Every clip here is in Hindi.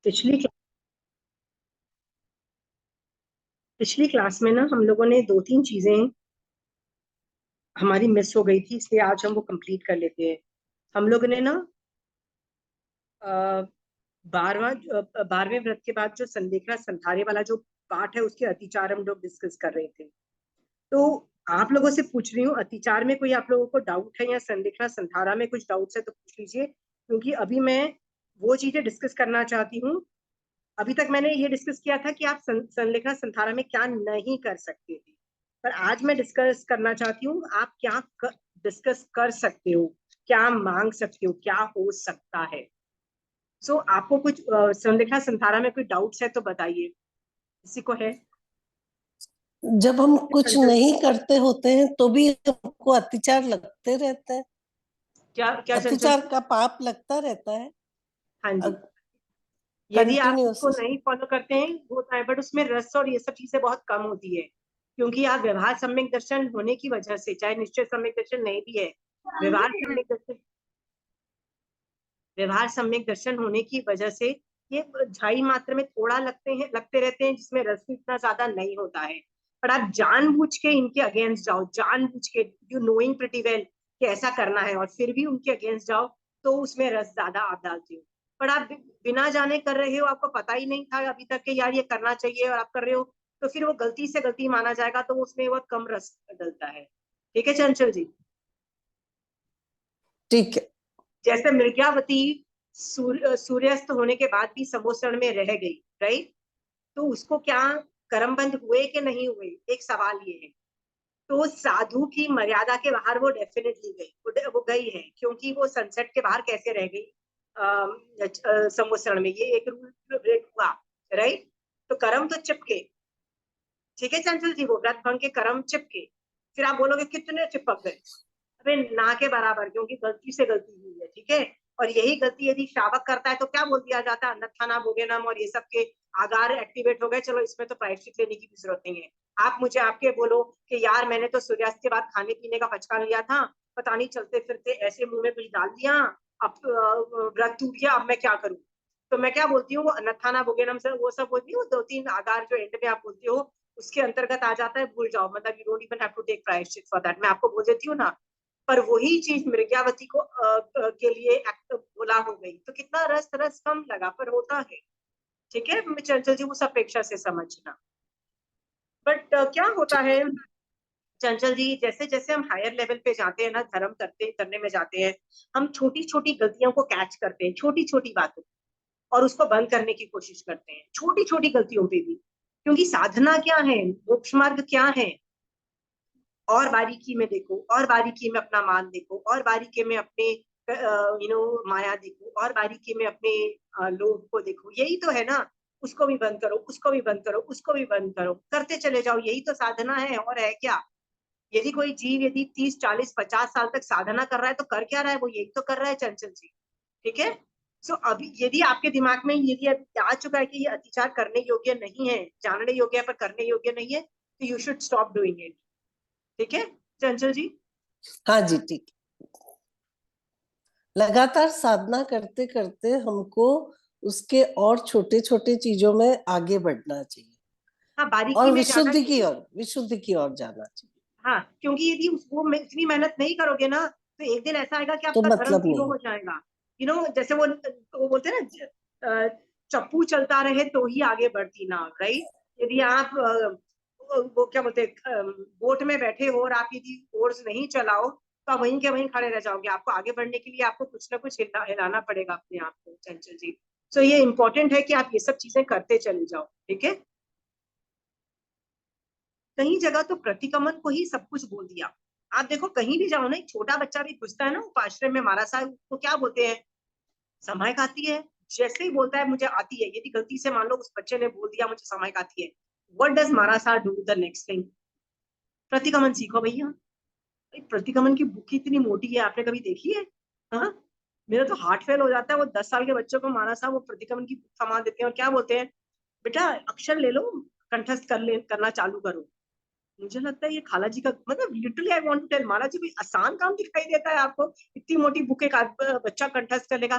पिछली पिछली क्लास में ना हम लोगों ने दो तीन चीजें हमारी मिस हो गई थी, इसलिए आज हम वो कंप्लीट कर लेते हैं। हम लोगों ने ना 12वें व्रत के बाद जो संलेखना संधारे वाला जो पाठ है उसके अतिचार हम लोग डिस्कस कर रहे थे। तो आप लोगों से पूछ रही हूँ, अतिचार में कोई आप लोगों को डाउट है या संलेखना संधारा में कुछ डाउट्स है तो पूछ लीजिए, क्योंकि अभी मैं वो चीजें डिस्कस करना चाहती हूँ। अभी तक मैंने ये डिस्कस किया था कि आप संलेखना संधारा में क्या नहीं कर सकते थे, पर आज मैं डिस्कस करना चाहती हूँ आप क्या डिस्कस कर सकते हो, क्या मांग सकते हो, क्या हो सकता है। आपको कुछ संलेखना संधारा में कोई डाउट्स है तो बताइए, किसी को है? जब हम कुछ नहीं करते होते हैं तो भी हमको अत्याचार लगते रहते हैं। क्या क्या चंचल? अत्याचार का पाप लगता रहता है हाँ जी। यदि आप कंटिन्यूस। उसको नहीं फॉलो करते हैं होता है, बट उसमें रस और ये सब चीजें बहुत कम होती है, क्योंकि आप व्यवहार सम्यक दर्शन होने की वजह से, चाहे निश्चय सम्यक दर्शन नहीं भी है, व्यवहार सम्यक दर्शन व्यवहार सम्यक दर्शन होने की वजह से ये झाई मात्र में थोड़ा लगते रहते हैं, जिसमें रस इतना ज्यादा नहीं होता है। पर आप जानबूझ के इनके अगेंस्ट जाओ, जानबूझ के, यू नोइंग प्रिटी वेल कि ऐसा करना है, और फिर भी उनके अगेंस्ट जाओ, तो उसमें रस ज्यादा आप डालते हो। पर आप बिना जाने कर रहे हो, आपको पता ही नहीं था अभी तक कि यार ये करना चाहिए, और आप कर रहे हो, तो फिर वो गलती से गलती माना जाएगा, तो उसमें वो कम रस डलता है। ठीक है चंचल जी? ठीक है। जैसे मृग्यावती सूर्यास्त होने के बाद भी समोसरण में रह गई, राइट? तो उसको क्या कर्मबंध हुए कि नहीं हुए, एक सवाल ये है। तो साधु की मर्यादा के बाहर वो डेफिनेटली गई, वो गई है, क्योंकि वो सनसेट के बाहर कैसे रह गई समोसरण में, ये एक रूल ब्रेक हुआ, राइट? तो कर्म तो चिपके। ठीक है चंचल जी, वो व्रत भंग के कर्म चिपके। फिर आप बोलोगे कितने चिपक गए? अबे ना के बराबर, क्योंकि गलती से गलती हुई है, ठीक है? और यही गलती यदि श्रावक करता है तो क्या बोल दिया जाता है, अन्नथाना भोगेनम और ये सब के आगार एक्टिवेट हो गए, चलो इसमें तो प्रायश्चित लेने की भी जरूरत नहीं है। आप मुझे आपके बोलो कि यार मैंने तो सूर्यास्त के बाद खाने पीने का पचका लिया था, पता नहीं चलते फिरते ऐसे मुंह में कुछ डाल दिया, अब व्रत टूट गया, अब मैं क्या करूं? तो मैं क्या बोलती हूँ, वो अन्नथाना भोगेनम से वो सब बोलती हूँ, दो तीन आगार जो एंड में आप बोलती हो उसके अंतर्गत आ जाता है, भूल जाओ, मतलब you don't even have to take प्रायश्चित फॉर दैट, मैं आपको बोल देती हूँ ना। पर वही चीज मृग्यावती को के लिए बोला हो गई, तो कितना रस रस कम लगा, पर होता है। ठीक है चंचल जी, उस अपेक्षा से समझना। बट क्या होता है चंचल जी, जैसे जैसे हम हायर लेवल पे जाते हैं ना, धर्म करने में जाते हैं, हम छोटी छोटी गलतियों को कैच करते हैं, छोटी छोटी बातों, और उसको बंद करने की कोशिश करते हैं, छोटी छोटी गलतियों पे भी। क्योंकि साधना क्या है, मोक्ष मार्ग क्या है, और बारीकी में देखो, और बारीकी में अपना मान देखो, और बारीकी में अपने माया देखो, और बारीकी में अपने लोभ को देखो, यही तो है ना। उसको भी बंद करो, उसको भी बंद करो, उसको भी बंद करो, करते चले जाओ, यही तो साधना है, और है क्या? यदि कोई जीव यदि 30 40 50 साल तक साधना कर रहा है तो कर क्या रहा है, वो यही तो कर रहा है चंचल जी। ठीक है? अभी यदि आपके दिमाग में यदि आ चुका है कि ये अतिचार करने योग्य नहीं है, जानने योग्य है पर करने योग्य नहीं है, तो you should stop doing it. ठीक है चंचल जी? हाँ जी, ठीक। लगातार साधना करते करते हमको उसके और छोटे छोटे चीजों में आगे बढ़ना चाहिए हाँ, बारीकी और में जाना चाहिए। विशुद्धि की ओर जाना चाहिए। हाँ, क्योंकि यदि वो इतनी मेहनत नहीं करोगे ना, तो एक दिन ऐसा आएगा कि तो आपका धर्म मतलब जीरो नहीं। हो जाएगा। जैसे वो बोलते हैं ना, चप्पू चलता रहे तो ही आगे बढ़ती नाव, राइट? यदि आप वो क्या बोलते हैं, बोट में बैठे हो और आप यदि ओर्स नहीं चलाओ, तो आप वहीं के वहीं खड़े रह जाओगे। आपको आगे बढ़ने के लिए आपको कुछ ना कुछ हिलाना पड़ेगा अपने आप को चंचल जी। ये इंपॉर्टेंट है कि आप ये सब चीजें करते चले जाओ। ठीक है? कहीं जगह तो प्रतिकमन को ही सब कुछ बोल दिया। आप देखो कहीं भी जाओ ना, एक छोटा बच्चा भी घुसता है ना उपाश्रय में, महाराज साहब तो क्या बोलते हैं, समायक आती है? जैसे ही बोलता है मुझे आती है, यदि गलती से मान लो उस बच्चे ने बोल दिया मुझे समायक आती है, व्हाट डज महाराज साहब डू द नेक्स्ट थिंग? प्रतिकमन सीखो भैया। प्रतिकमन की बुक इतनी मोटी है, आपने कभी देखी है? हाँ, मेरा तो हार्ट फेल हो जाता है। वो 10 साल के बच्चों को महाराज साहब वो प्रतिकमन की बुक थमा देते हैं और क्या बोलते हैं, बेटा अक्षर ले लो, कंठस्थ करना चालू करो। मुझे लगता है ये खाला जी का, मतलब literally I want to tell, महाराज जी कोई आसान काम दिखाई देता है आपको? इतनी मोटी बुक एक बच्चा कंठस्थ कर लेगा?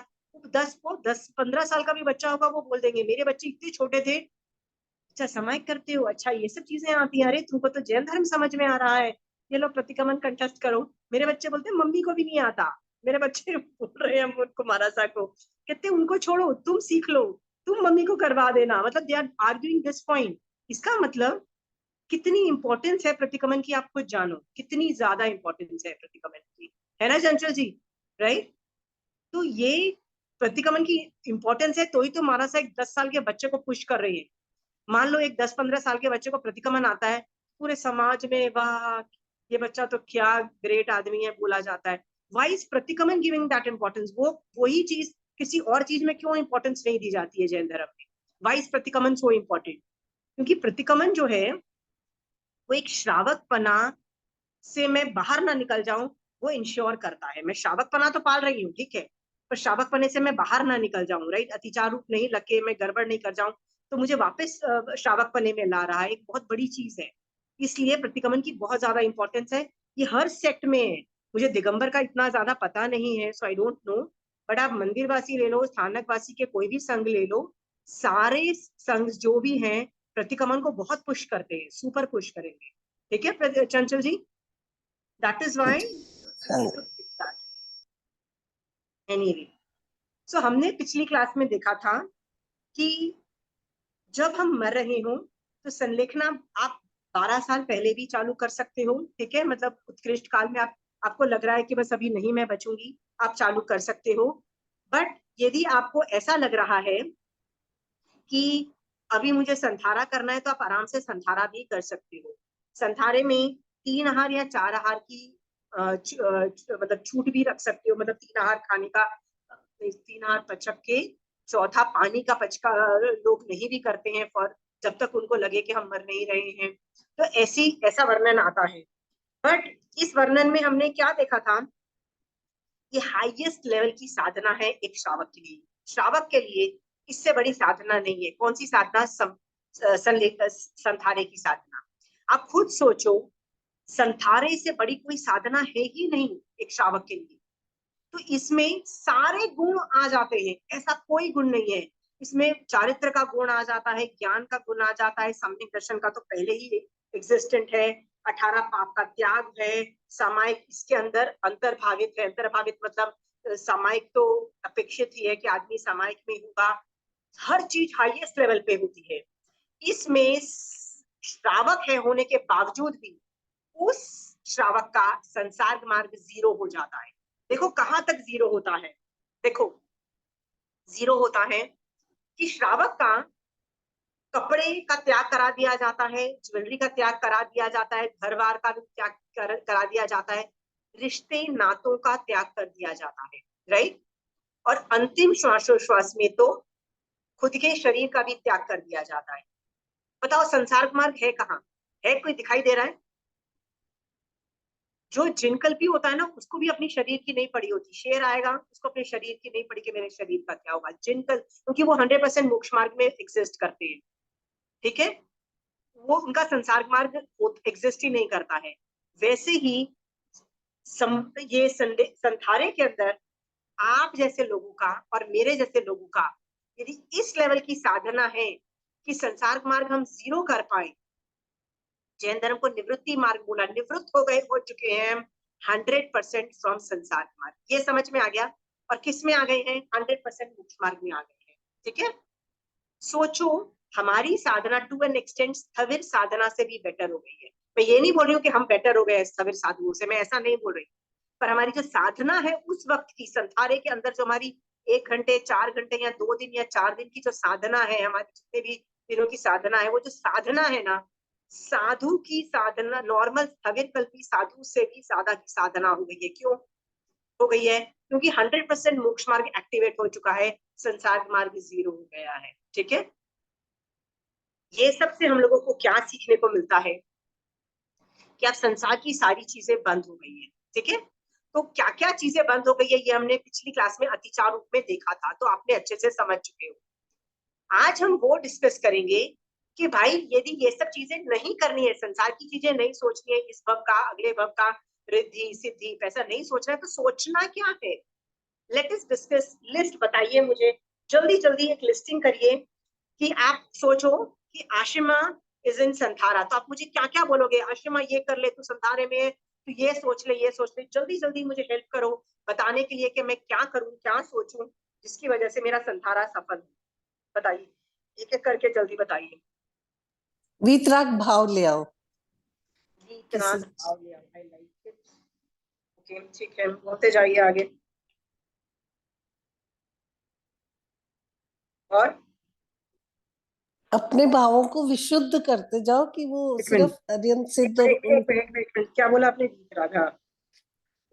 10-15 साल का भी बच्चा होगा वो बोल देंगे मेरे बच्चे इतने छोटे थे। अच्छा सामायिक करते हो, अच्छा ये सब चीजें आती हैं, अरे तुमको तो जैन धर्म समझ में आ रहा है, ये लो प्रतिक्रमण कंठस्थ करो। मेरे बच्चे बोलते हैं मम्मी को भी नहीं आता। मेरे बच्चे बोल रहे हैं उनको महाराजा को, कहते उनको छोड़ो तुम सीख लो, तुम मम्मी को करवा देना, मतलब they are arguing this point. इसका मतलब कितनी इंपॉर्टेंस है प्रतिक्रमण की, आप खुद जानो कितनी ज्यादा इंपॉर्टेंस है प्रतिक्रमण की, है ना चंचल जी, राइट। तो ये प्रतिक्रमण की इंपॉर्टेंस है, तो ही तो महाराज साहब 10 साल के बच्चे को पुश कर रही है। मान लो एक 10-15 साल के बच्चे को प्रतिक्रमण आता है, पूरे समाज में वाह ये बच्चा तो क्या ग्रेट आदमी है बोला जाता है। वाई इज प्रतिक्रमण गिविंग दैट इंपॉर्टेंस? वो वही चीज किसी और चीज में क्यों इंपॉर्टेंस नहीं दी जाती है जैन धर्म में? वाई इज प्रतिक्रमण सो इम्पोर्टेंट? क्योंकि प्रतिक्रमण जो है वो एक श्रावकपना से मैं बाहर ना निकल जाऊं, वो इंश्योर करता है। मैं श्रावकपना तो पाल रही हूँ, ठीक है, पर श्रावकपने से मैं बाहर ना निकल जाऊं, राइट, अतिचार रूप नहीं लगे, मैं गड़बड़ नहीं कर जाऊं, तो मुझे वापस श्रावकपने में ला रहा है, एक बहुत बड़ी चीज है। इसलिए प्रतिक्रमण की बहुत ज्यादा इंपॉर्टेंस है। ये हर सेक्ट में है। मुझे दिगंबर का इतना ज्यादा पता नहीं है, so I don't no, but आप मंदिरवासी ले लो, स्थानकवासी के कोई भी संघ ले लो, सारे संघ जो भी हैं प्रतिक्रमण को बहुत पुश करते हैं, सुपर पुश करेंगे, ठीक है चंचल जी। That is why we हाँ need to fix that. Anyway, so हमने पिछली क्लास में देखा था कि जब हम मर रहे हो तो संलेखना आप 12 साल पहले भी चालू कर सकते हो, ठीक है, मतलब उत्कृष्ट काल में आपको लग रहा है कि बस अभी नहीं मैं बचूंगी, आप चालू कर सकते हो। बट यदि आपको ऐसा लग रहा है कि अभी मुझे संधारा करना है, तो आप आराम से संधारा भी कर सकते हो। संधारे में 3 आहार या 4 आहार की मतलब छूट भी रख सकते हो, मतलब 3 आहार खाने का, 3 आहार पचक के, चौथा पानी का पचका लोग नहीं भी करते हैं फॉर, जब तक उनको लगे कि हम मर नहीं रहे हैं, तो ऐसा वर्णन आता है। बट इस वर्णन में हमने क्या देखा था, ये हाईएस्ट लेवल की साधना है एक श्रावक के लिए। श्रावक के लिए इससे बड़ी साधना नहीं है। कौन सी साधना? संथारे की साधना। आप खुद सोचो, संथारे से बड़ी कोई साधना है ही नहीं एक श्रावक के लिए। तो इसमें सारे गुण आ जाते हैं, ऐसा कोई गुण नहीं है। इसमें चारित्र का गुण आ जाता है, ज्ञान का गुण आ जाता है, सम्यक दर्शन का तो पहले ही एग्जिस्टेंट है, 18 पाप का त्याग है, सामायिक इसके अंदर अंतर्भावित है। अंतर्भावित मतलब सामायिक तो अपेक्षित ही है कि आदमी सामायिक में होगा, हर चीज हाईएस्ट लेवल पे होती है। इसमें श्रावक है होने के बावजूद भी उस श्रावक का संसार मार्ग 0 हो जाता है। देखो कहां तक 0 होता है, देखो 0 होता है कि श्रावक का कपड़े का त्याग करा दिया जाता है, ज्वेलरी का त्याग करा दिया जाता है, घर बार का भी त्याग करा दिया जाता है, रिश्ते नातों का त्याग कर दिया जाता है, राइट। और अंतिम श्वासोश्वास में तो खुद के शरीर का भी त्याग कर दिया जाता है। बताओ संसार मार्ग है कहाँ? है कोई दिखाई दे रहा है? जो जिनकल्पी होता है ना, उसको भी अपनी शरीर की नहीं पड़ी होती। शेर आएगा, उसको अपने शरीर की नहीं पड़ी कि मेरे शरीर का क्या होगा। जिनकल, क्योंकि वो 100% मोक्ष मार्ग में एग्जिस्ट करते हैं, ठीक है, वो उनका संसार मार्ग एग्जिस्ट ही नहीं करता है। वैसे ही ये संथारे के अंदर आप जैसे लोगों का और मेरे जैसे लोगों का यदि इस लेवल की साधना है कि संसार मार्ग हम 0 कर पाए, जैन धर्म को निवृत्ति मार्ग बोला, निवृत्त हो चुके हैं हम 100% फ्रॉम संसार मार्ग, ये समझ में आ गया। और किस में आ गए हैं? 100% मोक्ष मार्ग में आ गए हैं, ठीक है। सोचो हमारी साधना टू एन एक्सटेंट स्थविर साधना से भी बेटर हो गई है। मैं ये नहीं बोल रही हूँ कि हम बेटर हो गए स्थविर साधुओं से, मैं ऐसा नहीं बोल रही, पर हमारी जो साधना है उस वक्त की संसारे के अंदर, जो हमारी 1 घंटे 4 घंटे या 2 दिन या 4 दिन की जो साधना है, हमारी जितने भी दिनों की साधना है, वो जो साधना है ना, साधु की साधना नॉर्मल स्थविर कल्पी साधु से भी ज्यादा की साधना हो गई है। क्यों हो गई है? क्योंकि 100% मोक्ष मार्ग एक्टिवेट हो चुका है, संसार मार्ग 0 हो गया है, ठीक है। ये सब से हम लोगों को क्या सीखने को मिलता है कि अब संसार की सारी चीजें बंद हो गई है, ठीक है। तो क्या क्या चीजें बंद हो गई है, ये हमने पिछली क्लास में अतिचार रूप में देखा था, तो आपने अच्छे से समझ चुके हो। आज हम वो डिस्कस करेंगे कि भाई यदि ये सब चीजें नहीं करनी है, संसार की चीजें नहीं सोचनी है, इस भव का अगले भव का, रिद्धि सिद्धि पैसा नहीं सोचना है, तो सोचना क्या है? Let us discuss list. बताइए मुझे जल्दी जल्दी एक लिस्टिंग करिए कि आप सोचो कि आशिमा इज इन संथारा, तो आप मुझे क्या क्या बोलोगे? आशिमा ये कर ले, तू संथारे में है, तो ये सोच ले, ये सोच ले। जल्दी जल्दी मुझे हेल्प करो बताने के लिए कि मैं क्या करूं, क्या सोचूं जिसकी वजह से मेरा संथारा सफल हो। बताइए, एक एक करके जल्दी बताइए। वीतराग भाव ले आओ। वीतराग भाव ले आओ, आई लाइक इट। ओके, ठीक है, बोलते जाइए आगे। और अपने भावों को विशुद्ध करते जाओ कि वो एक मिनट, सिर्फ अरिहंत एक सिद्ध और मिनट, एक मिनट, एक मिनट, क्या बोला आपने? वीतराग, हाँ,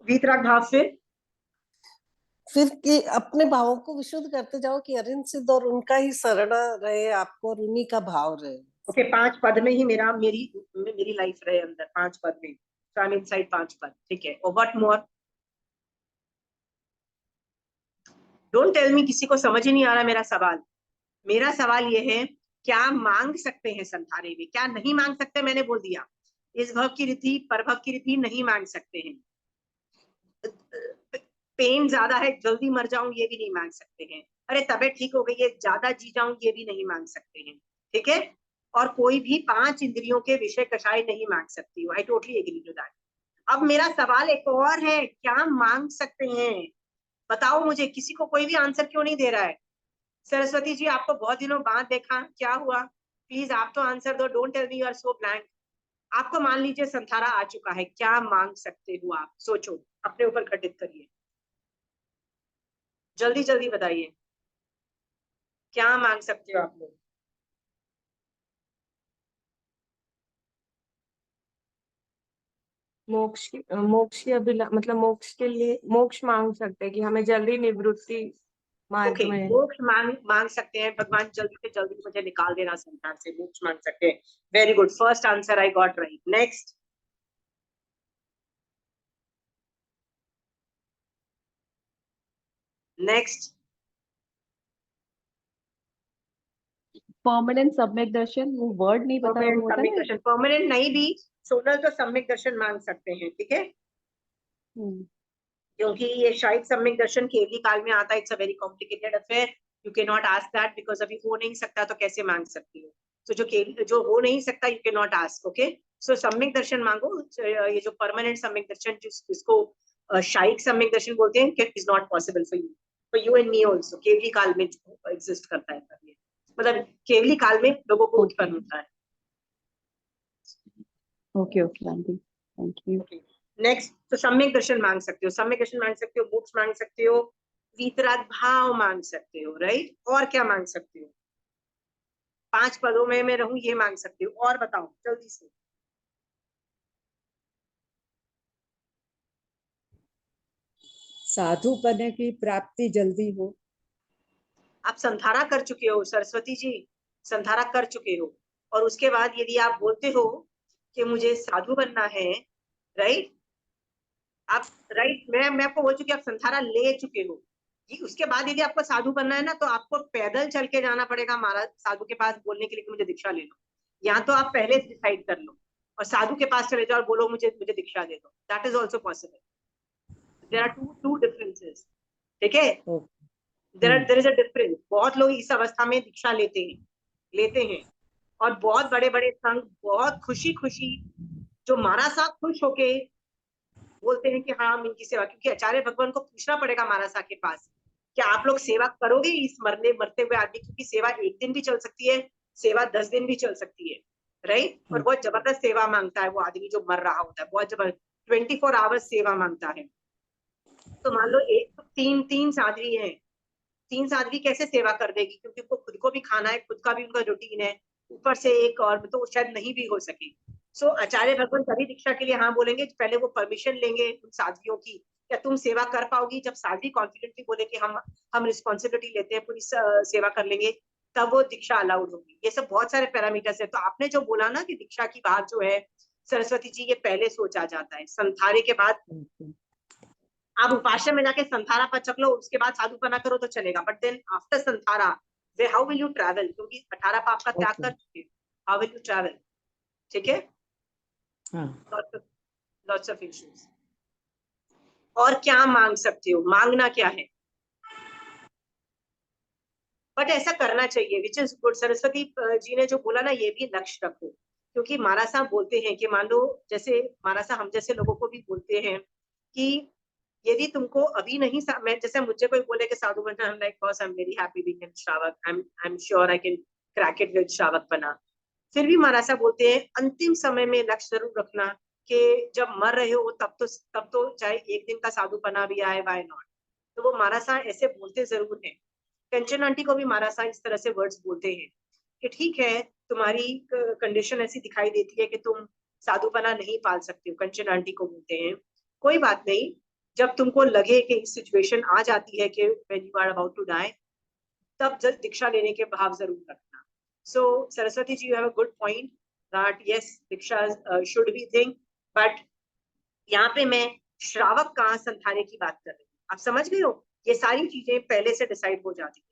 वीतराग भाव से फिर कि अपने भावों को विशुद्ध करते जाओ कि अरिहंत सिद्ध और उनका ही शरण रहे आपको और उन्हीं का भाव रहे। ओके, 5 पद में ही मेरी लाइफ रहे अंदर, 5 पद में। सो आई एम इनसाइड 5 पद, ठीक है। और what more? Don't tell me किसी को समझ ही नहीं आ रहा मेरा सवाल। मेरा सवाल ये है, क्या मांग सकते हैं संथारे में, क्या नहीं मांग सकते? मैंने बोल दिया, इस भव की रिद्धि परभव की रिद्धि नहीं मांग सकते हैं। पेन ज्यादा है, जल्दी मर जाऊं, ये भी नहीं मांग सकते हैं। अरे तबीयत ठीक हो गई है, ज्यादा जी जाऊं, ये भी नहीं मांग सकते हैं। ठीक है। और कोई भी 5 इंद्रियों के विषय कषाय नहीं मांग सकती हो। I totally agree to that. अब मेरा सवाल एक और है, क्या मांग सकते हैं? बताओ मुझे, किसी को कोई भी आंसर क्यों नहीं दे रहा है? सरस्वती जी, आपको बहुत दिनों बाद देखा, क्या हुआ? प्लीज आप तो आंसर दो, don't tell me you are so blank. आपको मान लीजिए संथारा आ चुका है, क्या मांग सकते हो आप? सोचो, अपने ऊपर घटित करिए, जल्दी जल्दी बताइए, क्या मांग सकते हो आप लोग? मोक्ष की अभिला मतलब मोक्ष के लिए मोक्ष मांग सकते हैं कि हमें जल्दी निवृत्ति मार्ग ओके, में। मोक्ष मांग मांग सकते हैं, भगवान जल्दी से जल्दी मुझे निकाल देना संसार से, मोक्ष मांग सकते हैं। Very good, first answer I got right. Next, next. Permanent सम्यक दर्शन, वो वर्ड नहीं पता, वो परमानेंट होता सम्यक है। दर्शन, परमानेंट नहीं भी, सोनल तो सम्यक दर्शन मांग सकते हैं, ठीक है। हम्म, क्योंकि ये शायद सम्यक दर्शन केवली काल में आता है, it's a very complicated affair. You can not ask that because अभी हो नहीं सकता, तो कैसे मांग सकती हो? तो जो हो नहीं सकता, you can not ask. Okay, so सम्यक दर्शन मांगो। ये जो परमानेंट सम्यक दर्शन जिसको शायिक सम्यक दर्शन बोलते हैं, is not possible for you and me also. केवली काल में एग्जिस्ट करता है ये, मतलब केवली काल में लोगों को उत्पन्न होता है। Okay okay aunty, thank you. Okay, next. तो सम्यक दर्शन मांग सकते हो, सम्यक दर्शन मांग सकते हो, मोक्ष मांग सकते हो, वीतराग भाव मांग सकते हो, राइट। और क्या मांग सकते हो? 5 पदों में मैं रहूं, ये मांग सकते हो। और बताओ जल्दी से। साधु पने की प्राप्ति जल्दी हो। आप संधारा कर चुके हो सरस्वती जी, संधारा कर चुके हो। और उसके बाद यदि आप बोलते हो कि मुझे साधु बनना है, राइट, आप राइट, मैं आपको बोल चुकी, आप संधारा ले चुके हो। ये उसके बाद यदि आपको साधु बनना है ना, तो आपको पैदल चल के जाना पड़ेगा महाराज साधु के पास बोलने के लिए कि मुझे दीक्षा ले लो। या तो आप पहले डिसाइड कर लो और साधु के पास चले जाओ और बोलो मुझे मुझे दीक्षा दे दो। That is also possible. There are two differences, ठीक है। There is a difference. बहुत लोग इस अवस्था में दीक्षा लेते हैं और बहुत बड़े बड़े संघ बहुत खुशी खुशी, जो महाराज साहब खुश होके बोलते हैं कि हाँ हम इनकी सेवा, क्योंकि आचार्य भगवान को पूछना पड़ेगा महाराज साहब के पास, क्या आप लोग सेवा करोगे इस मरते हुए आदमी? क्योंकि सेवा 1 दिन भी चल सकती है, सेवा 10 दिन भी चल सकती है, राइट। और बहुत जबरदस्त सेवा मांगता है वो आदमी जो मर रहा होता है, बहुत जबरदस्त 24 आवर्स सेवा मांगता है। तो मान लो एक तीन साध्वी है, 3 साध्वी कैसे सेवा कर देगी? क्योंकि उनको खुद को भी खाना है, खुद का भी उनका रूटीन है, ऊपर से एक और, तो शायद नहीं भी हो सके। सो आचार्य भगवान तभी दीक्षा के लिए हाँ बोलेंगे, पहले वो परमिशन लेंगे उन साध्वियों की, क्या तुम सेवा कर पाओगी? जब साध्वी कॉन्फिडेंटली बोले कि हम रिस्पॉन्सिबिलिटी लेते हैं, पूरी सेवा कर लेंगे, तब वो दीक्षा अलाउड होगी। ये सब बहुत सारे पैरामीटर्स है। तो आपने जो बोला ना कि दीक्षा की बात जो है सरस्वती जी, ये पहले सोचा जाता है, संथारे के बाद। आप उपाश्रम में जाके संथारा पचक लो, उसके बाद साधुपना करो तो चलेगा, बट देन आफ्टर संथारा we how will you travel? क्योंकि 18 पाप का त्याग कर चुके, हाउ विल यू ट्रैवल? ठीक है, लॉट्स ऑफ इश्यूज। और क्या मांग सकते हो? मांगना क्या है? बट ऐसा करना चाहिए, which is good. Saraswati ji ने जो बोला ना, ये भी लक्ष्य रखो, क्योंकि मारा साहब बोलते हैं कि मान लो, जैसे मारा साहब हम जैसे लोगों को भी बोलते हैं कि यदि तुमको अभी नहीं मैं जैसे मुझे कोई बोले कि साधु बनना, I am like boss, I am very happy being in श्रावक, I am sure I can crack it with श्रावक बना। फिर भी महाराज साहब बोलते हैं अंतिम समय में लक्ष्य जरूर रखना कि जब मर रहे हो तब तो चाहे एक दिन का साधु बना भी आए, व्हाई नॉट। तो वो महाराज साहब ऐसे बोलते जरूर हैं। कंचन आंटी को भी महाराज साहब इस तरह से वर्ड्स बोलते हैं कि ठीक है, तुम्हारी कंडीशन ऐसी दिखाई देती है कि तुम साधुपना नहीं पाल सकते हो। कंचन आंटी को बोलते हैं कोई बात नहीं, जब तुमको लगे कि इस सिचुएशन आ जाती है कि when you are about to die, तब दीक्षा लेने के भाव जरूर रखना। So Saraswati ji, you have a good point that yes, दीक्षा शुड बी थिंग, बट यहाँ पे मैं श्रावक कहाँ संथाने की बात कर रही हूँ। आप समझ गए हो, ये सारी चीजें पहले से डिसाइड हो जाती है।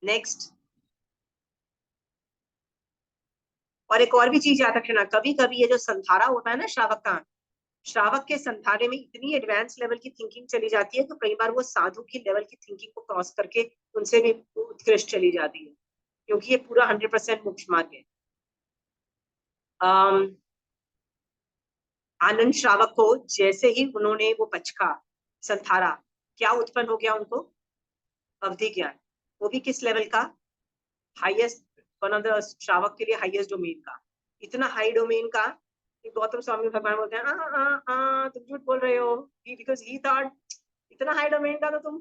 नेक्स्ट, और एक और भी चीज याद रखना, कभी कभी ये जो संथारा होता है ना श्रावक का, श्रावक के संथारे में इतनी एडवांस लेवल की थिंकिंग चली जाती है तो कई बार वो साधु की लेवल की थिंकिंग को क्रॉस करके उनसे भी उत्कृष्ट चली जाती है, क्योंकि ये पूरा 100% मोक्ष मार्ग है। आनंद श्रावक को जैसे ही उन्होंने वो पचका संथारा, क्या उत्पन्न हो गया उनको? अवधि ज्ञान। वो भी किस लेवल का? हाईएस्ट, वन ऑफ द श्रावक के लिए हाईएस्ट डोमेन का। इतना हाई डोमेन का कि गौतम स्वामी भगवान बोलते हैं तुम झूठ बोल रहे हो, बिकॉज ही थॉट इतना हाई डोमेन का तो तुम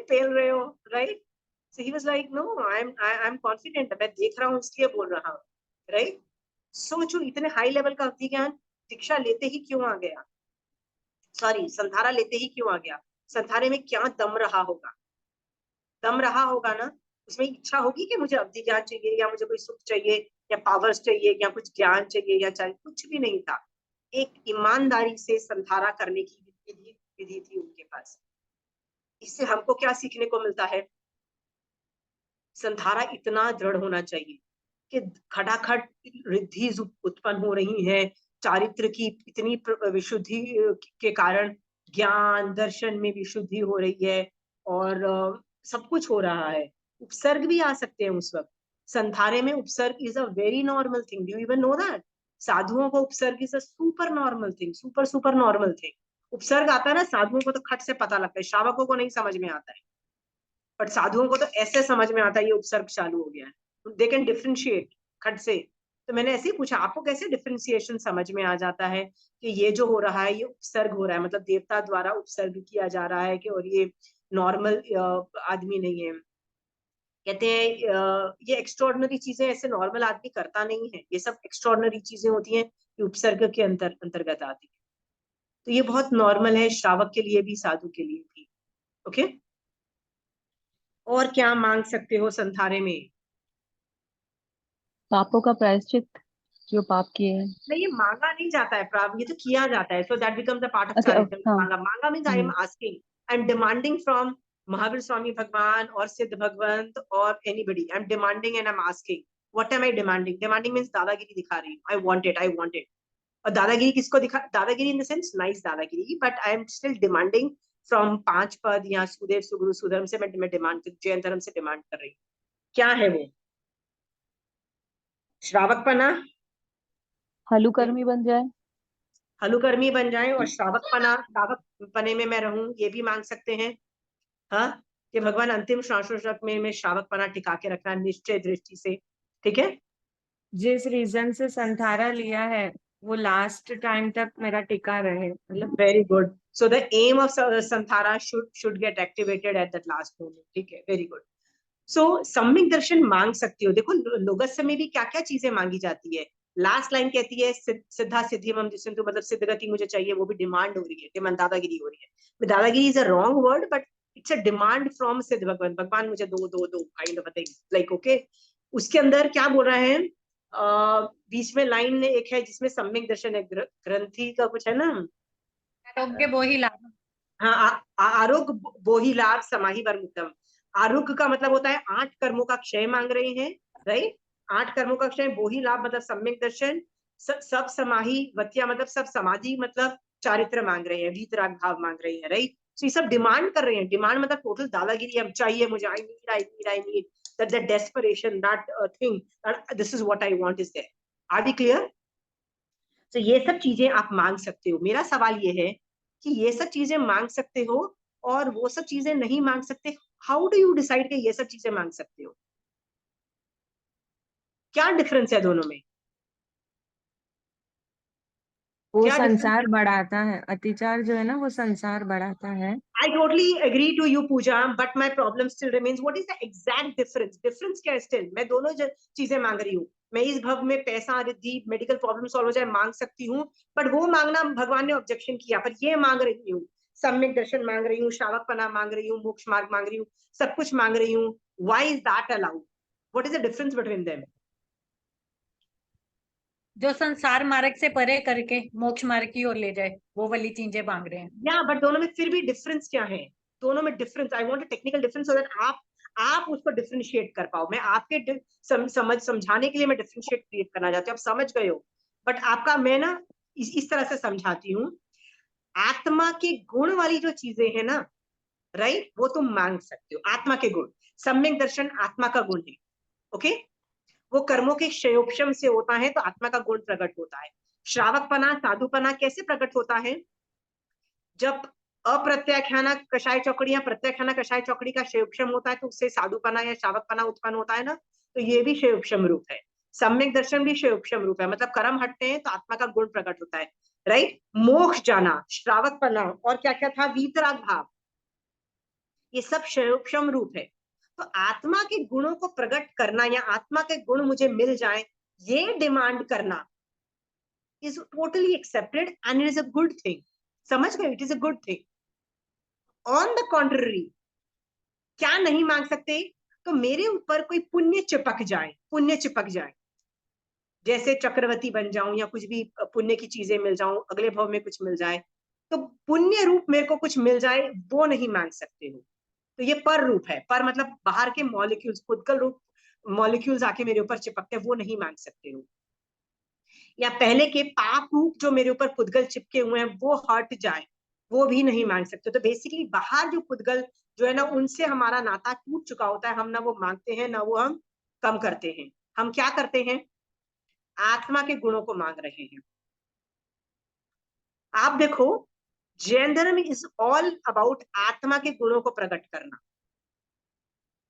फेल रहे हो, right? So he was like no, I am confident, मैं देख रहा हूँ इसलिए बोल रहा हूँ, राइट? सोचो इतने हाई लेवल का अवधि ज्ञान दीक्षा लेते ही क्यों आ गया, सॉरी संथारा लेते ही क्यों आ गया? संथारे में क्या दम रहा होगा? दम रहा होगा ना, उसमें इच्छा होगी कि मुझे अवधि ज्ञान चाहिए, या मुझे कोई सुख चाहिए, या पावर्स चाहिए, या कुछ ज्ञान चाहिए, या चाहिए, कुछ भी नहीं था। एक ईमानदारी से संथारा करने की विधि थी उनके पास। इससे हमको क्या सीखने को मिलता है? संथारा इतना दृढ़ होना चाहिए कि खटाखट रिद्धि उत्पन्न हो रही है, चारित्र की इतनी विशुद्धि के कारण ज्ञान दर्शन में विशुद्धि हो रही है, और सब कुछ हो रहा है। उपसर्ग भी आ सकते हैं उस वक्त। संथारे में उपसर्ग is a very normal thing, do you even know that? साधुओं को उपसर्ग is a super normal thing, super normal thing. उपसर्ग आता है ना, साधुओं को तो खट से पता लगता है, श्रावकों को नहीं समझ में आता है, बट साधुओं को तो ऐसे समझ में आता है ये उपसर्ग चालू हो गया है। दे कैन डिफरेंशिएट खट से। तो मैंने ऐसे ही पूछा, आपको कैसे डिफरेंशिएशन समझ में आ जाता है कि ये जो हो रहा है ये उपसर्ग हो रहा है, मतलब देवता द्वारा उपसर्ग किया जा रहा है, कि और ये नॉर्मल आदमी नहीं है? कहते हैं ये एक्स्ट्रॉर्डनरी चीजें ऐसे नॉर्मल आदमी करता नहीं है, ये सब एक्स्ट्रॉर्डनरी चीजें होती हैं कि उपसर्ग के अंतर्गत आती है। तो ये बहुत नॉर्मल है, श्रावक के लिए भी साधु के लिए भी। ओके, और क्या मांग सकते हो संथारे में? पापों का प्रायश्चित, जो पाप किए हैं। नहीं, ये मांगा नहीं जाता है प्राप्त, ये तो किया जाता है। So that becomes a part of अच्छा, चारित्र। हाँ। मांगा means I am asking, I am demanding from Mahavir Swami भगवान और सिद्ध भगवंत और anybody. I am demanding and I am asking. What am I demanding? Demanding means दादागिरी दिखा रही हूँ, I want it, I want it. और दादागिरी किसको दिखा? दादागिरी इन द सेंस नाइस दादागिरी, but I am still demanding from 5 पद या सुदेव सुगुरु सुधर्म से मैं डिमांड, जैन धर्म से डिमांड कर रही हूँ। क्या है वो? श्रावक पना, हलुकर्मी बन जाए। हलुकर्मी बन जाए, और श्रावक पने में मैं रहूं, ये भी मांग सकते हैं। हाँ, कि भगवान अंतिम श्वासोश्वास में मैं श्रावक पना टिका के रखना निश्चय दृष्टि से। ठीक है, जिस रीजन से संथारा लिया है वो लास्ट टाइम तक मेरा टिका रहे, मतलब। Very good. So the aim of Santhara should get activated at that last moment. ठीक है, वेरी गुड। सो सम्यक दर्शन मांग सकती हो। देखो लोगस्य में भी क्या क्या चीजें मांगी जाती है। लास्ट लाइन कहती है सिद्धा सिद्धि मम जिसंतु, मतलब सिद्ध गति मुझे चाहिए, वो भी डिमांड हो रही है, डिमांड दादागिरी हो रही है। दादागिरी is a wrong word, but it's a demand from सिद्ध भगवान। भगवान मुझे दो दो दो kind of thing, like okay. उसके अंदर क्या बोल रहे हैं? बीच में लाइन एक है जिसमें सम्यक दर्शन है, ग्रंथि का कुछ है ना, आरोग्य बोहि लाभ। हाँ, आरोग्य बोहि लाभ समाहि वर्मुक्तम। आरोग्य का मतलब होता है 8 कर्मों का क्षय मांग रहे हैं, राइट? 8 कर्मों का क्षय। बोहि लाभ मतलब सम्यक दर्शन। सब समाहि वत्या मतलब सब समाधि, मतलब चारित्र मांग रहे हैं, वीतराग भाव मांग रहे हैं, राइट? तो ये सब डिमांड कर रहे हैं। डिमांड मतलब टोटल दादागिरी, अब चाहिए मुझे, I need that the desperation, that thing, that this is what I want is there. Are we clear? तो ये सब चीजें आप मांग सकते हो। मेरा सवाल ये है कि ये सब चीजें मांग सकते हो और वो सब चीजें नहीं मांग सकते। हाउ डू यू डिसाइड कि ये सब चीजें मांग सकते हो? क्या डिफरेंस है दोनों में? वो क्या संसार बढ़ाता है, अतिचार जो है ना वो संसार बढ़ाता है। I totally agree to you, Pooja, but my problem still remains. What is the exact difference? Difference क्या है still? मैं दोनों चीजें मांग रही हूँ। मैं इस भव में पैसा, रिद्धि, मेडिकल प्रॉब्लम सॉल्व हो जाए मांग सकती हूँ, बट वो मांगना भगवान ने ऑब्जेक्शन किया। पर ये मांग रही हूँ, सम्यक दर्शन मांग रही हूँ, श्रावकपना मांग रही हूँ, मोक्ष मार्ग मांग रही हूँ, सब कुछ मांग रही हूँ। Why is that allowed? What is the difference between them? जो संसार मार्ग से परे करके मोक्ष मार्ग की ओर ले जाए, वो वाली चीजें मांग रहे हैं। या बट दोनों में फिर भी डिफरेंस क्या है? दोनों में difference, I want a technical difference so that आप उसको डिफरेंशिएट कर पाओ। मैं आपके समझाने के लिए मैं डिफरेंशिएट क्रिएट करना चाहती हूँ, आप समझ गए हो, बट आपका मैं ना इस तरह से समझाती हूँ। आत्मा के गुण वाली जो चीजें है ना, राइट, वो तुम मांग सकते हो। आत्मा के गुण, सम्यक दर्शन आत्मा का गुण है, ओके। वो कर्मों के क्षयोपशम से होता है, तो आत्मा का गुण प्रकट होता है। श्रावकपना, साधुपना कैसे प्रकट होता है? जब अप्रत्याख्याना कषाय चौकड़ी या प्रत्याख्याना कषाय चौकड़ी का क्षयोपशम होता है, तो उससे साधुपना या श्रावकपना उत्पन्न होता है ना, तो ये भी क्षयोपशम रूप है। सम्यक दर्शन भी क्षयोपशम रूप है, मतलब कर्म हटते हैं तो आत्मा का गुण प्रकट होता है, राइट। मोक्ष जाना, श्रावकपना, और क्या क्या था, वीतराग भाव, ये सब क्षयोपशम रूप है। तो आत्मा के गुणों को प्रकट करना या आत्मा के गुण मुझे मिल जाए, ये डिमांड करना is totally accepted and it is a good thing. समझ गए? It is a good thing. On the contrary, क्या नहीं मांग सकते? तो मेरे ऊपर कोई पुण्य चिपक जाए, पुण्य चिपक जाए, जैसे चक्रवर्ती बन जाऊं या कुछ भी पुण्य की चीजें मिल जाऊं, अगले भाव में कुछ मिल जाए, तो पुण्य रूप मेरे को कुछ मिल जाए, वो नहीं मांग सकते हो। तो ये पर रूप है, पर मतलब बाहर के मॉलिक्यूल्स, पुद्गल रूप मॉलिक्यूल्स आके मेरे ऊपर चिपकते हैं, वो नहीं मांग सकते हो। या पहले के पाप रूप जो मेरे ऊपर पुद्गल चिपके हुए हैं वो हट जाए, वो भी नहीं मांग सकते। तो बेसिकली बाहर जो पुद्गल जो है ना, उनसे हमारा नाता टूट चुका होता है, हम ना वो मांगते हैं ना वो हम कम करते हैं। हम क्या करते हैं? आत्मा के गुणों को मांग रहे हैं। आप देखो, जैन धर्म इज ऑल अबाउट आत्मा के गुणों को प्रकट करना।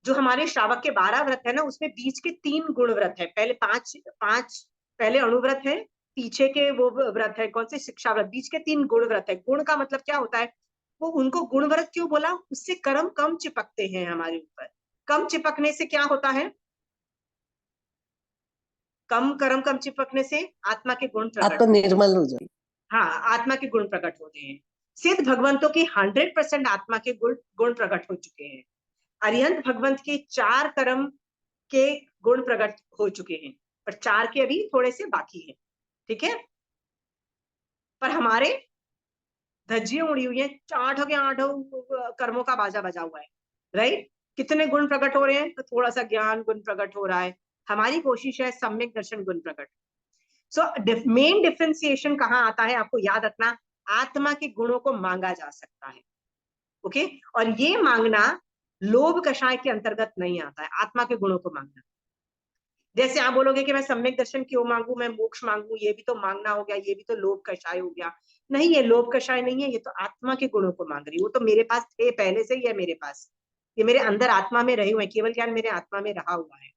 जो हमारे श्रावक के 12 व्रत है ना, उसमें बीच के 3 गुण व्रत है, पहले पांच पहले अणुव्रत है, पीछे के वो व्रत है कौन से, शिक्षा व्रत, बीच के 3 गुण व्रत है। गुण का मतलब क्या होता है? वो उनको गुण व्रत क्यों बोला? उससे कर्म कम चिपकते हैं हमारे ऊपर। कम चिपकने से क्या होता है? कम चिपकने से आत्मा के गुण प्रकट, आत्मा निर्मल हो जाए। हाँ, आत्मा के गुण प्रकट होते हैं। सिद्ध भगवंतों के 100% आत्मा के गुण प्रकट हो चुके हैं। अरिहंत भगवंत के 4 कर्म के गुण प्रकट हो चुके हैं, पर 4 के अभी थोड़े से बाकी हैं, ठीक है। पर हमारे धज्जियां उड़ी हुई है, 8 कर्मों का बाजा बजा हुआ है, राइट। कितने गुण प्रकट हो रहे हैं? तो थोड़ा सा ज्ञान गुण प्रकट हो रहा है। हमारी कोशिश है सम्यक दर्शन गुण प्रकट। सो मेन डिफरेंशिएशन कहाँ आता है, आपको याद रखना, आत्मा के गुणों को मांगा जा सकता है, ओके। और ये मांगना लोभ कषाय के अंतर्गत नहीं आता है, आत्मा के गुणों को मांगना। जैसे आप बोलोगे कि मैं सम्यक दर्शन क्यों मांगू, मैं मोक्ष मांगू, ये भी तो मांगना हो गया, ये भी तो लोभ कषाय हो गया। नहीं, ये लोभ कषाय नहीं है, ये तो आत्मा के गुणों को मांग रही। वो तो मेरे पास थे पहले से ही है, मेरे पास ये मेरे अंदर आत्मा में रहे हुए, केवल ज्ञान मेरे आत्मा में रहा हुआ है।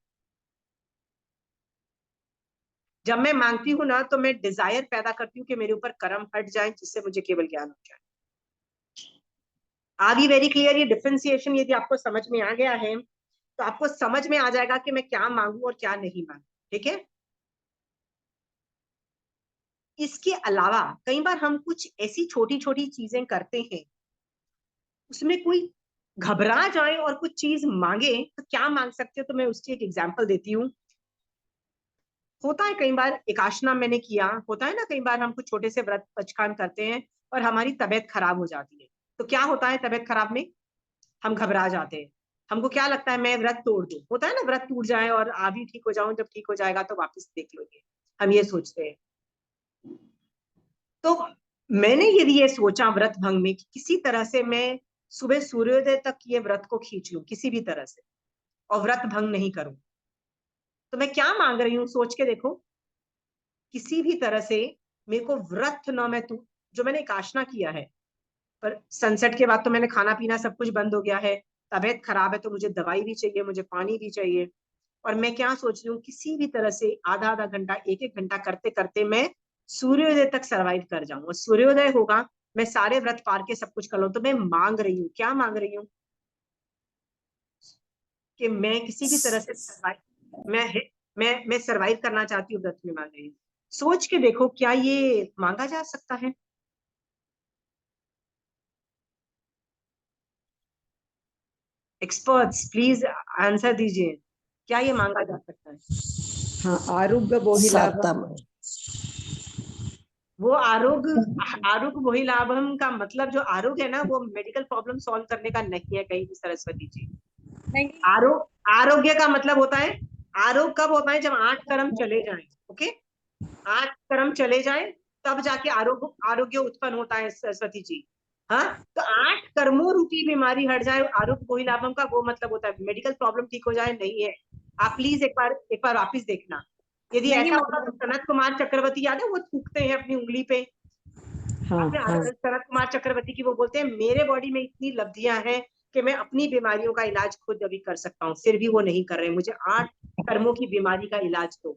जब मैं मांगती हूँ ना, तो मैं डिजायर पैदा करती हूँ कि मेरे ऊपर कर्म हट जाए, जिससे मुझे केवल ज्ञान हो जाए। R be very clear? ये डिफरेंशिएशन यदि आपको समझ में आ गया है, तो आपको समझ में आ जाएगा कि मैं क्या मांगू और क्या नहीं मांगू, ठीक है। इसके अलावा कई बार हम कुछ ऐसी छोटी छोटी चीजें करते हैं, उसमें कोई घबरा जाए और कुछ चीज मांगे, तो क्या मांग सकते हो? तो मैं उसकी एक एग्जांपल देती हूँ। होता है कई बार, एकाशना मैंने किया, होता है ना, कई बार हम कुछ छोटे से व्रत पचकान करते हैं और हमारी तबीयत खराब हो जाती है। तो क्या होता है तबीयत खराब में? हम घबरा जाते हैं। हमको क्या लगता है, मैं व्रत तोड़ दूं। होता है ना, व्रत टूट जाए और अभी ठीक हो जाऊं, जब ठीक हो जाएगा तो वापस देख लोगे, हम ये सोचते हैं। तो मैंने यदि ये सोचा व्रत भंग में कि किसी तरह से मैं सुबह सूर्योदय तक ये व्रत को खींच लूं किसी भी तरह से और व्रत भंग नहीं करूं, तो मैं क्या मांग रही हूँ सोच के देखो। किसी भी तरह से मेरे को व्रत न मैं तू जो मैंने एक आशना किया है, पर सनसेट के बाद तो मैंने खाना पीना सब कुछ बंद हो गया है, तबीयत खराब है तो मुझे दवाई भी चाहिए, मुझे पानी भी चाहिए। और मैं क्या सोच रही हूँ किसी भी तरह से आधा आधा घंटा एक एक घंटा करते करते मैं सूर्योदय तक सरवाइव कर जाऊं, और सूर्योदय होगा मैं सारे व्रत पार के सब कुछ कर लूं। तो मैं मांग रही हूँ, क्या मांग रही हूँ कि मैं किसी भी तरह से सरवाइव, मैं सरवाइव करना चाहती हूँ, व्रत में मांग रही हूँ। सोच के देखो क्या ये मांगा जा सकता है। एक्सपर्ट्स प्लीज आंसर दीजिए, क्या ये मांगा जा सकता है? हाँ, आरोग्य बोहिलाभ। सातम वो आरोग्य वही लाभम का मतलब जो आरोग्य है ना, वो मेडिकल प्रॉब्लम सॉल्व करने का नहीं है कहीं भी सरस्वती जी। नहीं, आरोग्य का मतलब होता है, आरोग्य कब होता है जब 8 कर्म चले जाएं। ओके, 8 कर्म चले जाएं तब जाके आरोग्य उत्पन्न होता है सरस्वती जी। हाँ, तो 8 कर्मों रूपी बीमारी हट जाए, आरोग्य वही लाभम का वो मतलब होता है। मेडिकल प्रॉब्लम ठीक हो जाए नहीं है। आप प्लीज एक बार वापिस देखना, यदि नहीं ऐसा मांग होता तो सनत कुमार चक्रवर्ती याद है, वो थूकते हैं अपनी उंगली पे। हाँ आपने हाँ सनत कुमार चक्रवर्ती की वो बोलते हैं मेरे बॉडी में इतनी लब्धियां हैं कि मैं अपनी बीमारियों का इलाज खुद अभी कर सकता हूँ, फिर भी वो नहीं कर रहे, मुझे 8 कर्मों की बीमारी का इलाज दो।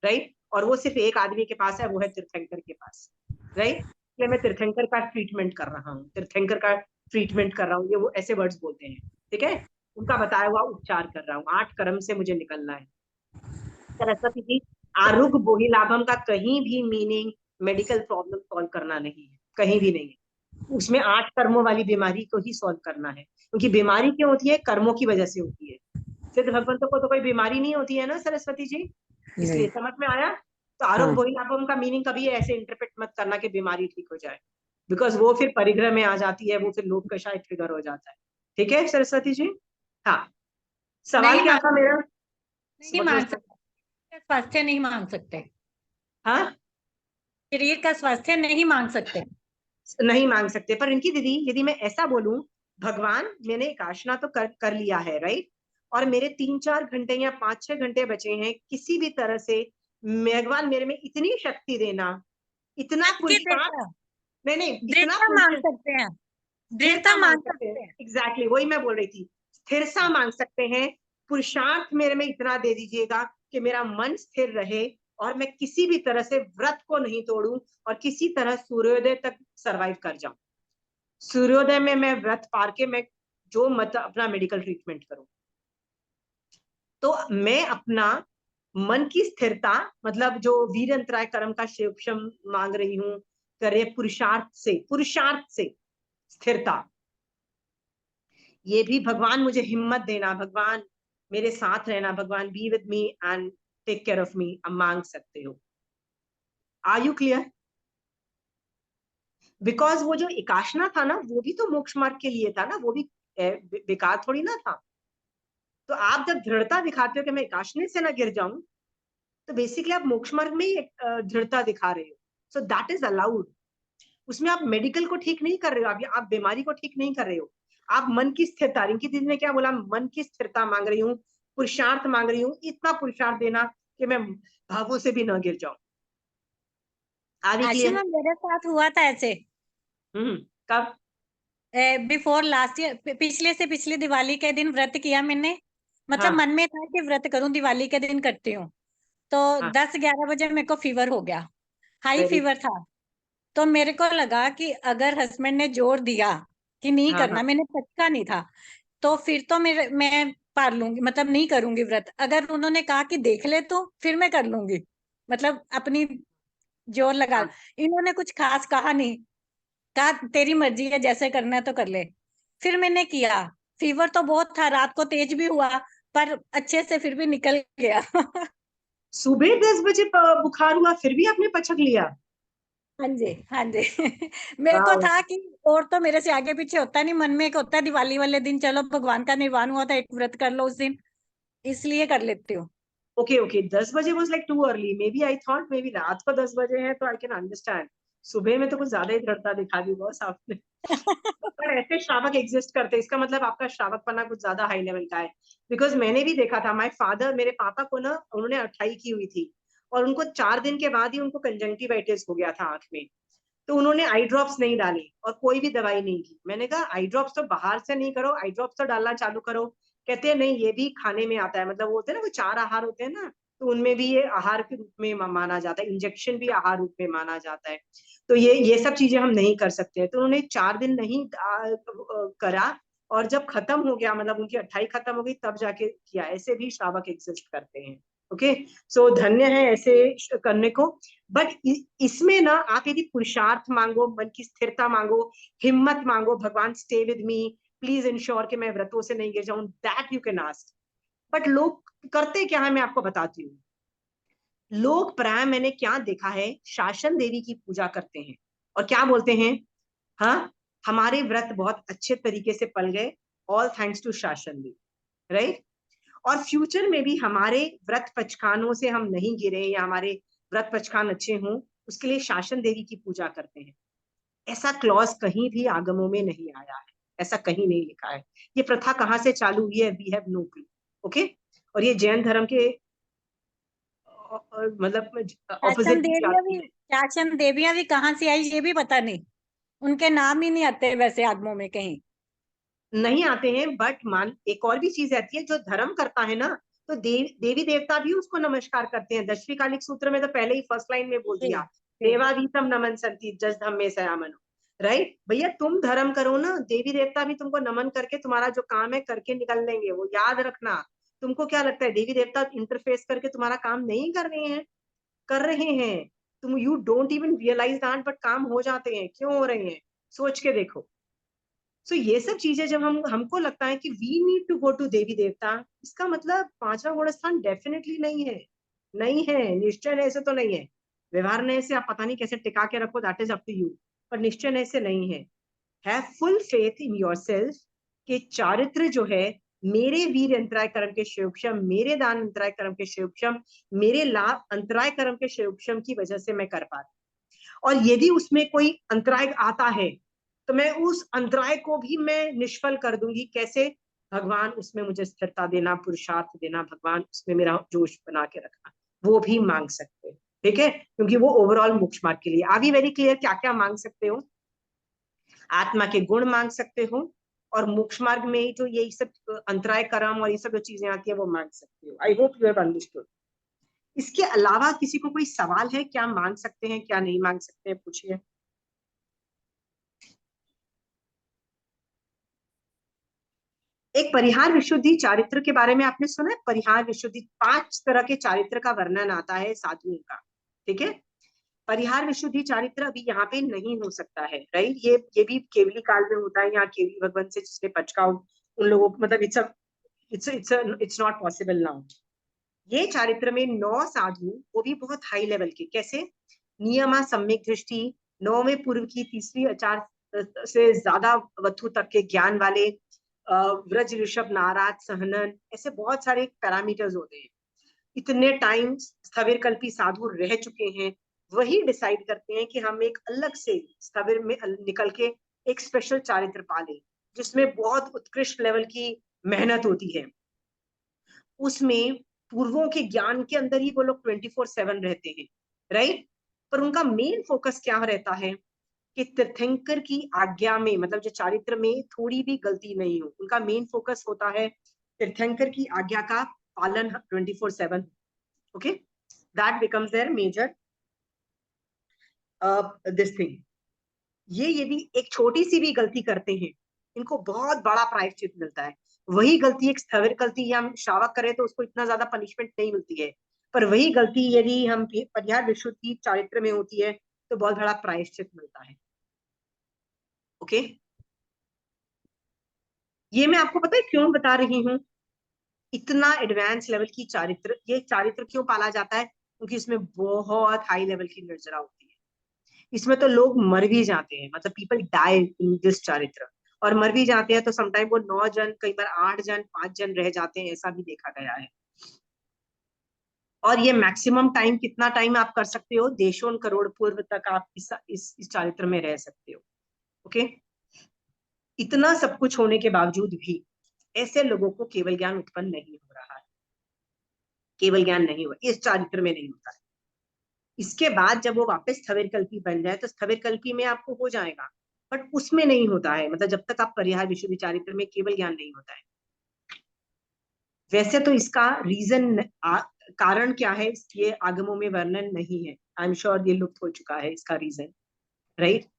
राइट, और वो सिर्फ एक आदमी के पास है, वो है तीर्थंकर के पास। राइट, इसलिए मैं तीर्थंकर का ट्रीटमेंट कर रहा हूँ, तीर्थंकर का ट्रीटमेंट कर रहा हूँ, ये वो ऐसे वर्ड्स बोलते हैं। ठीक है, उनका बताया हुआ उपचार कर रहा हूँ, 8 कर्म से मुझे निकलना है। सरस्वती जी, आरुग बोहिलाभम का कहीं भी मीनिंग मेडिकल प्रॉब्लम सॉल्व करना नहीं है, कहीं भी नहीं है। उसमें 8 कर्मों वाली बीमारी को ही सॉल्व करना है, क्योंकि बीमारी क्यों होती है? कर्मों की वजह से होती है। सिद्ध भगवंतों को तो कोई बीमारी नहीं होती है ना सरस्वती जी, नहीं। इसलिए समझ में आया। तो आरोग्य हाँ बोहिलाभम का मीनिंग कभी ऐसे इंटरप्रेट मत करना कि बीमारी ठीक हो जाए, बिकॉज वो फिर परिग्रह में आ जाती है, वो फिर लोक कषाय ट्रिगर हो जाता है। ठीक है सरस्वती जी। हाँ, सवाल नहीं क्या मांग था मेरा? नहीं मांग सकते, स्वास्थ्य नहीं मांग सकते, हाँ, शरीर का स्वास्थ्य नहीं मांग सकते। नहीं मांग सकते, पर इनकी दीदी यदि मैं ऐसा बोलूं, भगवान मैंने एक आशना तो कर लिया है, राइट, और मेरे 3-4 घंटे या 5-6 घंटे बचे हैं, किसी भी तरह से भगवान मेरे में इतनी शक्ति देना, इतना शक्ति पुरुषार्थ, दृढ़ता, नहीं इतना दृढ़ता मांग पुरुष, सकते हैं, स्थिरता दृढ़ता मांग मांग सकते हैं। सकते हैं। एग्जैक्टली वही मैं बोल रही थी, स्थिरता मांग सकते हैं। पुरुषार्थ मेरे में इतना दे दीजिएगा कि मेरा मन स्थिर रहे और मैं किसी भी तरह से व्रत को नहीं तोड़ूं और किसी तरह सूर्योदय तक सरवाइव कर जाऊं। सूर्योदय में मैं व्रत पार के मैं जो मत अपना मेडिकल ट्रीटमेंट करूं, तो मैं अपना मन की स्थिरता, मतलब जो वीर अंतराय कर्म का शिवक्षम मांग रही हूं, करे पुरुषार्थ से स्थिरता, ये भी भगवान मुझे हिम्मत देना, भगवान मेरे साथ रहना, Bhagwan be with me and take care of me, अब मांग सकते हो। Are you clear? बिकॉज वो जो एकाशना था ना, वो भी तो मोक्ष मार्ग के लिए था ना, वो भी बेकार थोड़ी ना था। तो आप जब दृढ़ता दिखाते हो कि मैं एकाशने से ना गिर जाऊं, तो बेसिकली आप मोक्ष मार्ग में ही दृढ़ता दिखा रहे हो, सो दैट इज अलाउड। उसमें आप मेडिकल को ठीक नहीं कर रहे हो, आप बीमारी को ठीक नहीं कर रहे हो, आप मन की स्थिरता, रिंकी दीदी ने क्या बोला, मन की स्थिरता मांग रही हूँ, पुरुषार्थ मांग रही हूँ, इतना पुरुषार्थ देना कि मैं भावों से भी न गिर जाऊं। आगे एक्चुअली क्लियर? में मेरे साथ हुआ था ऐसे, कब? बिफोर लास्ट ईयर, पिछले से पिछली दिवाली के दिन व्रत किया मैंने, मतलब हाँ मन में था कि व्रत करूं, दिवाली के दिन करती हूँ। तो हाँ, 10-11 बजे मेरे को फीवर हो गया, हाई वेरी, फीवर था। तो मेरे को लगा कि अगर हस्बैंड ने जोर दिया कि नहीं हाँ हाँ करना, मैंने पक्का नहीं था, तो फिर तो मैं पार लूंगी, मतलब नहीं करूंगी व्रत। अगर उन्होंने कहा कि देख ले तो फिर मैं कर लूंगी, मतलब अपनी जोर लगा। हाँ। इन्होंने कुछ खास कहा नहीं, कहा तेरी मर्जी है, जैसे करना है तो कर ले। फिर मैंने किया, फीवर तो बहुत था, रात को तेज भी हुआ, पर अच्छे से फिर भी निकल गया। सुबह 10 बजे बुखार हुआ, फिर भी आपने पचक लिया? हाँ जी, हाँ जी। मेरे को वाह, था कि और तो मेरे से आगे पीछे होता नहीं, मन में एक होता है दिवाली वाले दिन चलो भगवान का निर्वाण हुआ था, एक व्रत कर लो उस दिन, इसलिए कर लेती हूँ। ओके ओके, 10 बजे was like too early, maybe I thought maybe रात को 10 बजे है तो आई कैन अंडरस्टैंड, सुबह में तो कुछ ज्यादा ही दृढ़ता दिखा दी बॉस आपने। पर ऐसे श्रावक एग्जिस्ट करते हैं, इसका मतलब आपका श्रावक पना कुछ ज्यादा हाई लेवल का है। बिकॉज मैंने भी देखा था, माय फादर, मेरे पापा को ना उन्होंने 28 की हुई थी और उनको 4 दिन के बाद ही उनको कंजंक्टिवाइटिस हो गया था आंख में। तो उन्होंने आई ड्रॉप्स नहीं डाली और कोई भी दवाई नहीं की। मैंने कहा आई ड्रॉप्स तो बाहर से नहीं करो, आई ड्रॉप्स तो डालना चालू करो। कहते हैं नहीं ये भी खाने में आता है, मतलब वो होते हैं ना वो 4 आहार होते हैं ना, तो उनमें भी ये आहार के रूप में माना जाता है, इंजेक्शन भी आहार रूप में माना जाता है। तो ये सब चीजें हम नहीं कर सकते। तो उन्होंने 4 दिन नहीं करा और जब खत्म हो गया, मतलब उनकी 28 खत्म हो गई तब जाके किया। ऐसे भी श्रावक एग्जिस्ट करते हैं। ओके, सो धन्य है ऐसे करने को। बट इसमें ना आप यदि पुरुषार्थ मांगो, मन की स्थिरता मांगो, हिम्मत मांगो, भगवान stay with me, please ensure कि मैं व्रतों से नहीं गिर जाऊं, that you can ask. But लोग करते क्या है मैं आपको बताती हूँ। लोग प्राय मैंने क्या देखा है, शासन देवी की पूजा करते हैं और क्या बोलते हैं, हाँ हमारे व्रत बहुत अच्छे तरीके से पल गए, ऑल थैंक्स टू शासन देवी, राइट। और फ्यूचर में भी हमारे व्रत पचखानों से हम नहीं गिरे या हमारे व्रत पचखान अच्छे हों, उसके लिए शासन देवी की पूजा करते हैं। ऐसा क्लॉज कहीं भी आगमों में नहीं आया है, ऐसा कहीं नहीं लिखा है। ये प्रथा कहाँ से चालू हुई है, we have no clue. Okay, और ये जैन धर्म के मतलब शासन ऑपोजिट देवियां भी, शासन देवियां भी कहाँ से आई ये भी पता नहीं, उनके नाम ही नहीं आते वैसे आगमों में कहीं। नहीं आते हैं। बट मान एक और भी चीज आती है, जो धर्म करता है ना, तो देवी देवता भी उसको नमस्कार करते हैं। दशवी कालिक सूत्र में तो पहले ही फर्स्ट लाइन में बोल जी दिया, जी देवादीतम नमन संति जस धम्मे सयामनो। राइट भैया, तुम धर्म करो ना, देवी देवता भी तुमको नमन करके तुम्हारा जो काम है करके निकल लेंगे। वो याद रखना। तुमको क्या लगता है देवी देवता इंटरफेस करके तुम्हारा काम नहीं कर रहे हैं? कर रहे हैं। तुम you don't even realise that, but काम हो जाते हैं। क्यों हो रहे हैं, सोच के देखो। सो ये सब चीजें जब हमको लगता है कि we need to go to देवी देवता, इसका मतलब पांचवा गुण स्थान डेफिनेटली नहीं है। नहीं है, निश्चय नहीं से तो नहीं है। व्यवहार नहीं से आप पता नहीं कैसे टिका के रखो, that is up to you. पर निश्चय नहीं से नहीं है। Have full faith in yourself कि चारित्र जो है, मेरे वीर अंतराय कर्म के शिवक्षम, मेरे दान अंतराय कर्म के शिवक्षम, मेरे लाभ अंतराय कर्म के शिवक्षम की वजह से मैं कर पा रही। और यदि उसमें कोई अंतराय आता है तो मैं उस अंतराय को भी मैं निष्फल कर दूंगी। कैसे? भगवान उसमें मुझे स्थिरता देना, पुरुषार्थ देना, भगवान उसमें मेरा जोश बना के रखना, वो भी मांग सकते हैं। ठीक है, क्योंकि वो ओवरऑल मोक्ष मार्ग के लिए। आर वी वेरी क्लियर क्या क्या मांग सकते हो? आत्मा के गुण मांग सकते हो, और मोक्ष मार्ग में जो ये सब अंतराय कर्म और ये सब जो चीजें आती है वो मांग सकते हो। I hope you have understood. इसके अलावा किसी को कोई सवाल है, क्या मांग सकते हैं क्या नहीं मांग सकते हैं, पूछिए। एक परिहार विशुद्धि चारित्र के बारे में आपने सुना है? परिहार विशुद्धि, 5 तरह के चारित्र का वर्णन आता है साधुओं का। ठीक है, परिहार विशुद्धि चारित्र अभी यहाँ पे नहीं हो सकता है, राइट। ये भी केवली काल में होता है, यहाँ केवली भगवान से जिसने पचका उन लोगों को, मतलब इट्स नॉट पॉसिबल नाउ। ये चारित्र में 9 साधु, वो भी बहुत हाई लेवल के। कैसे? नियमा सम्यक दृष्टि, 9वें पूर्व की तीसरी आचार से ज्यादा वस्तु तक के ज्ञान वाले, व्रज ऋषभ नाराज सहनन, ऐसे बहुत सारे पैरामीटर्स होते हैं। इतने टाइम स्थविर कल्पी साधु रह चुके हैं, वही डिसाइड करते हैं कि हम एक अलग से स्थविर में निकल के एक स्पेशल चारित्र पाले, जिसमें बहुत उत्कृष्ट लेवल की मेहनत होती है। उसमें पूर्वों के ज्ञान के अंदर ही वो लोग 24/7 रहते हैं, राइट। पर उनका मेन फोकस क्या रहता है कि तीर्थंकर की आज्ञा में, मतलब जो चारित्र में थोड़ी भी गलती नहीं हो। उनका मेन फोकस होता है तीर्थंकर की आज्ञा का पालन 24/7। Okay, that becomes their major this thing. ये यदि एक छोटी सी भी गलती करते हैं, इनको बहुत बड़ा प्रायश्चित मिलता है। वही गलती एक स्थविर गलती या हम श्रावक करें तो उसको इतना ज्यादा पनिशमेंट नहीं मिलती है, पर वही गलती यदि हम परिहार विशुद्धि चारित्र में होती है तो बहुत बड़ा प्रायश्चित मिलता है। ओके, ये मैं आपको पता है क्यों बता रही हूँ? इतना एडवांस लेवल की चारित्र, ये चारित्र क्यों पाला जाता है? क्योंकि इसमें बहुत हाई लेवल की निर्जरा होती है। इसमें तो लोग मर भी जाते हैं, मतलब पीपल डाई इन दिस चारित्र। और मर भी जाते हैं तो समटाइम वो 9 जन, कई बार 8 जन, 5 जन रह जाते हैं, ऐसा भी देखा गया है। और ये मैक्सिमम टाइम कितना टाइम आप कर सकते हो, देशों करोड़ पूर्व तक आप इस चारित्र में रह सकते हो। ओके, इतना सब कुछ होने के बावजूद भी ऐसे लोगों को केवल ज्ञान उत्पन्न नहीं हो रहा है, केवल ज्ञान नहीं हुआ, इस चारित्र में नहीं होता है। इसके बाद जब वो वापस स्थविरकल्पी बन जाए तो स्थविरकल्पी में आपको हो जाएगा, बट उसमें नहीं होता है, मतलब जब तक आप परिहार विशुद्धि चारित्र में केवल ज्ञान नहीं होता है। वैसे तो इसका रीजन कारण क्या है, ये आगमों में वर्णन नहीं है, आई एम श्योर ये लुप्त हो चुका है इसका रीजन, राइट।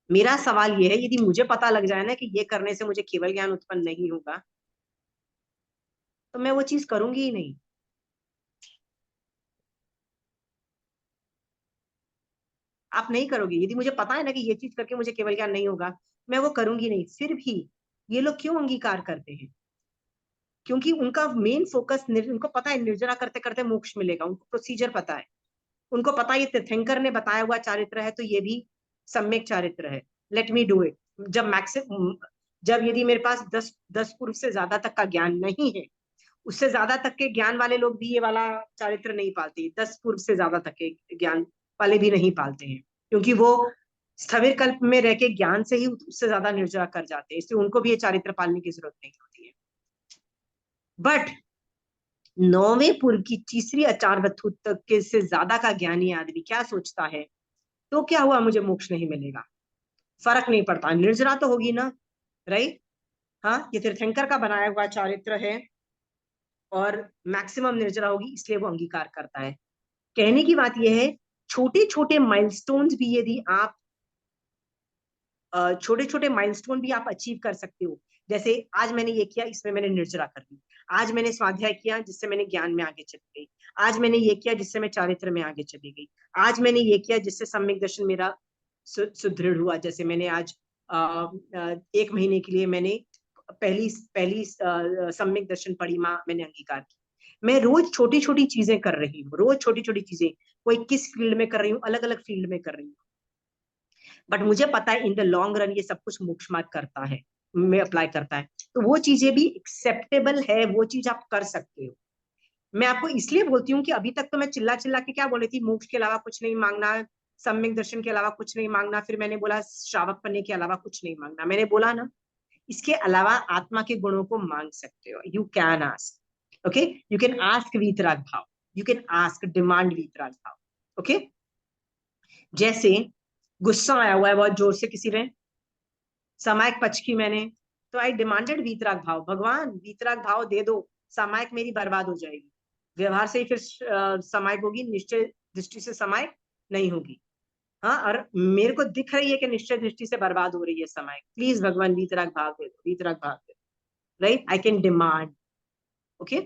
मेरा सवाल ये है, यदि मुझे पता लग जाए ना कि ये करने से मुझे केवल ज्ञान उत्पन्न नहीं होगा, तो मैं वो चीज करूंगी ही नहीं। आप नहीं करोगे, यदि मुझे पता है ना कि ये चीज करके मुझे केवल ज्ञान नहीं होगा, मैं वो करूंगी नहीं। फिर भी ये लोग क्यों अंगीकार करते हैं? क्योंकि उनका मेन फोकस, उनको पता है निर्जरा करते करते मोक्ष मिलेगा, उनको प्रोसीजर पता है, उनको पता है ये तीर्थंकर ने बताया हुआ चारित्र है तो ये भी सम्यक चारित्र है, लेट मी डू इट। जब मैक्सिमम, जब यदि मेरे पास 10 पूर्व से ज्यादा तक का ज्ञान नहीं है, उससे ज्यादा तक के ज्ञान वाले लोग भी ये वाला चारित्र नहीं पालते, 10 पूर्व से ज्यादा तक के ज्ञान वाले भी नहीं पालते हैं, क्योंकि वो स्थविर कल्प में रह के ज्ञान से ही उससे ज्यादा निर्जरा कर जाते हैं, इसलिए उनको भी ये चारित्र पालने की जरूरत नहीं होती है। बट 9वें पूर्व की तीसरी आचार वस्तु तक के से ज्यादा का ज्ञानी आदमी क्या सोचता है, तो क्या हुआ, मुझे मोक्ष नहीं मिलेगा, फर्क नहीं पड़ता, निर्जरा तो होगी ना, राइट। हाँ, ये तीर्थंकर का बनाया हुआ चारित्र है और मैक्सिमम निर्जरा होगी, इसलिए वो अंगीकार करता है। कहने की बात यह है, छोटे छोटे माइलस्टोन्स भी यदि आप छोटे छोटे माइलस्टोन भी आप अचीव कर सकते हो, जैसे आज मैंने ये किया, इसमें मैंने निर्जरा कर ली, आज मैंने स्वाध्याय किया जिससे मैंने ज्ञान में आगे चली गई, आज मैंने ये किया जिससे मैं चारित्र में आगे चली गई, आज मैंने ये किया जिससे सम्यक दर्शन मेरा सुदृढ़ हुआ, जैसे मैंने आज 1 महीने के लिए मैंने पहली पहली सम्यक दर्शन पढ़ी माँ मैंने अंगीकार की। मैं रोज छोटी छोटी चीजें कर रही हूँ, रोज छोटी छोटी चीजें, कोई किस फील्ड में कर रही हूँ, अलग अलग फील्ड में कर रही हूँ, बट मुझे पता है इन द लॉन्ग रन ये सब कुछ मोक्ष मार्ग करता है, में अप्लाई करता है, तो वो चीजें भी एक्सेप्टेबल है, वो चीज आप कर सकते हो। मैं आपको इसलिए बोलती हूँ कि अभी तक तो मैं चिल्ला चिल्ला के क्या बोली थी, मोक्ष के अलावा कुछ नहीं मांगना, सम्यक दर्शन के अलावा कुछ नहीं मांगना, फिर मैंने बोला श्रावक बनने के अलावा कुछ नहीं मांगना, मैंने बोला ना, इसके अलावा आत्मा के गुणों को मांग सकते हो, you can ask, okay, you can ask वीतराग भाव, यू कैन आस्क डिमांड वीतराग भाव, ओके। जैसे गुस्सा आया हुआ है बहुत जोर से किसी ने, सामायिक पक्ष की मैंने, तो आई डिमांडेड वीतराग भाव, भगवान वीतराग भाव दे दो, सामायिक मेरी बर्बाद हो जाएगी, व्यवहार से ही फिर सामायिक होगी, निश्चय दृष्टि से सामायिक नहीं होगी। हाँ, और मेरे को दिख रही है कि निश्चय दृष्टि से बर्बाद हो रही है सामायिक, प्लीज भगवान वीतराग भाव दे दो, वीतराग भाव दे दो, right, I can demand, okay.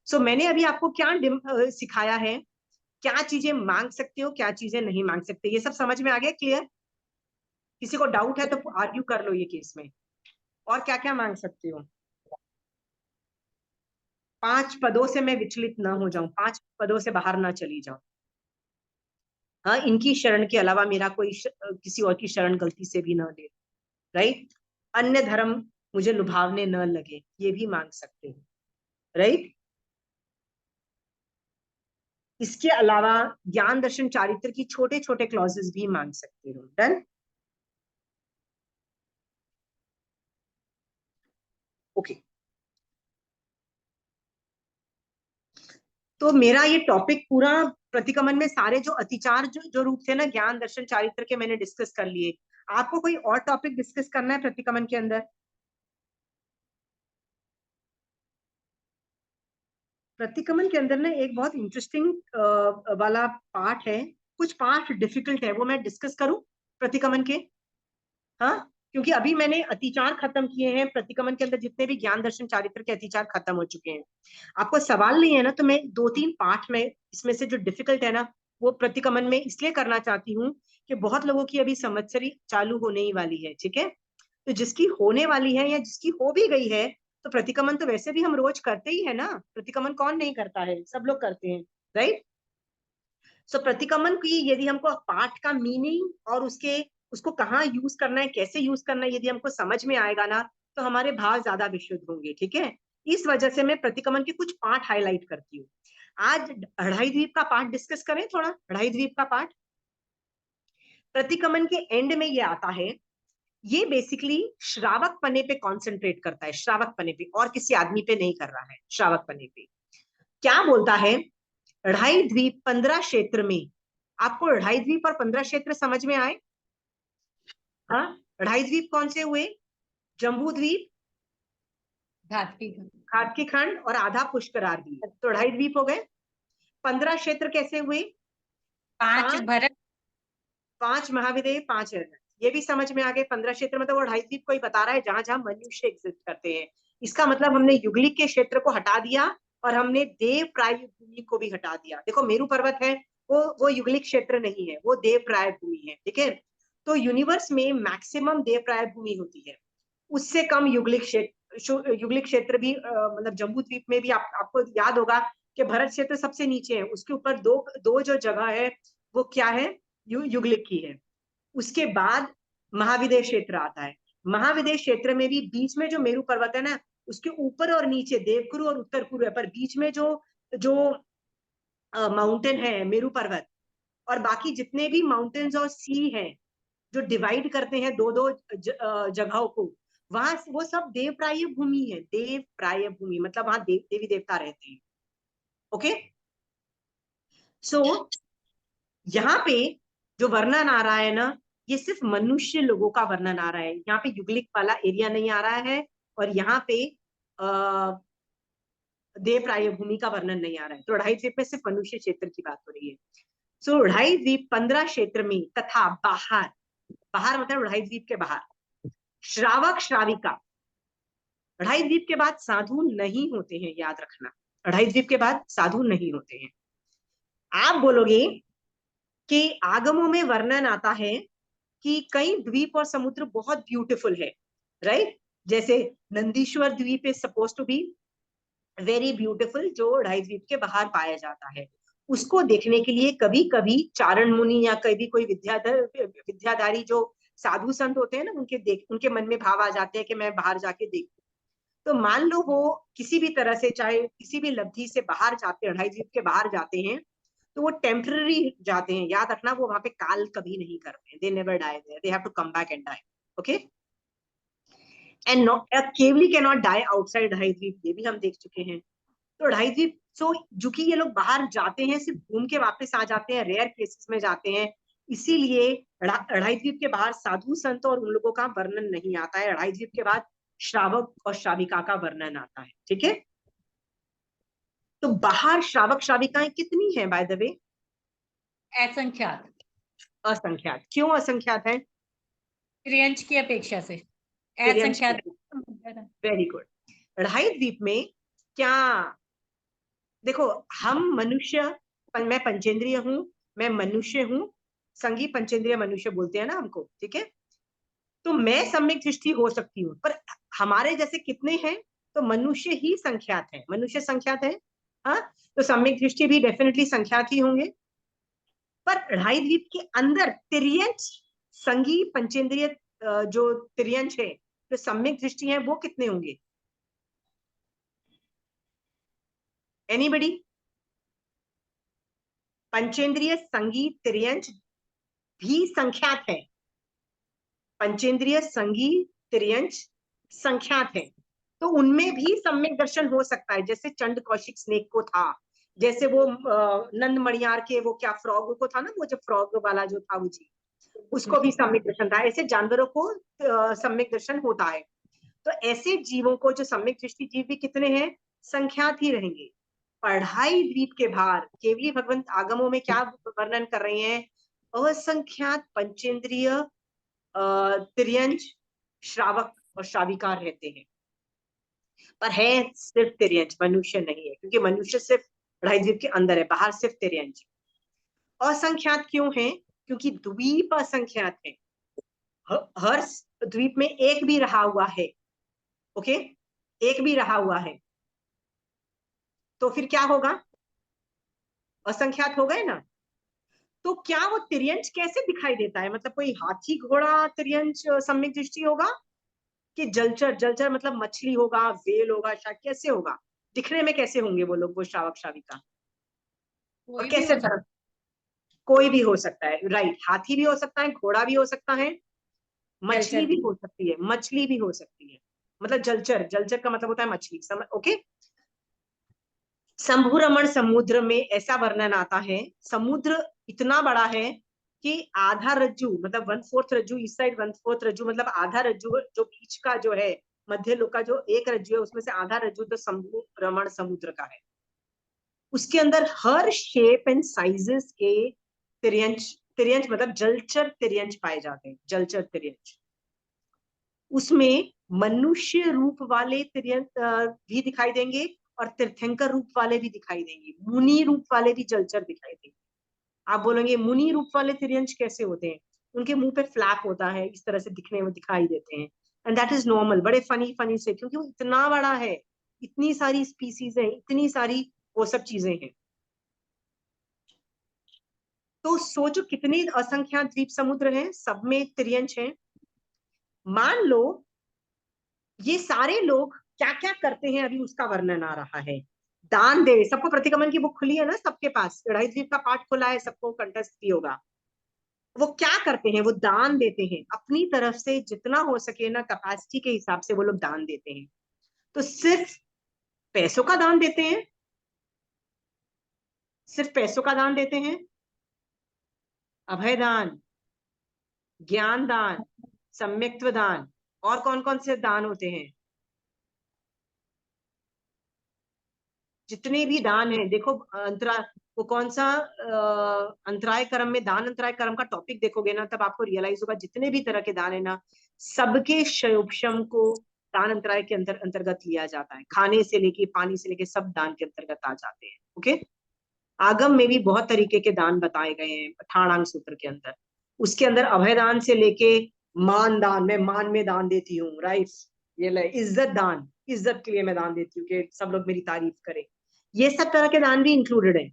So मैंने अभी आपको क्या सिखाया है, क्या चीजें मांग सकते हो, क्या चीजें नहीं मांग सकते, ये सब समझ में आ गया, क्लियर? किसी को डाउट है तो आर्ग्यू कर लो ये केस में, और क्या क्या मांग सकते हो। 5 पदों से मैं विचलित ना हो जाऊं, 5 पदों से बाहर ना चली जाऊं, हाँ, इनकी शरण के अलावा मेरा कोई किसी और की शरण गलती से भी ना ले, राइट, अन्य धर्म मुझे लुभावने न लगे, ये भी मांग सकते हो, राइट। इसके अलावा ज्ञान दर्शन चारित्र की छोटे छोटे क्लॉजेस भी मांग सकते हो, डन, ओके। तो मेरा ये टॉपिक पूरा प्रतिकमन में सारे जो अतिचार जो रूप थे ना ज्ञान दर्शन चारित्र के, मैंने डिस्कस कर लिए। आपको कोई और टॉपिक डिस्कस करना है प्रतिकमन के अंदर? प्रतिकमन के अंदर ना एक बहुत इंटरेस्टिंग वाला पार्ट है, कुछ पार्ट डिफिकल्ट है, वो मैं डिस्कस करूं प्रतिकमन के? हाँ, क्योंकि अभी मैंने अतिचार खत्म किए हैं, प्रतिकमन के अंदर जितने भी ज्ञान दर्शन चारित्र के अतिचार खत्म हो चुके हैं। आपको सवाल नहीं है ना, तो मैं 2-3 पार्ट में इसमें से जो डिफिकल्ट है ना, वो प्रतिकमन में इसलिए करना चाहती हूँ कि बहुत लोगों की अभी संवत्सरी चालू होने ही वाली है, ठीक है। तो जिसकी होने वाली है या जिसकी हो भी गई है, तो प्रतिकमन तो वैसे भी हम रोज करते ही है ना, प्रतिकमन कौन नहीं करता है, सब लोग करते हैं, राइट। सो प्रतिकमन की यदि हमको पाठ का मीनिंग और उसको कहाँ यूज करना है, कैसे यूज करना है, यदि हमको समझ में आएगा ना, तो हमारे भाव ज्यादा विशुद्ध होंगे, ठीक है। इस वजह से मैं प्रतिक्रमण के कुछ पार्ट हाईलाइट करती हूँ। आज अढ़ाई द्वीप का पार्ट डिस्कस करें थोड़ा, अढ़ाई द्वीप का पार्ट। प्रतिक्रमण के एंड में ये आता है, ये बेसिकली श्रावक पने पे कॉन्सेंट्रेट करता है, श्रावक पने पे, और किसी आदमी पे नहीं कर रहा है, श्रावक पने पे। क्या बोलता है, अढ़ाई द्वीप 15 क्षेत्र में, आपको अढ़ाई द्वीप और 15 क्षेत्र समझ में आए? हाँ, अढ़ाई द्वीप कौन से हुए? जम्बू द्वीप, घाटकी खंड और आधा पुष्करार द्वीप, तो अढ़ाई द्वीप हो गए। 15 क्षेत्र कैसे हुए? 5 भरत, 5 महाविदेह, 5 अरण्य, ये भी समझ में आ गए। 15 क्षेत्र मतलब वो अढ़ाई द्वीप को ही बता रहा है जहां जहां मनुष्य एग्जिस्ट करते हैं। इसका मतलब हमने युगलिक के क्षेत्र को हटा दिया और हमने देव प्राय भूमि को भी हटा दिया। देखो मेरु पर्वत है, वो युगलिक क्षेत्र नहीं है, वो देव प्राय भूमि है, ठीक है। तो यूनिवर्स में मैक्सिमम देव प्राय भूमि होती है, उससे कम युगलिक क्षेत्र, युगलिक क्षेत्र भी मतलब जम्बू द्वीप में भी आपको याद होगा कि भरत क्षेत्र सबसे नीचे है, उसके ऊपर दो जो जगह है वो क्या है, युगलिक की है। उसके बाद महाविदेह क्षेत्र आता है। महाविदेह क्षेत्र में भी बीच में जो मेरु पर्वत है ना, उसके ऊपर और नीचे देवकुरु और उत्तर कुरु है, पर बीच में जो जो माउंटेन है मेरु पर्वत, और बाकी जितने भी माउंटेन्स और सी हैं जो डिवाइड करते हैं दो दो जगहों को, वहां वो सब देव प्राय भूमि है। देव प्राय भूमि मतलब वहां देवी देवता रहते हैं। ओके, सो यहाँ पे जो वर्णन आ रहा है ना, ये सिर्फ मनुष्य लोगों का वर्णन आ रहा है, यहाँ पे युगलिक वाला एरिया नहीं आ रहा है, और यहाँ पे देव प्राय भूमि का वर्णन नहीं आ रहा है। तो अढ़ाई द्वीप में सिर्फ मनुष्य क्षेत्र की बात हो रही है। सो अढ़ाई द्वीप 15 क्षेत्र में तथा बाहर, बाहर मतलब अढ़ाई द्वीप के बाहर श्रावक श्राविका, अढ़ाई द्वीप के बाद साधु नहीं होते हैं, याद रखना, अढ़ाई द्वीप के बाद साधु नहीं होते हैं। आप बोलोगे कि आगमों में वर्णन आता है कि कई द्वीप और समुद्र बहुत ब्यूटीफुल है, राइट? जैसे Nandishwar Dweep is suppose to be very beautiful, जो अढ़ाई द्वीप के बाहर पाया जाता है। उसको देखने के लिए कभी कभी चारण मुनि या कभी कोई विद्याधारी जो साधु संत होते हैं ना, उनके मन में भाव आ जाते हैं कि मैं बाहर जाके देखूं। तो मान लो वो किसी भी तरह से, चाहे किसी भी लब्धि से बाहर जाते हैं, अढ़ाई द्वीप के बाहर जाते हैं, तो वो टेम्पररी जाते हैं, याद रखना, वो वहां पे काल कभी नहीं करते, they never die there, they have to come back and die. Okay, and Kevali can not die outside Adhai Dweep, ये भी हम देख चुके हैं। तो अढ़ाई द्वीप, सो जो कि ये लोग बाहर जाते हैं सिर्फ घूम के वापस आ जाते हैं, रेयर केसेस में जाते हैं, इसीलिए अढ़ाई द्वीप के बाहर साधु संत और उन लोगों का वर्णन नहीं आता है। अढ़ाई द्वीप के बाद श्रावक और श्राविका का वर्णन आता है, ठीक है। तो बाहर श्रावक श्राविकाएं कितनी हैं बाय द वे? असंख्यात, असंख्यात। क्यों असंख्यात है? त्रियंश की अपेक्षा से त्रियंश असंख्यात। Very good. अढ़ाई द्वीप में क्या, देखो हम मनुष्य, मैं पंचेंद्रिय हूं, मैं मनुष्य हूं, संगी पंचेंद्रिय मनुष्य बोलते हैं ना हमको, ठीक है। तो मैं सम्यक दृष्टि हो सकती हूँ, पर हमारे जैसे कितने हैं? तो मनुष्य ही संख्यात है, मनुष्य संख्यात है, हाँ, तो सम्यक दृष्टि भी डेफिनेटली संख्यात ही होंगे। पर अढ़ाई द्वीप के अंदर तिर्यंश, संगी पंचेंद्रिय जो तिर्यंश है, जो सम्यक दृष्टि है, वो कितने होंगे? एनीबडी? पंचेंद्रिय संगी तिर्यंश भी संख्यात है, पंचेंद्रिय संगी तिर्यंश संख्यात है, तो उनमें भी सम्यक दर्शन हो सकता है। जैसे चंड कौशिक स्नेक को था, जैसे वो नंद मणियार के वो क्या फ्रॉग को था ना, वो जो फ्रॉग वाला जो था वो जी, उसको भी सम्यक दर्शन था। ऐसे जानवरों को सम्यक दर्शन होता है। तो ऐसे जीवों को जो सम्यक दृष्टि जीव भी कितने हैं? संख्यात ही रहेंगे। अढ़ाई द्वीप के बाहर केवली भगवंत आगमों में क्या वर्णन कर रहे हैं? असंख्यात पंचेंद्रिय तिर्यंश, श्रावक और श्राविका रहते हैं, पर है सिर्फ तिर्यंश, मनुष्य नहीं है, क्योंकि मनुष्य सिर्फ अढ़ाई द्वीप के अंदर है, बाहर सिर्फ तिर्यंश। असंख्यात क्यों है? क्योंकि द्वीप असंख्यात है, हर द्वीप में एक भी रहा हुआ है, ओके, एक भी रहा हुआ है, तो फिर क्या होगा? असंख्यात हो गए ना। तो क्या वो तिर्यंश कैसे दिखाई देता है? मतलब कोई हाथी घोड़ा तिर्यंश सम्यक दृष्टि होगा? कि जलचर, जलचर मतलब मछली होगा, वेल होगा, शायद कैसे होगा, दिखने में कैसे होंगे वो लोग, वो श्रावक श्राविका, और कैसे तरह, कोई भी हो सकता है, राइट, हाथी भी हो सकता है, घोड़ा भी हो सकता है, मछली भी हो सकती है, मछली भी हो सकती है, मतलब जलचर, जलचर का मतलब होता है मछली, ओके। शंभु रमण समुद्र में ऐसा वर्णन आता है, समुद्र इतना बड़ा है कि आधा रज्जु मतलब 1/4 रज्जु इस साइड, 1/4 रज्जु मतलब आधा रज्जु जो बीच का जो है, मध्य लोक का जो एक रज्जु है उसमें से आधा रज्जु तो शंभु रमण समुद्र का है। उसके अंदर हर शेप एंड साइजेस के तिर्यंच, तिर्यंच मतलब जलचर तिर्यंच पाए जाते हैं, जलचर तिर्यंच। उसमें मनुष्य रूप वाले तिर्यंच भी दिखाई देंगे और तीर्थंकर रूप वाले भी दिखाई देंगे, मुनि रूप वाले भी जलचर दिखाई देंगे। आप बोलेंगे मुनि रूप वाले तिर्यंच कैसे होते हैं? उनके मुंह पे फ्लैप होता है, इस तरह से दिखने में दिखाई देते हैं, एंड दैट इज नॉर्मल, बड़े फनी फनी से, क्योंकि वो इतना बड़ा है, इतनी सारी स्पीसीज है, इतनी सारी वो सब चीजें हैं। तो सोचो कितने असंख्यात द्वीप समुद्र हैं, सब में तिर्यंच हैं। मान लो ये सारे लोग क्या क्या करते हैं, अभी उसका वर्णन आ रहा है। दान दे, सबको प्रतिक्रमण की बुक खुली है ना, सबके पास लड़ाई द्वीप का पाठ खुला है, सबको कंटेस्ट भी होगा। वो क्या करते हैं, वो दान देते हैं अपनी तरफ से, जितना हो सके ना कैपेसिटी के हिसाब से वो लोग दान देते हैं। तो सिर्फ पैसों का दान देते हैं, सिर्फ पैसों का दान देते हैं, अभय दान, ज्ञान दान, सम्यक्त्व दान, और कौन कौन से दान होते हैं, जितने भी दान हैं, देखो अंतरा वो कौन सा अंतराय कर्म में, दान अंतराय कर्म का टॉपिक देखोगे ना, तब आपको रियलाइज होगा जितने भी तरह के दान है ना, सबके क्षयोपशम को दान अंतराय के अंतर्गत लिया जाता है। खाने से लेके पानी से लेके सब दान के अंतर्गत आ जाते हैं। ओके, आगम में भी बहुत तरीके के दान बताए गए हैं ठाणांग सूत्र के अंदर। उसके अंदर अभय दान से लेके मान दान, मैं मान में दान देती हूँ, राइट, ये ले इज्जत दान, इज्जत के लिए मैं दान देती हूँ कि सब लोग मेरी तारीफ करें, ये सब तरह के दान भी इंक्लूडेड है।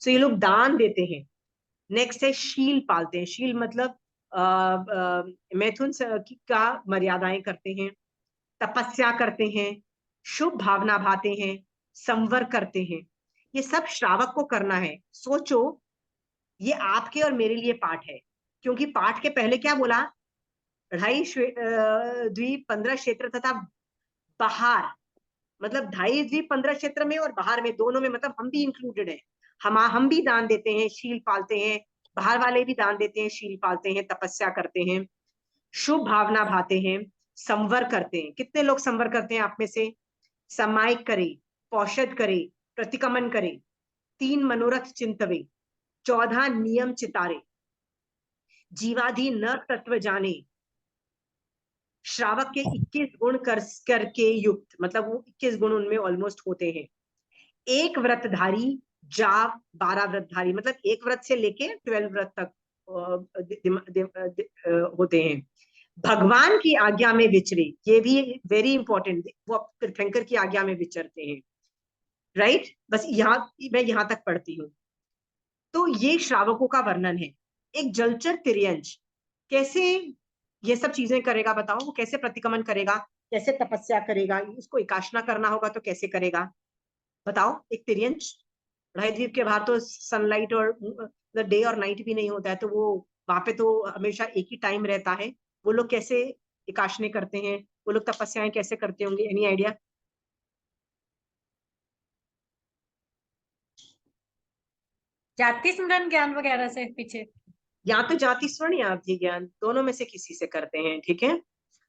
सो ये लोग दान देते हैं। नेक्स्ट है शील पालते हैं, शील मतलब मैथुन का मर्यादाएं करते हैं, तपस्या करते हैं, शुभ भावना भाते हैं, संवर करते हैं, ये सब श्रावक को करना है। सोचो ये आपके और मेरे लिए पाठ है, क्योंकि पाठ के पहले क्या बोला, 2.5 द्वीप 15 क्षेत्र तथा बाहर, मतलब 2.5 द्वीप 15 क्षेत्र में और बाहर में, दोनों में, मतलब हम भी इंक्लूडेड है। हम भी दान देते हैं, शील पालते हैं, बाहर वाले भी दान देते हैं, शील पालते हैं, तपस्या करते हैं, शुभ भावना भाते हैं, संवर करते हैं। कितने लोग संवर करते हैं आप में से? समायिक करे, पौषद करे, प्रतिकमन करे, 3 मनोरथ चिंतवे, 14 नियम चितारे, जीवाधि न तत्व जाने, श्रावक के 21 गुण करके युक्त, मतलब वो 21 गुण उनमें ऑलमोस्ट होते हैं। एक व्रतधारी, जाव 12 व्रतधारी, मतलब एक व्रत से लेके 12 व्रत तक होते हैं। भगवान की आज्ञा में विचरे, ये भी वेरी इंपॉर्टेंट, वो तीर्थंकर की आज्ञा में विचरते हैं, राइट। बस यहाँ मैं यहाँ तक पढ़ती हूँ। तो ये श्रावकों का वर्णन है। एक जलचर तिर्यंच कैसे ये सब चीजें करेगा, बताओ, वो कैसे प्रतिक्रमण करेगा, कैसे तपस्या करेगा, उसको एकाशना करना होगा तो कैसे करेगा, बताओ। एक तिर्यंच, द्वीप के बाहर तो सनलाइट और डे और नाइट भी नहीं होता है, तो वो वहां पे तो हमेशा एक ही टाइम रहता है। वो लोग कैसे एकाशने करते हैं, वो लोग तपस्याएं कैसे करते होंगे, एनी आइडिया? जाति स्मरण ज्ञान वगैरह से पीछे, या तो जाति स्वर्ण या अवधि ज्ञान, दोनों में से किसी से करते हैं, ठीक है।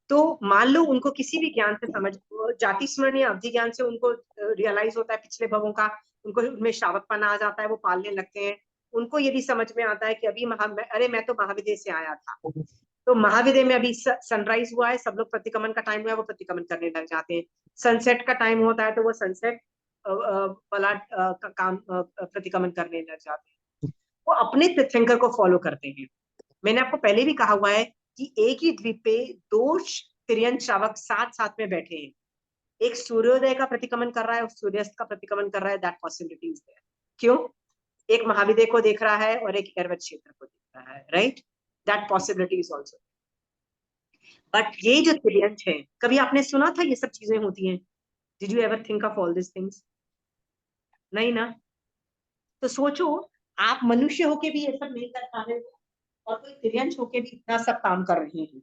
तो मान लो उनको किसी भी ज्ञान से समझ, जाति स्मरण या अवधि ज्ञान से उनको रियलाइज होता है पिछले भवों का, उनको उनमें श्रावकपना आ जाता है, वो पालने लगते हैं। उनको यदि समझ में आता है कि अभी अरे मैं तो महाविद्य से आया था, तो महाविद्य में अभी सनराइज हुआ है, सब लोग प्रतिक्रमण का टाइम हुआ है, वो प्रतिक्रमण करने लग जाते हैं। सनसेट का टाइम होता है तो वो सनसेट वाला काम प्रतिक्रमण करने लग जाते हैं। वो अपने तीर्थंकर को फॉलो करते हैं। मैंने आपको पहले भी कहा हुआ है कि एक ही द्वीप पे 2 तिर्यंच श्रावक साथ साथ में बैठे हैं, एक सूर्योदय का प्रतिक्रमण कर रहा है और सूर्यास्त का प्रतिक्रमण कर रहा है, दैट पॉसिबिलिटी इज देयर। क्यों? एक महाविद्य को देख रहा है और एक ऐरवत क्षेत्र को देख रहा है, right, that possibility is also. But ये जो तिर्यंच है, कभी आपने सुना था ये सब चीजें होती हैं? Did you ever think of all this things? नहीं ना? तो सोचो, आप मनुष्य होके भी ये सब नहीं कर पा रहे हो, और कोई तिर्यंच होके भी इतना सब काम कर रहे हैं।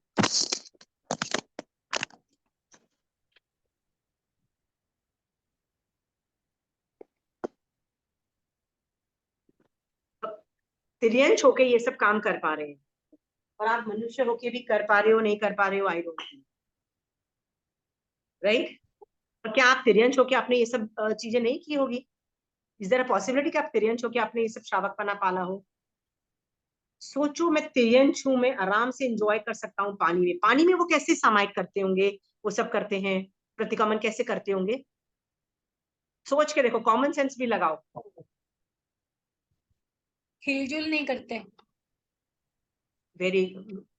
तिर्यंच होके ये सब काम कर पा रहे हैं, और आप मनुष्य होके भी कर पा रहे हो नहीं कर पा रहे हो, आई डोंट नो, राइट? और क्या आप तिर्यंच होके आपने ये सब चीजें नहीं की होगी? इज देयर अ पॉसिबिलिटी कि आप तिर्यंच होके आपने ये सब श्रावकपना पाला हो? सोचो, मैं तिर्यंच हूं, मैं आराम से एंजॉय कर सकता हूँ पानी में। पानी में वो कैसे सामायिक करते होंगे, वो सब करते हैं, प्रतिक्रमण कैसे करते होंगे? सोच के देखो, कॉमन सेंस भी लगाओ। हिलजुल नहीं करते। वेरी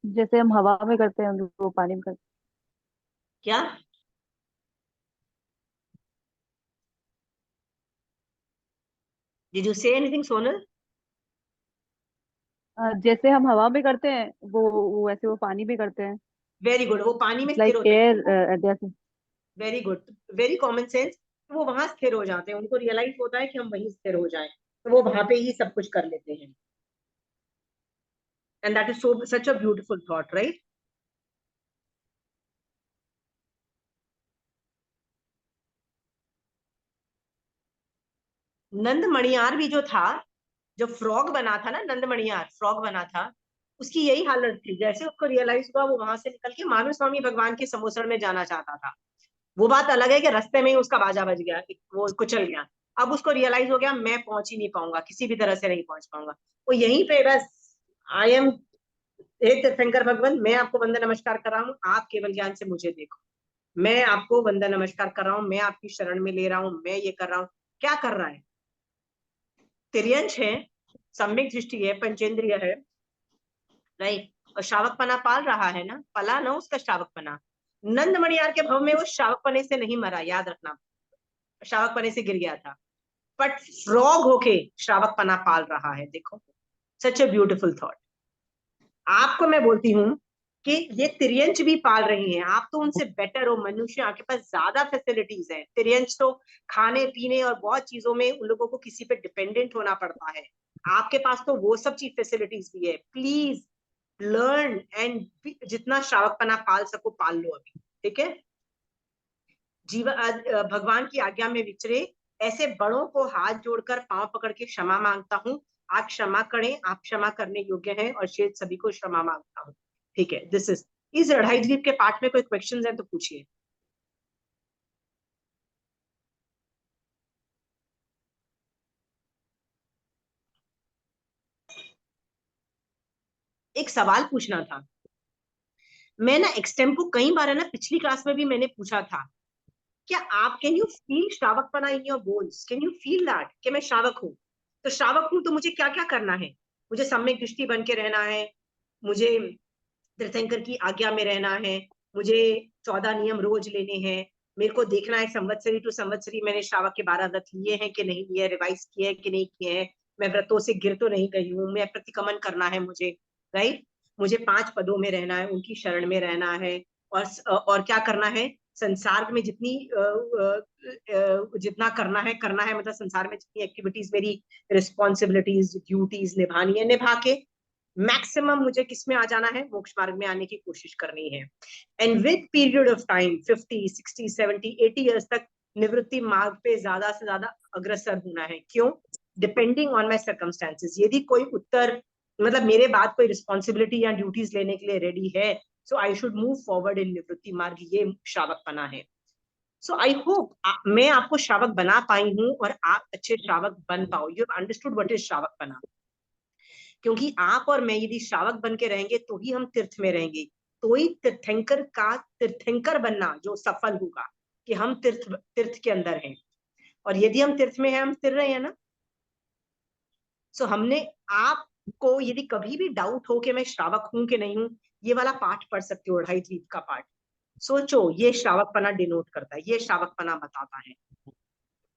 जैसे हम हवा में करते हैं वो पानी में करते क्या? Did you say anything Sonal? हैं। जैसे हम हवा में करते हैं वो वैसे वो पानी में करते हैं। वेरी गुड, वो पानी में स्थिर लाइक होते एयर हैं। जैसे। Very good, very common sense. वो वहां स्थिर हो जाते हैं, उनको रियलाइज होता है कि हम वहीं स्थिर हो जाएं, तो वो वहां पे ही सब कुछ कर लेते हैं। And that is so such a beautiful thought, right? Nand Maniyar भी जो था, जो फ्रॉग बना था ना, नंद मणियार फ्रॉग बना था, उसकी यही हालत थी। जैसे उसको रियलाइज हुआ, वो वहां से निकल के मानव स्वामी भगवान के समोसड़ में जाना चाहता था। वो बात अलग है कि रास्ते में ही उसका बाजा बज गया, वो कुचल गया। अब उसको रियलाइज हो गया, मैं पहुंच ही नहीं पाऊंगा, किसी भी तरह से नहीं पहुंच पाऊंगा। वो यहीं पे बस, आई एम, हे तीर्थंकर भगवान, मैं आपको वंदन नमस्कार कर रहा हूँ, आप केवल ज्ञान से मुझे देखो। मैं आपको वंदन नमस्कार कर रहा हूँ, मैं आपकी शरण में ले रहा हूँ, मैं ये कर रहा हूँ। क्या कर रहा है? तिर्यंच है, सम्यक दृष्टि है, पंचेंद्रिय है, राइट? और श्रावकपना पाल रहा है ना, पला ना उसका श्रावकपना। नंद मणियार के भव में वो श्रावकपने से नहीं मरा, याद रखना, श्रावकपने से गिर गया था, बट फ्रॉग होके श्रावकपना पाल रहा है। देखो, सच ए ब्यूटिफुल थॉट। आपको मैं बोलती हूँ कि ये तिर्यंच भी पाल रही हैं, आप तो उनसे बेटर हो। मनुष्य, आपके पास ज्यादा फैसिलिटीज हैं। तिर्यंच तो खाने पीने और बहुत चीजों में उन लोगों को किसी पे डिपेंडेंट होना पड़ता है, आपके पास तो वो सब चीज फैसिलिटीज भी है। प्लीज लर्न एंड जितना श्रावकपना पाल सको पाल लो अभी, ठीक है? भगवान की आज्ञा में विचरे, ऐसे बड़ों को हाथ जोड़कर पांव पकड़ के क्षमा मांगता हूँ। आप क्षमा करें, आप क्षमा करने योग्य हैं, और शेष सभी को क्षमा मांगता हूँ। ठीक है, दिस इज, इस ढाई द्वीप के पाठ में कोई क्वेश्चंस हैं तो पूछिए। एक सवाल पूछना था, मैं ना एक्सटेम्पो कई बार है ना, पिछली क्लास में भी मैंने पूछा था, क्या आप, कैन यू फील श्रावकपना in your bones? Can you feel that कि मैं श्रावक हूँ? तो श्रावक हूं तो मुझे क्या क्या करना है? मुझे सम्यक दृष्टि बन के रहना है, मुझे तीर्थंकर की आज्ञा में रहना है, मुझे 14 नियम रोज लेने हैं, मेरे को देखना है संवत्सरी टू संवत्सरी मैंने श्रावक के 12 व्रत लिए हैं कि नहीं लिए, रिवाइज किए हैं कि नहीं किए हैं, मैं व्रतों से गिर तो नहीं गई हूँ, मैं प्रतिक्रमण करना है मुझे, राइट? मुझे 5 पदों में रहना है, उनकी शरण में रहना है, और क्या करना है? संसार में जितनी जितना करना है, मतलब संसार में जितनी एक्टिविटीज मेरी रिस्पॉन्सिबिलिटीज ड्यूटीज निभानी है, निभा के मैक्सिमम मुझे किस में आ जाना है? मोक्ष मार्ग में आने की कोशिश करनी है। And with period of time 50, 60, 70, 80 years तक निवृत्ति मार्ग पे ज्यादा से ज्यादा अग्रसर होना है। क्यों? Depending on my circumstances. यदि कोई उत्तर, मतलब मेरे बाद कोई रिस्पॉन्सिबिलिटी या ड्यूटीज लेने के लिए रेडी है, so I should move forward in निवृत्ति मार्ग। ये श्रावकपना है। सो आई होप मैं आपको श्रावक बना पाई हूँ, और आप अच्छे श्रावक बन पाओ। You have understood what is श्रावकपना। क्योंकि आप और मैं यदि श्रावक बन के रहेंगे तो ही हम तीर्थ में रहेंगे, तो ही तीर्थंकर का तीर्थंकर बनना जो सफल होगा, कि हम तीर्थ के अंदर हैं। और यदि हम तीर्थ में हैं, हम स्थिर रहे हैं ना। सो हमने, आपको यदि कभी भी डाउट हो कि मैं श्रावक हूं कि नहीं हूं, ये वाला पाठ पढ़ सकते हो, ढाई द्वीप का पाठ। सोचो, ये श्रावकपना डिनोट करता है, ये श्रावकपना बताता है।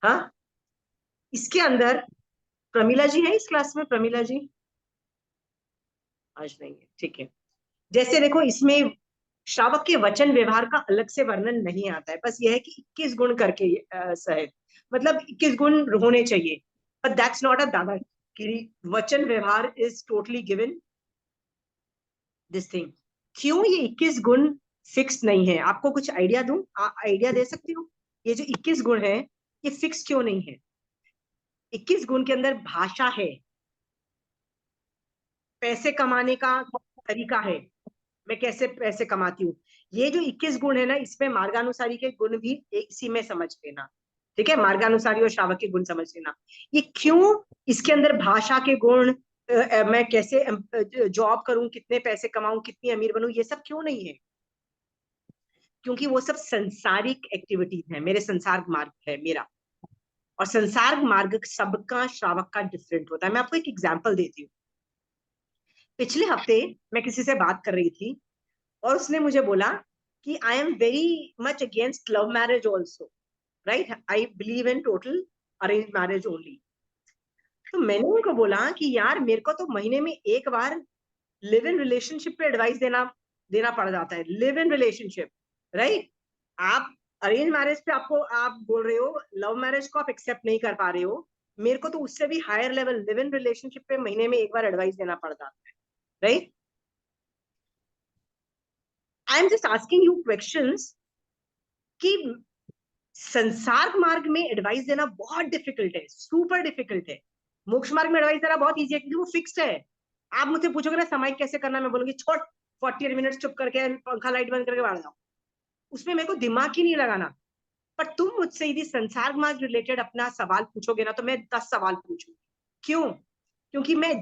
हाँ, इसके अंदर प्रमिला जी है इस क्लास में? प्रमिला जी आज नहीं है, ठीक है। जैसे देखो, इसमें श्रावक के वचन व्यवहार का अलग से वर्णन नहीं आता है, बस यह है कि 21 गुण करके सहित, मतलब 21 गुण होने चाहिए, बट दैट्स नॉट अ दादागिरी। वचन व्यवहार is totally given this thing. क्यों ये 21 गुण फिक्स नहीं है? आपको कुछ आइडिया दूं? आइडिया दे सकती हो? ये जो 21 गुण है ये फिक्स क्यों नहीं है? 21 गुण के अंदर भाषा है, पैसे कमाने का तरीका है, मैं कैसे पैसे कमाती हूँ। ये जो 21 गुण है ना, इसमें मार्गानुसारी के गुण भी इसी में समझ लेना, ठीक है? मार्गानुसारी और श्रावक के गुण समझ लेना। ये क्यों इसके अंदर भाषा के गुण, मैं कैसे जॉब करूं, कितने पैसे कमाऊं, कितनी अमीर बनूं, ये सब क्यों नहीं है? क्योंकि वो सब संसारिक एक्टिविटीज है, मेरे संसार मार्ग है मेरा, और संसार मार्ग सबका श्रावक का डिफरेंट होता है। मैं आपको एक एग्जाम्पल देती हूँ। पिछले हफ्ते मैं किसी से बात कर रही थी और उसने मुझे बोला कि आई am very much against love marriage also, right? I believe in total arrange marriage only. तो मैंने उनको बोला कि यार मेरे को तो महीने में एक बार लिव इन रिलेशनशिप पे एडवाइस देना पड़ जाता है। Live in relationship, right? आप अरेंज मैरिज पे आपको, आप बोल रहे हो लव मैरिज को आप एक्सेप्ट नहीं कर पा रहे हो, मेरे को तो उससे भी higher level live in relationship पे महीने में एक बार एडवाइस देना पड़ जाता है, right? I am just asking you questions कि संसार मार्ग में एडवाइस देना बहुत डिफिकल्ट है, सुपर डिफिकल्ट है। मोक्ष मार्ग में एडवाइस देना बहुत इजी है क्योंकि वो फिक्स्ड है। आप मुझसे पूछोगे ना समाइक कैसे करना, मैं बोलूंगी छोड़ 48 मिनट चुप करके पंखा लाइट बंद करके बैठ जाओ, उसमें मेरे को दिमाग ही नहीं लगाना। पर तुम मुझसे यदि संसार मार्ग रिलेटेड अपना सवाल पूछोगे ना, तो मैं 10 सवाल पूछूंगी। क्यों? क्योंकि मैं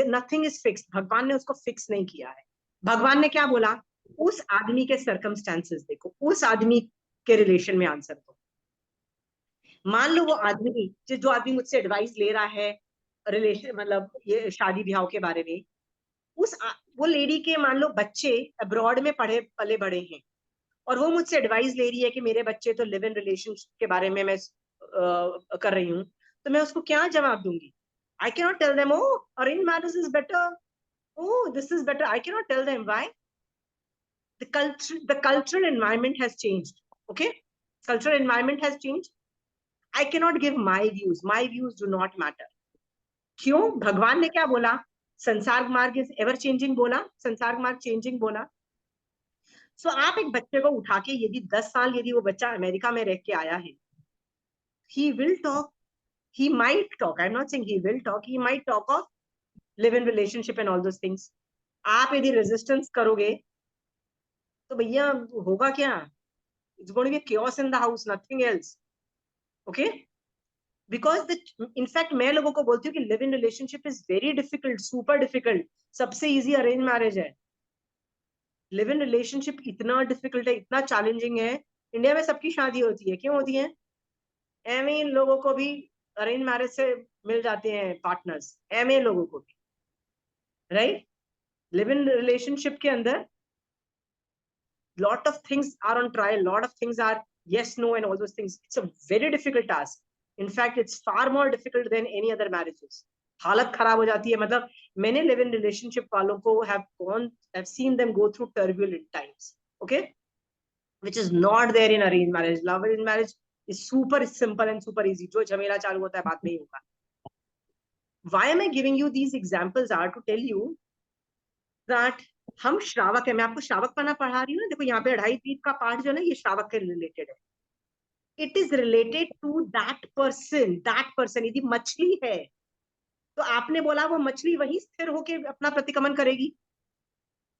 नथिंग इज फिक्स्ड, भगवान ने उसको फिक्स नहीं किया है। भगवान ने क्या बोला? उस आदमी के सर्कमस्टेंसेस देखो, उस आदमी के रिलेशन में आंसर दो। मान लो वो आदमी, जो आदमी मुझसे एडवाइस ले रहा है रिलेशन, मतलब ये शादी ब्याह के बारे में, वो लेडी के मान लो बच्चे अब्रॉड में पढ़े पले बड़े हैं और वो मुझसे एडवाइस ले रही है कि मेरे बच्चे तो लिव इन रिलेशनशिप के बारे में मैं कर रही हूँ, तो मैं उसको क्या जवाब दूंगी? I can not tell them oh arrange marriage is better, oh this is better. I can not tell them why. the cultural environment has changed, okay? Cultural environment has changed. I cannot give my views. My views do not matter. क्यों? भगवान ने क्या बोला? संसार मार्ग इज एवर चेंजिंग बोला, संसार मार्ग चेंजिंग बोला। सो आप एक बच्चे को उठा के, यदि 10 साल यदि वो बच्चा अमेरिका में रह के आया है, he will talk, he might talk, I'm not saying he will talk, he might talk of live in relationship and all those things. आप यदि रेजिस्टेंस करोगे तो भैया होगा क्या? It's going to be a chaos in the house, nothing else. Okay? Because in fact मैं लोगों को बोलती हूँ कि live in relationship is very difficult, super difficult. सबसे इजी अरेंज मैरिज है। लिव इन रिलेशनशिप इतना डिफिकल्ट है, इतना चैलेंजिंग है। इंडिया में सबकी शादी होती है, क्यों होती है? एमए लोगों को भी अरेंज मैरिज से मिल जाते हैं पार्टनर्स, एमए लोगों को भी, राइट? लिव इन रिलेशनशिप के अंदर lot of things are on trial, lot of things are yes no and all those things. It's a very difficult task. In fact, it's far more difficult than any other marriages. हालत खराब हो जाती है। मतलब मैंने लिव इन रिलेशनशिप वालों को have seen them go through turbulent times, okay, which is not there in arranged marriage. Love in marriage is super simple and super easy. जो झमेला चालू होता है बात नहीं होगा। Why am I giving you these examples are to tell you that हम श्रावक है। मैं आपको श्रावक पना पढ़ा रही हूँ ना, देखो यहाँ पे 2.5 द्वीप का पाठ जो है ना, ये श्रावक के रिलेटेड है। It is related to that person. That person यदि मछली है तो आपने बोला वो मछली वही स्थिर होके अपना प्रतिक्रमण करेगी,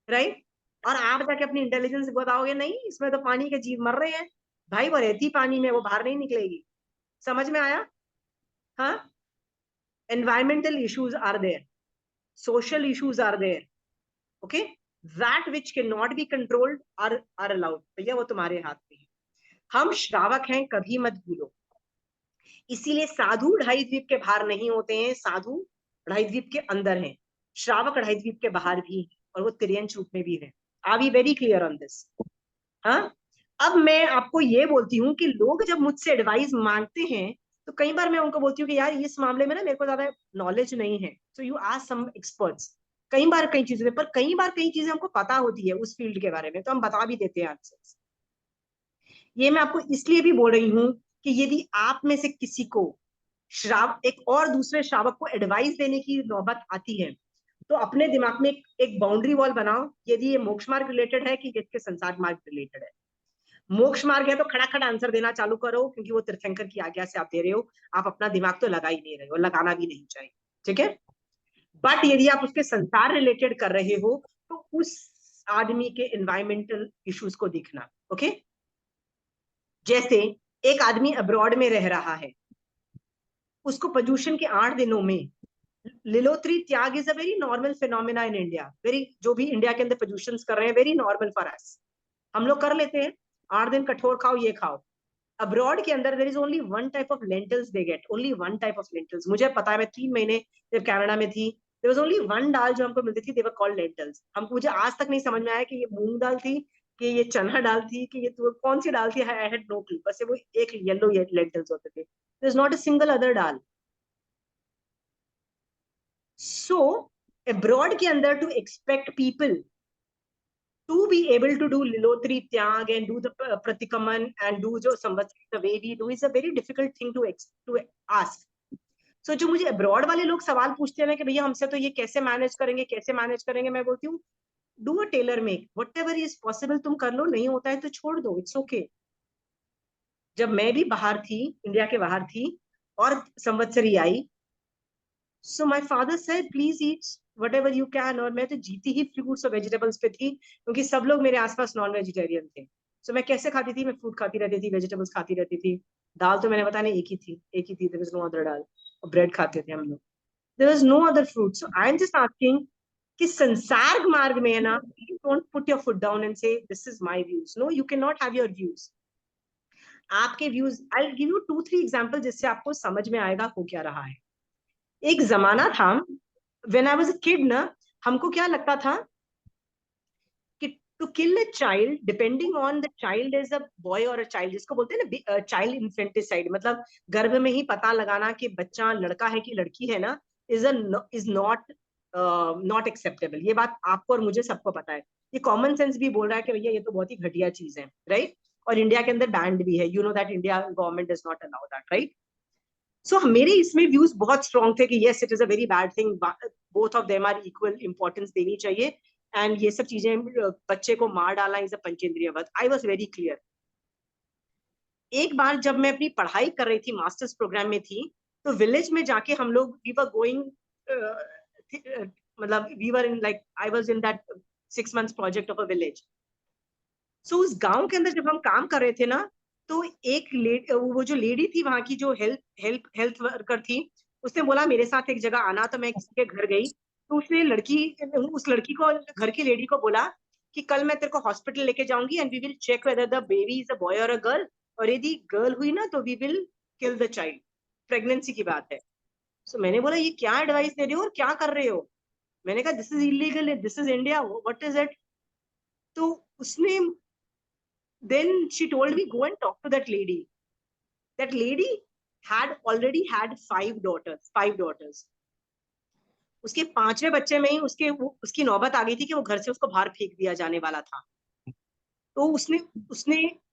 राइट? और आप जाके अपनी इंटेलिजेंस बताओगे नहीं इसमें तो पानी के जीव मर रहे हैं, भाई वो रहती पानी में, वो बाहर नहीं निकलेगी। समझ में आया? हाँ, environmental issues are there, social issues are there, okay? that which cannot be controlled are allowed। भैया वो तुम्हारे हाथ में है। हम श्रावक हैं, कभी मत भूलो। इसीलिए साधु 2.5 द्वीप के बाहर नहीं होते हैं, साधु 2.5 द्वीप के अंदर हैं, श्रावक 2.5 द्वीप के बाहर भी है, और वो तिर्यंच रूप में भी है। Are we very clear on this? हाँ, अब मैं आपको ये बोलती हूँ कि लोग जब मुझसे एडवाइस मांगते हैं तो कई बार मैं उनको बोलती हूँ कि यार इस मामले में ना मेरे को ज्यादा नॉलेज नहीं है, so you ask some experts. कई बार कई चीजों पर कई बार कई चीजें हमको पता होती है उस फील्ड के बारे में, तो हम बता भी देते हैं आंसर्स। ये मैं आपको इसलिए भी बोल रही हूँ कि यदि आप में से किसी को एक और दूसरे श्रावक को एडवाइस देने की नौबत आती है, तो अपने दिमाग में एक बाउंड्री वॉल बनाओ, यदि ये मोक्ष मार्ग रिलेटेड है कि इसके संसार मार्ग रिलेटेड है। मोक्ष मार्ग है तो खड़ा खड़ा आंसर देना चालू करो, क्योंकि वो तीर्थंकर की आज्ञा से आप दे रहे हो, आप अपना दिमाग तो लगा ही नहीं रहे हो, लगाना भी नहीं चाहिए, ठीक है। बट यदि आप उसके संसार रिलेटेड कर रहे हो तो उस आदमी के एनवायरमेंटल इश्यूज को देखना, ओके। जैसे एक आदमी अब्रॉड में रह रहा है, उसको पोल्यूशन के 8 दिनों में लिलोत्री त्याग is a very normal phenomena in India, very, जो भी इंडिया के अंदर पोल्यूशन कर रहे हैं, वेरी नॉर्मल फॉर अस, हम लोग कर लेते हैं। 8 दिन कठोर खाओ, ये खाओ। अब्रॉड के अंदर there is only one type of lentils they get, only one type of lentils. मुझे पता है, मैं 3 महीने जब कनाडा में थी, देयर वाज ओनली वन दाल जो हमको मिलती थी, दे वर कॉल्ड लेंटल्स। हम, मुझे आज तक नहीं समझ में आया कि ये मूंग दाल थी, कि ये चना दाल थी, कि ये तो कौन सी दाल थी, आई हैड नो क्लू। बस वो एक येलो लेंटल्स होते थे, there is not a single other dal. So abroad के अंदर to expect people to be able to do Lilotri Tyag and do the Pratikaman and do जो Samvatsari the way we do is a very difficult thing to ask. So जो मुझे अब्रॉड वाले लोग सवाल पूछते हैं ना कि भैया हमसे तो ये कैसे मैनेज करेंगे, कैसे मैनेज करेंगे, मैं बोलती हूँ do a tailor make, what ever is possible तुम कर लो, नहीं होता है तो छोड़ दो, इट्स ओके। जब मैं भी बाहर थी, इंडिया के बाहर थी और संवत्सरी आई, so my father said please eat whatever you can, और मैं तो जीती ही फ्रूट्स और वेजिटेबल्स पे थी, क्योंकि सब लोग मेरे आसपास नॉन वेजिटेरियन थे। सो मैं कैसे खाती थी, मैं फ्रूट खाती रहती थी, वेजिटेबल्स खाती रहती थी। दाल तो मैंने बताया नहीं, एक ही थी, there was no other dal, और ब्रेड खाते थे हम लोग, there was no other fruit. So I am just asking कि संसार मार्ग में है ना, please don't put your foot down and say this is my views. No, you can not have your views. आपके views, I will give you 2-3 example जिससे आपको समझ में आएगा हो क्या रहा है। एक जमाना था, when I was a kid ना, हमको क्या लगता था कि to kill a child depending on the child is a boy or a child, जिसको बोलते हैं ना चाइल्ड इन्फेंटिसाइड, मतलब गर्भ में ही पता लगाना कि बच्चा लड़का है कि लड़की है ना, is not acceptable। ये बात आपको और मुझे सबको पता है, ये कॉमन सेंस भी बोल रहा है कि भैया ये तो बहुत ही घटिया चीज है, राइट। और इंडिया के अंदर बैंड भी है, you know that India government does not allow that, right. So मेरे इसमें व्यूज बहुत स्ट्रॉन्ग थे कि yes it is a very bad thing, both of them are equal importance देनी चाहिए, एंड ये सब चीजें, बच्चे को मार डाला इज अ पंचेंद्रिय वध। I was very clear. एक बार जब मैं अपनी पढ़ाई कर रही थी, मास्टर्स प्रोग्राम में थी, तो विलेज में जाके हम लोग, वी वर गोइंग, मतलब we were in like, I was in that 6 months project of a village. So उस गांव के अंदर जब हम काम कर रहे थे ना, तो एक वो जो लेडी थी वहां की, जो हेल्थ वर्कर थी, उसने बोला मेरे साथ एक जगह आना, तो मैं किसी के घर गई, तो उसने उस लड़की को, घर की लेडी को बोला कि कल मैं तेरे को हॉस्पिटल लेके जाऊंगी and we will check whether the baby is a boy और अ गर्ल, और यदि गर्ल हुई ना तो we will kill the child, pregnancy की बात है। सो मैंने बोला ये क्या एडवाइस दे रहे हो और क्या कर रहे हो, मैंने कहा this is illegal, this is India, what is it. तो उसने, then she told me go and talk to that lady. That lady had already had 5 daughters. उसके 5वें बच्चे में ही उसकी नौबत आ गई थी कि वो घर से उसको बाहर फेंक दिया जाने वाला था। तो उसने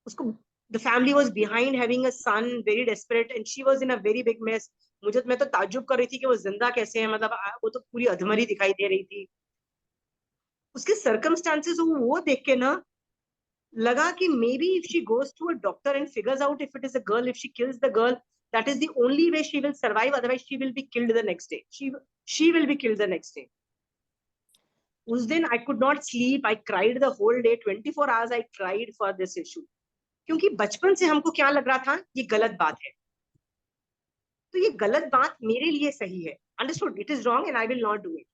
उसको, the family was behind having a son, very desperate, and she was in a very big mess. मैं तो ताज्जुब कर रही थी कि वो जिंदा कैसे है, मतलब वो तो पूरी अधमरी दिखाई दे रही थी। उसके सर्कमस्टांसेस वो देख के ना लगा कि maybe if she goes to a doctor and figures out if it is a girl, if she kills the girl, that is the only way she will survive, otherwise she will be killed the next day. She will be killed the next day. उस दिन I could not sleep, I cried the whole day, 24 hours I cried for this issue, क्योंकि बचपन से हमको क्या लग रहा था, ये गलत बात है, तो ये गलत बात मेरे लिए सही है, understood, it is wrong and I will not do it.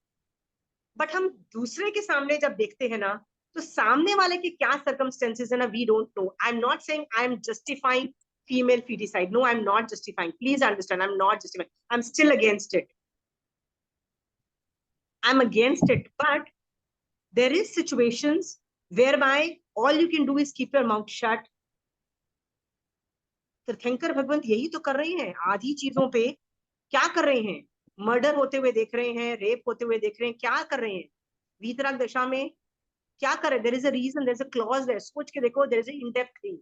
But हम दूसरे के सामने जब देखते हैं ना, तो सामने वाले के क्या सर्कमस्टेंसेस है ना, we don't know. I am not saying I am justifying female foeticide, no I am not justifying, please understand, I am not justifying, I am still against it, I am against it, but there is situations whereby all you can do is keep your mouth shut. तीर्थंकर भगवंत यही तो कर रहे हैं, आधी चीजों पे क्या कर रहे हैं, मर्डर होते हुए देख रहे हैं, रेप होते हुए देख रहे हैं, क्या कर रहे हैं वीतराग दशा में, क्या कर रहे हैं? There is a reason, there is a clause there, सोच के देखो, there is a in depth thing,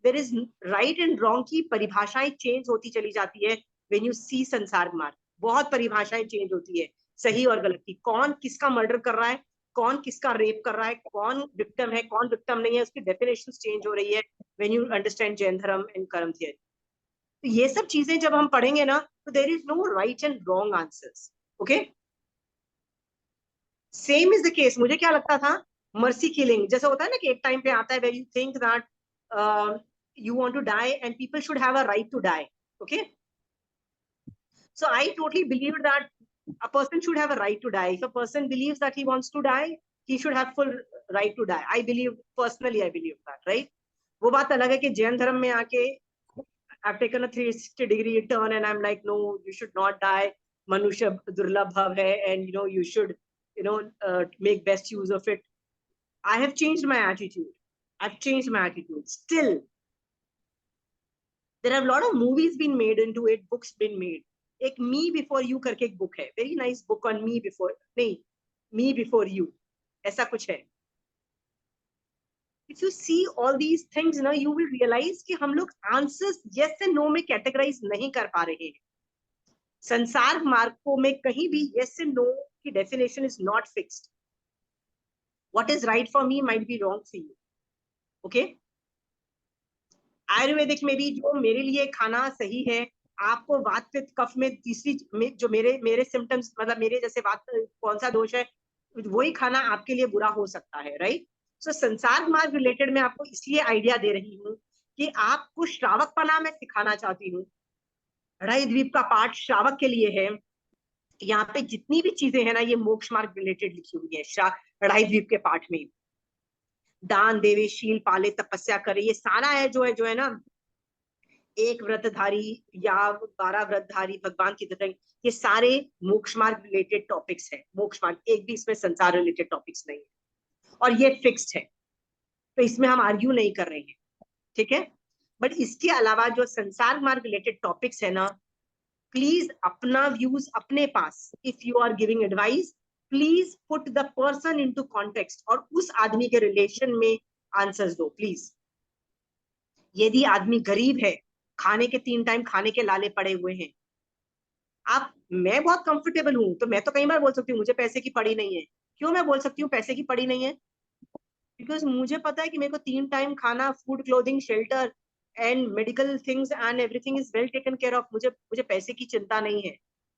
there is right and wrong की परिभाषाएं चेंज होती चली जाती है व्हेन यू सी संसार मार्ग। बहुत परिभाषाएं चेंज होती है सही और गलत की, कौन किसका मर्डर कर रहा है, कौन किसका रेप कर रहा है, कौन विक्टिम है, कौन विक्टिम नहीं है, उसकी डेफिनेशन चेंज हो रही है व्हेन यू अंडरस्टैंड जैन धर्म एंड कर्म थियरी। तो ये सब चीजें जब हम पढ़ेंगे ना, तो there is no right and wrong answers. Okay, same is the case, मुझे क्या लगता था मर्सी किलिंग जैसा होता है ना, कि एक टाइम पे आता है where you think that you want to die and people should have a right to die. Okay, so I totally believe that a person should have a right to die. If a person believes that he wants to die, he should have full right to die. I believe, personally I believe that, right? वो बात अलग है कि जैन धर्म में आके I've taken a 360-degree turn and I'm like, no, you should not die, मनुष्य दुर्लभ भव है, and you should make best use of it. I have changed my attitude. I've changed my attitude. Still, there are a lot of movies been made into it, books been made. एक Me Before You करके एक book है, very nice book on Me Before, नहीं, Me Before You, ऐसा कुछ है. If you see all these things, ना, you will realize कि हम लोग answers yes and no में categorize नहीं कर पा रहे हैं. संसार मार्ग को में कहीं भी yes and no की definition is not fixed. What is right for me might be wrong for you. Okay? Ayurvedic में भी जो मेरे लिए खाना सही है, आपको वात पित्त कफ में तीसरी में जो मेरे सिम्टम्स, मतलब मेरे जैसे वात कौन सा दोष है, वही खाना आपके लिए बुरा हो सकता है, राइट? सो संसार मार्ग रिलेटेड मैं आपको इसलिए आइडिया दे रही हूँ कि आपको श्रावकपना में सिखाना चाहती हूँ. हड़ाई द्वीप का पाठ श्रावक के लिए है. यहाँ पे जितनी भी चीजें हैं ना, ये मोक्ष मार्ग रिलेटेड लिखी हुई है हड़ाई द्वीप के पाठ में. दान देवे, शील पाले, तपस्या करे, ये सारा है जो है ना, एक व्रतधारी या 12 व्रतधारी, भगवान की तरह, ये सारे मोक्ष मार्ग रिलेटेड टॉपिक्स है. मोक्ष मार्ग, एक भी इसमें संसार रिलेटेड टॉपिक्स नहीं है, और ये फिक्स्ड है, तो इसमें हम आर्ग्यू नहीं कर रहे हैं, ठीक है? बट इसके अलावा जो संसार मार्ग रिलेटेड टॉपिक्स है ना, प्लीज अपना व्यूज अपने पास, if you are giving advice, please put the person into context, और उस आदमी के रिलेशन में आंसर्स दो प्लीज. यदि आदमी गरीब है, खाने के 3 टाइम खाने के लाले पड़े हुए हैं, मैं बहुत कंफर्टेबल हूं, तो मैं तो कई बार बोल सकती हूँ मुझे पैसे की पड़ी नहीं है. क्यों मैं बोल सकती हूँ पैसे की पड़ी नहीं है? बिकॉज मुझे पता है कि मेरे को 3 टाइम खाना, food, clothing, shelter and medical things and everything is well taken care of. मुझे पैसे की चिंता नहीं है.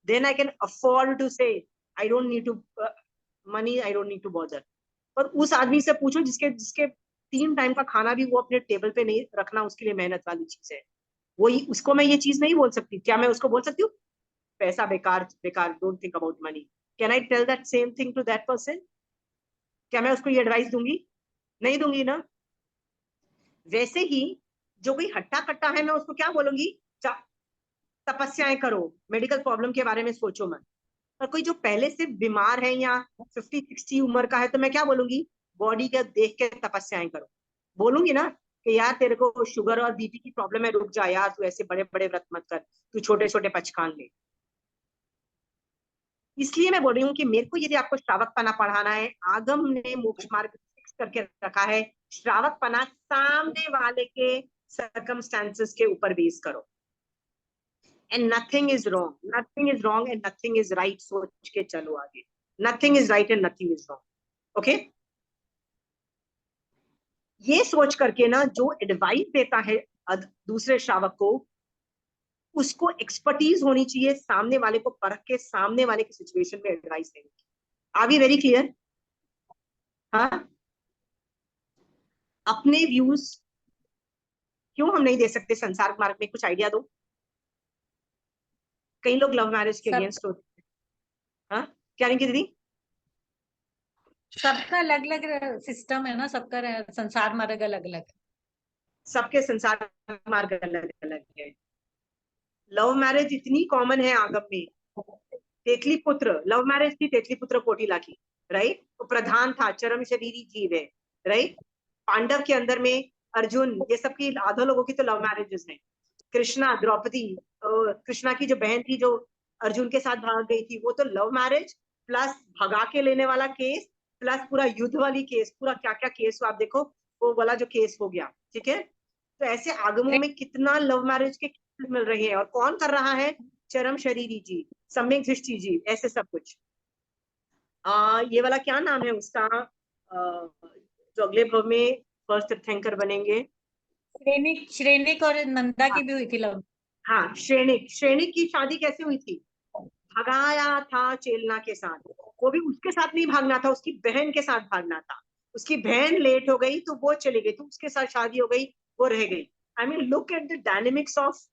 Then I can afford to say I don't need to money, I don't need to bother. पर उस आदमी से पूछो जिसके 3 टाइम का खाना भी वो अपने टेबल पे नहीं रखना उसके लिए मेहनत वाली चीज है, वही उसको मैं ये चीज नहीं बोल सकती. क्या मैं उसको बोल सकती हूँ पैसा बेकार, don't think about money? Can I tell that same thing to that person? क्या मैं उसको ये एडवाइस दूंगी? नहीं दूंगी ना. वैसे ही जो कोई हट्टा कट्टा है, मैं उसको क्या बोलूंगी, तपस्याएं करो, मेडिकल प्रॉब्लम के बारे में सोचो मत. पर कोई जो पहले से बीमार है या 50-60 उम्र का है, तो मैं क्या बोलूंगी, बॉडी का देख के तपस्याएं करो. बोलूंगी ना कि यार तेरे को शुगर और बीपी की प्रॉब्लम है, रुक जा यार, तू ऐसे बड़े बड़े व्रत मत कर, तू छोटे छोटे पचखान ले. इसलिए मैं बोल रही हूँ कि मेरे को यदि आपको श्रावकपना पढ़ाना है, आगम ने मोक्ष मार्ग फिक्स करके रखा है, श्रावकपना सामने वाले के सर्कमस्टेंसेस के ऊपर बेस करो. And nothing is wrong and nothing is right. सोच के चलो आगे. Nothing is right and nothing is wrong. Okay, ये सोच करके ना, जो एडवाइस देता है दूसरे श्रावक को, उसको एक्सपर्टीज होनी चाहिए सामने वाले को परख के, सामने वाले की सिचुएशन में एडवाइस देने की. Are we very clear? हाँ, अपने व्यूज क्यों हम नहीं दे सकते संसार मार्ग में? कुछ आइडिया दो. कई लोग लव मैरिज के अगेंस्ट होते हैं. हाँ, क्या नहीं दीदी? सबका अलग अलग सिस्टम है ना, सबका संसार मार्ग अलग अलग. सबके संसार मार्ग अलग अलग है. लव मैरिज इतनी कॉमन है आगम में. तेतली पुत्र, लव मैरिज थी तेतली पुत्र कोटिला की, राइट? तो प्रधान था, चरम शरीरी जीव है, राइट? पांडव के अंदर में अर्जुन, ये सब की आधो लोगों की तो लव मैरिजेस हैं. कृष्णा, द्रौपदी, कृष्णा की जो बहन थी, जो अर्जुन के साथ भाग गई थी, वो तो लव मैरिज प्लस भगा के लेने वाला केस प्लस पूरा युद्ध वाली केस, पूरा क्या क्या केस हो आप देखो, वो वाला जो केस हो गया, ठीक है। तो ऐसे आगमों में कितना लव मैरिज के केस मिल रहे हैं, और कौन कर रहा है, चरम शरीरी जी, सम्यक दृष्टि जी, ऐसे सब कुछ। ये वाला क्या नाम है उसका, जो अगले भाव में फर्स्ट तीर्थंकर बनेंगे, श्रेणिक और नंदा की भी हुई थी लव। हाँ श्रेणिक, श्रेणिक की शादी कैसे हुई थी, भगाया था चेलना के साथ, वो भी उसके साथ नहीं भागना था, उसकी बहन के साथ भागना था, उसकी बहन लेट हो गई तो वो चली गई, तो उसके साथ शादी हो गई, वो रह गई। I mean look at the dynamics of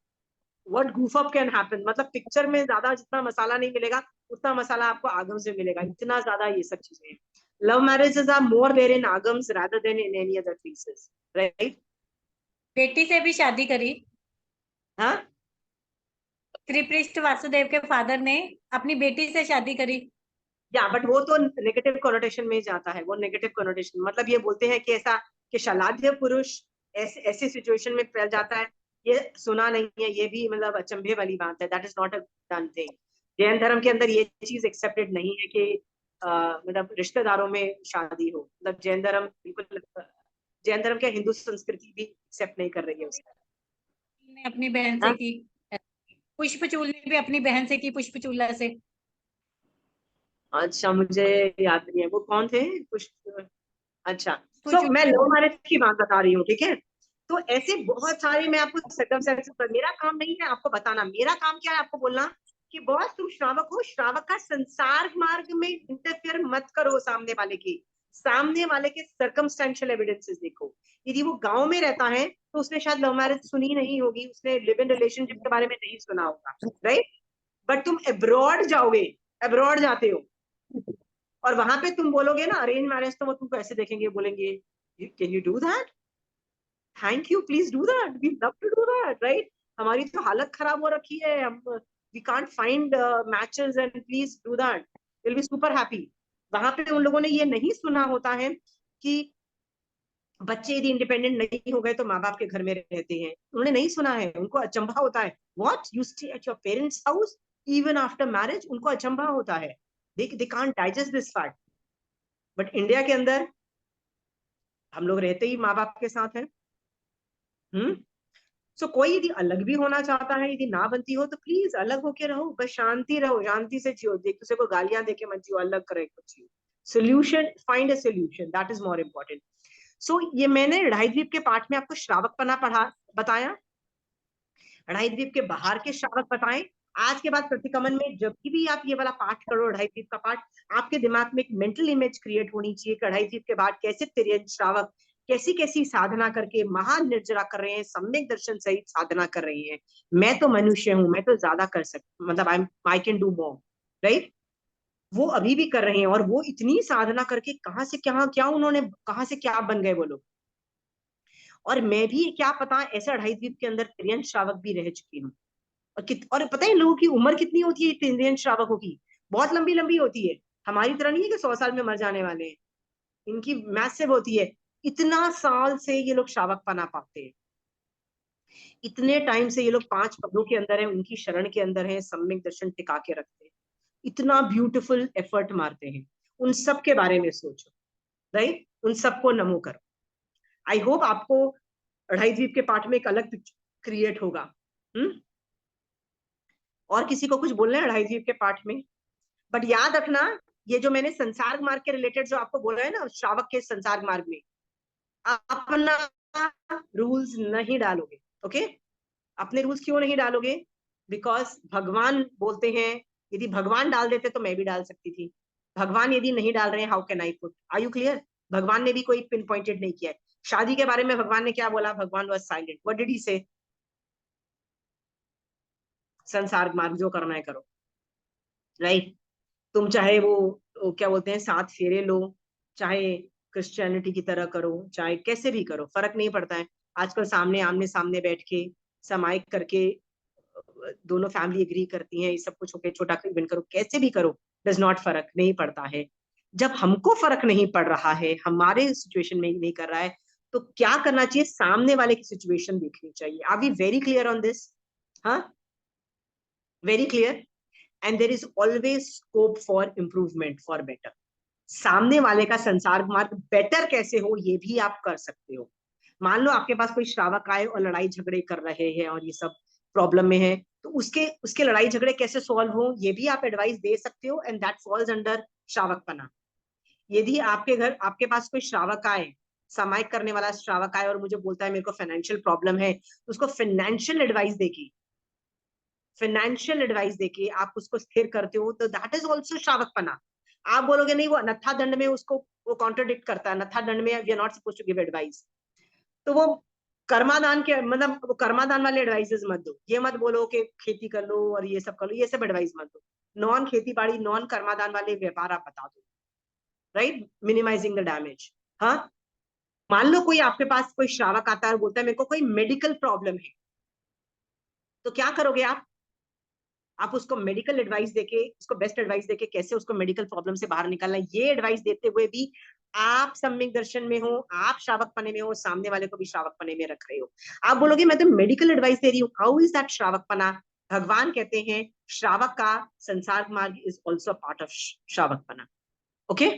what goof up can happen, मतलब पिक्चर में ज्यादा जितना मसाला नहीं मिलेगा उतना मसाला आपको आगम से मिलेगा, इतना ज्यादा ये सब चीजें हैं। Love marriages are more there in आगम्स rather than in any other places, right. बेटी से भी शादी करी, हाँ त्रिपृष्ठ वासुदेव के फादर ने अपनी बेटी से शादी करी। या बट वो तो नेगेटिव कोनोटेशन में जाता है, वो नेगेटिव कोनोटेशन, मतलब ये बोलते हैं कि ऐसा कि शलाढ्य पुरुष ऐसे ऐसी सिचुएशन में फैल जाता है, ये सुना नहीं है, ये भी मतलब अचंभे वाली बात है, that is not a done thing. Jain धर्म के अंदर ये चीज एक्सेप्टेड नहीं है कि मतलब रिश्तेदारों में शादी हो, मतलब जैन धर्म बिल्कुल, जैन धर्म क्या हिंदू संस्कृति भी एक्सेप्ट नहीं कर रही है उसको। ने अपनी बहन से हाँ? की, पुष्पचूल ने भी अपनी बहन से की, पुष्पचूला से। अच्छा मुझे याद नहीं है वो कौन थे कुछ, अच्छा। कुछ सो मैं लव मैरिज की बात बता रही हूँ, ठीक है। तो ऐसे बहुत सारे मैं आपको सर्कमस्टेंसेस पर, मेरा काम नहीं है आपको बताना, मेरा काम क्या है आपको बोलना कि बॉस तुम श्रावक हो, श्रावक का संसार मार्ग में इंटरफेयर मत करो, सामने वाले के सर्कमस्टेंशियल एविडेंसेस देखो। यदि वो गांव में रहता है तो उसने शायद लव मैरिज सुनी नहीं होगी, उसने लिव इन रिलेशनशिप के बारे में नहीं सुना होगा, राइट। बट तुम अब्रॉड जाओगे, अब्रॉड जाते हो और वहां पे तुम बोलोगे ना अरेंज मैरिज, तो वो तुमको ऐसे देखेंगे, बोलेंगे can you do that, thank you, please do that, we love to do that, right. हमारी तो हालत खराब हो रखी है, हम we can't find matches and please do that, will be super happy. वहां पे उन लोगों ने ये नहीं सुना होता है कि बच्चे यदि इंडिपेंडेंट नहीं हो गए तो माँ बाप के घर में रहते हैं, उन्होंने नहीं सुना है, उनको अचंभा होता है, what you stay at your parents house even after marriage, उनको अचंभा होता है, they can't digest this fact. But India के अंदर हम लोग रहते ही माँ बाप के साथ हैं। सो कोई यदि अलग भी होना चाहता है, यदि ना बनती हो तो प्लीज अलग होके रहो, बस शांति रहो, शांति से जियो, एक दूसरे को गालियां देके मत जियो, अलग करे कुछ जियो, solution find a solution, that is more important. So ये मैंने ढाई द्वीप के पाठ में आपको श्रावक पना बताया, ढाई द्वीप के बाहर के श्रावक बताएं। आज के बाद प्रतिक्रमण में जब भी आप ये वाला पाठ करो, ढाई द्वीप का पाठ, आपके दिमाग में एक मेंटल इमेज क्रिएट होनी चाहिए कि ढाई द्वीप के बाद कैसे तिर्यंत श्रावक कैसी कैसी साधना करके महान निर्जरा कर रहे हैं, सम्यक दर्शन सहित साधना कर रही हैं। मैं तो मनुष्य हूं, मैं तो ज्यादा कर सकता, मतलब I can do more, right. वो अभी भी कर रहे हैं, और वो इतनी साधना करके कहाँ से क्या उन्होंने कहाँ से क्या बन गए वो लोग। और मैं भी क्या पता ऐसा ढाई द्वीप के अंदर तिर्यंत श्रावक भी रह चुकी हूँ। और पता है लोगों की उम्र कितनी होती है तिर्यंत श्रावकों की, बहुत लंबी लंबी होती है, हमारी तरह नहीं है कि 100 साल में मर जाने वाले हैं, इनकी मैसिव होती है। इतना साल से ये लोग श्रावक पना पाते हैं, इतने टाइम से ये लोग 5 पदों के अंदर है, उनकी शरण के अंदर है, सम्यक दर्शन टिका के रखते हैं, इतना ब्यूटीफुल एफर्ट मारते हैं। उन सब के बारे में सोचो, राइट, उन सबको नमो करो। आई होप आपको ढाई द्वीप के पाठ में एक अलग पिक्चर क्रिएट होगा। और किसी को कुछ बोलना है ढाई द्वीप के पाठ में? बट याद रखना, ये जो मैंने संसार मार्ग के रिलेटेड जो आपको बोला है ना, श्रावक के संसार मार्ग में अपना रूल्स नहीं डालोगे, ओके। अपने रूल्स क्यों नहीं डालोगे? बिकॉज भगवान बोलते हैं, यदि भगवान डाल देते तो मैं भी डाल सकती थी, भगवान यदि नहीं डाल रहे हैं, how can I put, are you clear? भगवान ने भी कोई पिन पॉइंटेड नहीं किया है। शादी के बारे में भगवान ने क्या बोला? भगवान was silent, what did he से? संसार मार्ग जो करना है करो, राइट। तुम चाहे वो क्या बोलते हैं 7 फेरे लो, चाहे क्रिश्चियनिटी की तरह करो, चाहे कैसे भी करो, फर्क नहीं पड़ता है। आजकल सामने आमने सामने बैठ के समाइक करके दोनों फैमिली एग्री करती हैं, ये सब कुछ होके छोटा इवेंट करो, कैसे भी करो, डज नॉट, फर्क नहीं पड़ता है। जब हमको फर्क नहीं पड़ रहा है, हमारे सिचुएशन में नहीं कर रहा है, तो क्या करना चाहिए? सामने वाले की सिचुएशन देखनी चाहिए। Are we very clear on this? हाँ, very clear. And there is always scope for improvement for better. सामने वाले का संसार मार्ग बेटर कैसे हो ये भी आप कर सकते हो। मान लो आपके पास कोई श्रावक आए और लड़ाई झगड़े कर रहे हैं और ये सब प्रॉब्लम में है, तो उसके उसके लड़ाई झगड़े कैसे सॉल्व हो ये भी आप एडवाइस दे सकते हो, एंड दैट फॉल्स अंडर श्रावकपना। यदि आपके घर आपके पास कोई श्रावक आए, सामायिक करने वाला श्रावक आए और मुझे बोलता है मेरे को फाइनेंशियल प्रॉब्लम है, तो उसको फाइनेंशियल एडवाइस देके आप उसको स्थिर करते हो, तो दैट इज ऑल्सो श्रावकपना। आप बोलोगे नहीं वो अनथा दंड में उसको वो कॉन्ट्रोडिक्ट करता है, अनथा दंड में we are not supposed to give advice, तो वो कर्मादान के मतलब वो कर्मादान वाले एडवाइसेस मत दो। ये मत बोलो कि खेती कर लो और ये सब कर लो, ये सब एडवाइस मत दो। नॉन खेती बाड़ी नॉन कर्मादान वाले व्यापार आप बता दो, राइट, मिनिमाइजिंग द डैमेज। हाँ, मान लो कोई आपके पास कोई श्रावक आता है और बोलता है मेरे को कोई मेडिकल प्रॉब्लम है, तो क्या करोगे आप उसको मेडिकल एडवाइस देके, उसको बेस्ट एडवाइस देके कैसे उसको मेडिकल प्रॉब्लम से बाहर निकालना है, ये एडवाइस देते हुए भी आप सम्यक दर्शन में हो, आप श्रावक पने में हो, सामने वाले को भी श्रावक पने में रख रहे हो। आप बोलोगे मैं तो मेडिकल एडवाइस दे रही हूँ, हाउ इज दैट श्रावक पना? भगवान कहते हैं श्रावक का संसार मार्ग इज ऑल्सो पार्ट ऑफ श्रावक पना। ओके,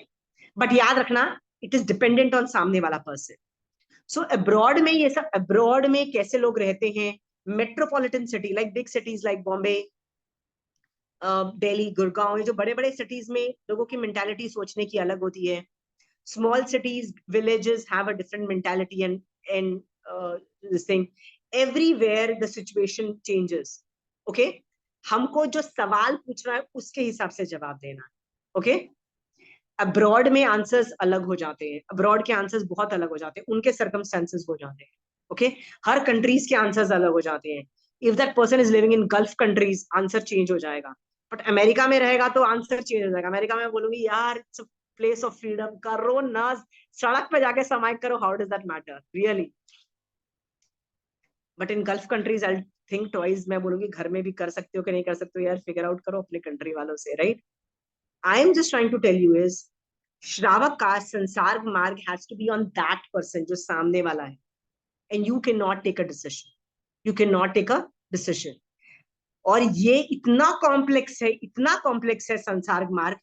बट याद रखना इट इज डिपेंडेंट ऑन सामने वाला पर्सन। सो अब्रॉड में ये सब, अब्रॉड में कैसे लोग रहते हैं, metropolitan city like big cities like Bombay, Delhi, Gurgaon, ये जो बड़े बड़े सिटीज में लोगों की मेंटालिटी सोचने की अलग होती है। Small cities, villages have a different mentality and this thing, everywhere the situation changes. Okay, हमको जो सवाल पूछना है उसके हिसाब से जवाब देना। ओके, अब्रॉड में आंसर्स अलग हो जाते हैं, अब्रॉड के आंसर्स बहुत अलग हो जाते हैं, उनके सर्कमस्टेंसेस हो जाते हैं। ओके, हर कंट्रीज के आंसर्स अलग हो जाते हैं। If that person is living in gulf countries, answer change हो जाएगा, बट अमेरिका में रहेगा तो आंसर चेंज हो जाएगा। अमेरिका में बोलूंगी यार इट्स प्लेस ऑफ फ्रीडम, करो ना, सड़क पे जाके समाइक करो, how does that matter really? But in gulf countries I think twice, मैं बोलूंगी घर में भी कर सकते हो कि नहीं कर सकते हो यार, फिगर आउट करो अपने कंट्री वालों से, right? I am just trying to tell you is श्रावक का संसार मार्ग has to be on that person जो सामने वाला है, and you can not take a decision, you can not take a decision. और ये इतना कॉम्प्लेक्स है, इतना कॉम्प्लेक्स है संसार मार्ग,